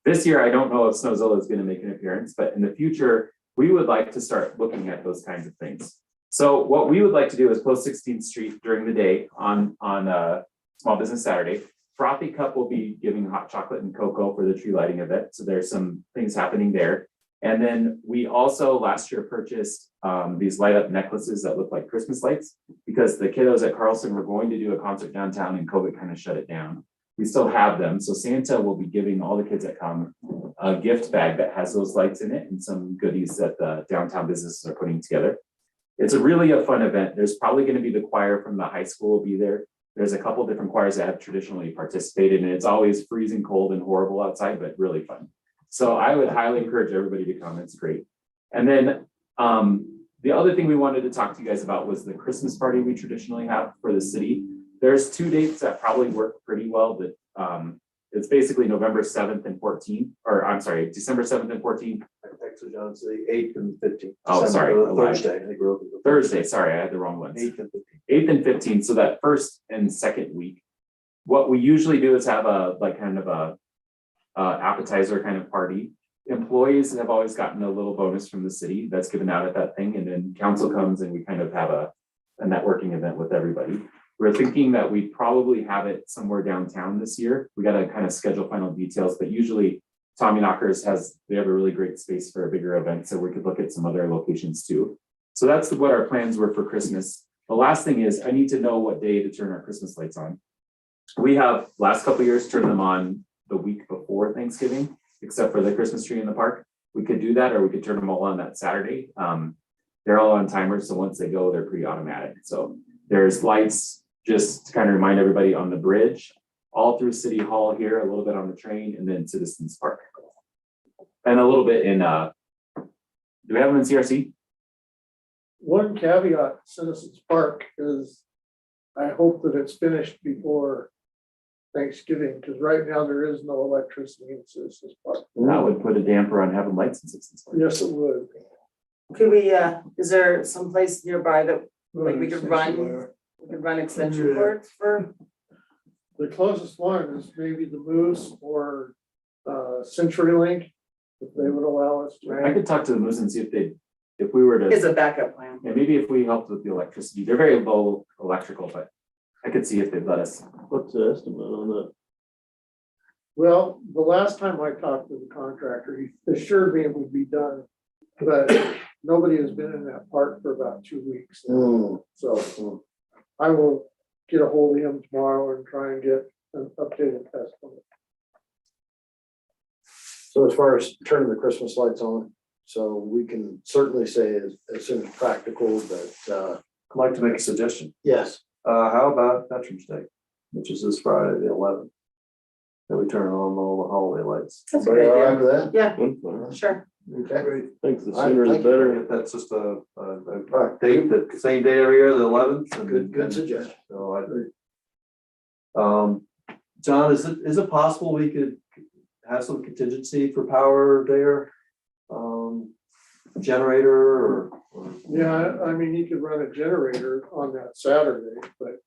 This year, I don't know if Snowzilla is going to make an appearance, but in the future, we would like to start looking at those kinds of things. So what we would like to do is close 16th Street during the day on Small Business Saturday. Frothy Cup will be giving hot chocolate and cocoa for the tree lighting event. So there's some things happening there. And then we also last year purchased these light up necklaces that look like Christmas lights because the kiddos at Carlson were going to do a concert downtown and COVID kind of shut it down. We still have them. So Santa will be giving all the kids that come a gift bag that has those lights in it and some goodies that the downtown businesses are putting together. It's really a fun event. There's probably going to be the choir from the high school will be there. There's a couple different choirs that have traditionally participated, and it's always freezing cold and horrible outside, but really fun. So I would highly encourage everybody to come. It's great. And then the other thing we wanted to talk to you guys about was the Christmas party we traditionally have for the city. There's 2 dates that probably work pretty well, but it's basically November 7th and 14th, or I'm sorry, December 7th and 14th. Actually, John, it's the 8th and 15th. Oh, sorry. Thursday. I think we're open. Thursday, sorry, I had the wrong ones. 8th and 15th. 8th and 15th, so that first and second week. What we usually do is have a kind of a appetizer kind of party. Employees have always gotten a little bonus from the city that's given out at that thing, and then council comes and we kind of have a networking event with everybody. We're thinking that we probably have it somewhere downtown this year. We got to kind of schedule final details, but usually Tommy Knockers they have a really great space for a bigger event, so we could look at some other locations too. So that's what our plans were for Christmas. The last thing is I need to know what day to turn our Christmas lights on. We have last couple of years turned them on the week before Thanksgiving, except for the Christmas tree in the park. We could do that, or we could turn them all on that Saturday. They're all on timers, so once they go, they're pretty automatic. So there's lights just to kind of remind everybody on the bridge, all through City Hall here, a little bit on the train, and then Citizens Park. And a little bit in, do we have them in CRC? One caveat, Citizens Park, is I hope that it's finished before Thanksgiving, because right now there is no electricity in Citizens Park. That would put a damper on having lights in Citizens Park. Yes, it would. Could we, is there some place nearby that like we could run extension cords for? The closest one is maybe the Moose or CenturyLink, if they would allow us to. I could talk to the Moose and see if we were to. Is a backup plan. Yeah, maybe if we helped with the electricity, they're very low electrical, but I could see if they'd let us. What's the estimate on that? Well, the last time I talked to the contractor, he assured me it would be done, but nobody has been in that park for about 2 weeks. So I will get a hold of him tomorrow and try and get an updated estimate. So as far as turning the Christmas lights on, so we can certainly say as soon as practical, but, I'd like to make a suggestion. yes. How about Veterans Day, which is this Friday, the 11th? That we turn on all the holiday lights. That's a Everybody good all right idea. with that? Yeah, I sure. Okay. think the I sooner the think- better. That's just a date, the same day every year, the 11th. Good suggestion. So I agree. John, is it possible we could have some contingency for power there? Generator or? Yeah, I mean, you could run a generator on that Saturday, but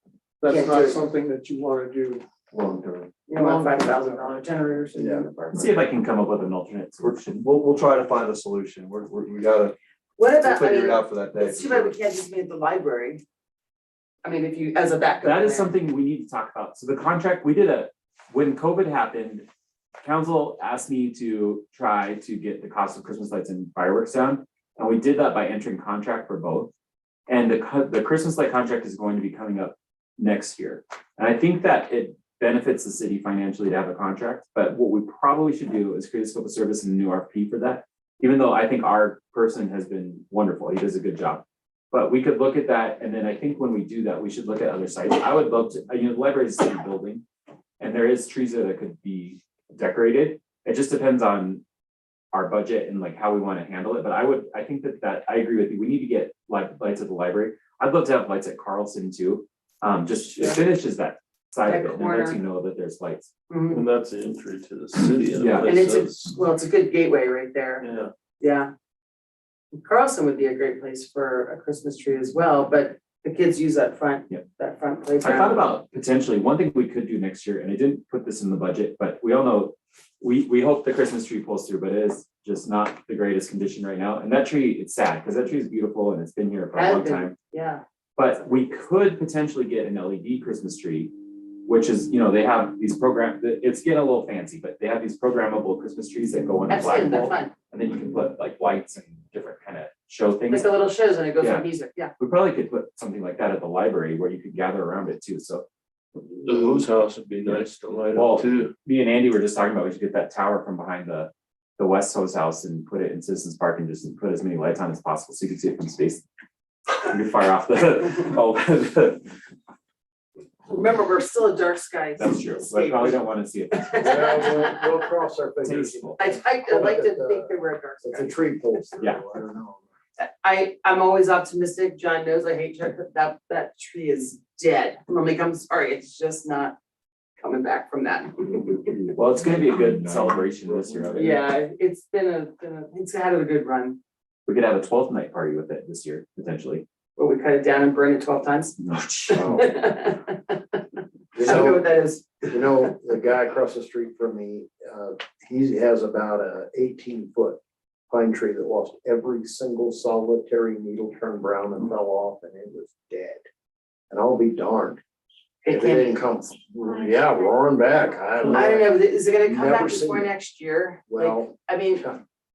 that's Can't do not it. something that you wanna do. Long term. You don't want $5,000 generators in the park. See if I can come up with an alternate solution. We'll try to find a solution. We gotta, What we'll about, I figure it mean, out for that day. it's too bad we can't just meet at the library. I mean, if you, as a backup. That is plan. something we need to talk about. So the contract, when COVID happened, council asked me to try to get the cost of Christmas lights and fireworks down. And we did that by entering contract for both. And the Christmas light contract is going to be coming up next year. And I think that it benefits the city financially to have a contract, but what we probably should do is create a scope of service and a new RFP for that. Even though I think our person has been wonderful, he does a good job. But we could look at that, and then I think when we do that, we should look at other sites. I would love to, the library is a city building, and there is trees there that could be decorated. It just depends on our budget and like how we want to handle it, but I think that I agree with you. We need to get lights at the library. I'd love to have lights at Carlson too. Just it finishes that side of That it and it lets you corner. know that there's lights. Mhm. And that's the entry to the city. in a Yeah. way, And it's so it's a good gateway right there. Yeah, Yeah. Carlson would be a great place for a Christmas tree as well, but the kids use that front, Yep. that front I playground. thought about potentially, one thing we could do next year, and I didn't put this in the budget, but we all know, we hope the Christmas tree pulls through, but it is just not the greatest condition right now. And that tree, it's sad, because that tree is beautiful and it's been here for a Has long been. time. Yeah, But we could potentially get an LED Christmas tree, which is, they have these it's getting a little fancy, but they have these programmable Christmas trees that go on a I've seen them, they're flagpole. fun. And then you can put like lights and different kind of show things. Like the little shows and it goes Yeah. with music, yeah. We probably could put something like that at the library where you could gather around it too. So the Who's house would be nice to light Well, up too. me and Andy were just talking about, we should get that tower from behind the West Host House and put it in Citizens Park and just put as many lights on as possible so you can see it from space. You can fire off the, Remember, we're still a dark sky. that's true. But I probably don't want to see it. Well, we'll cross our fingers. Tasteful. I'd like to think that we're a dark If sky. the tree pulls through, Yeah. I don't know. I'm always optimistic. John knows I hate that tree is dead. I'm like, I'm sorry, it's just not coming back from that. Well, it's gonna be a good celebration this year. Yeah, it's it's had a good run. We could have a 12th night party with it this year, potentially. But we cut it down and burn it 12 times. No, I You don't know know, what that is. the guy across the street from me, he has about a 18-foot pine tree that lost every single solitary needle turned brown and fell off and it was dead. And I'll be darned. It If it can't, didn't come, yeah, roaring back. I don't know, is it gonna come Never back seen before it. next year? Like, Well, I mean,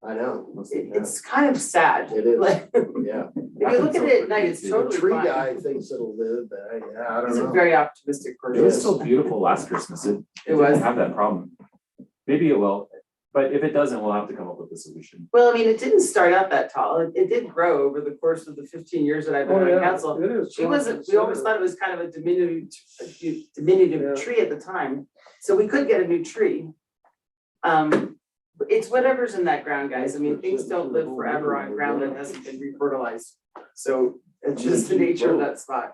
I know, it's kind of sad. It is. Like, yeah. if you look at it at night, it's The totally tree fine. guy thinks it'll live, but I don't He's a know. very optimistic It person. was so beautiful last Christmas. It It was. didn't have that problem. Maybe it will, but if it doesn't, we'll have to come up with a solution. Well, I mean, it didn't start out that tall. It did grow over the course of the 15 years that I've been on council. It is. It wasn't, we always thought it was kind of a diminutive Yeah. tree at the time, so we could get a new tree. It's whatever's in that ground, guys. I mean, things don't live forever on ground that hasn't been refertilized. So it's just the nature of that spot.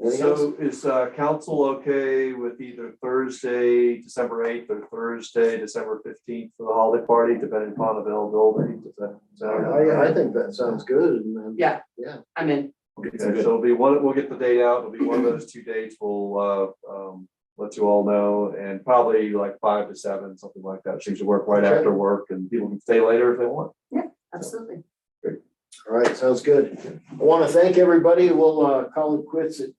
Anything else? So is council okay with either Thursday, December 8th or Thursday, December 15th for the holiday party, depending upon availability? Does that sound? I think that sounds good. And then- Yeah. Yeah. I'm in. Okay, so it'll be one, we'll get the date out, it'll be one of those 2 dates, we'll let you all know, and probably like 5 to 7, something like that, seems to work right Okay. after work, and people can stay later if they want. Absolutely. All right, sounds good. I want to thank everybody. We'll call it quits at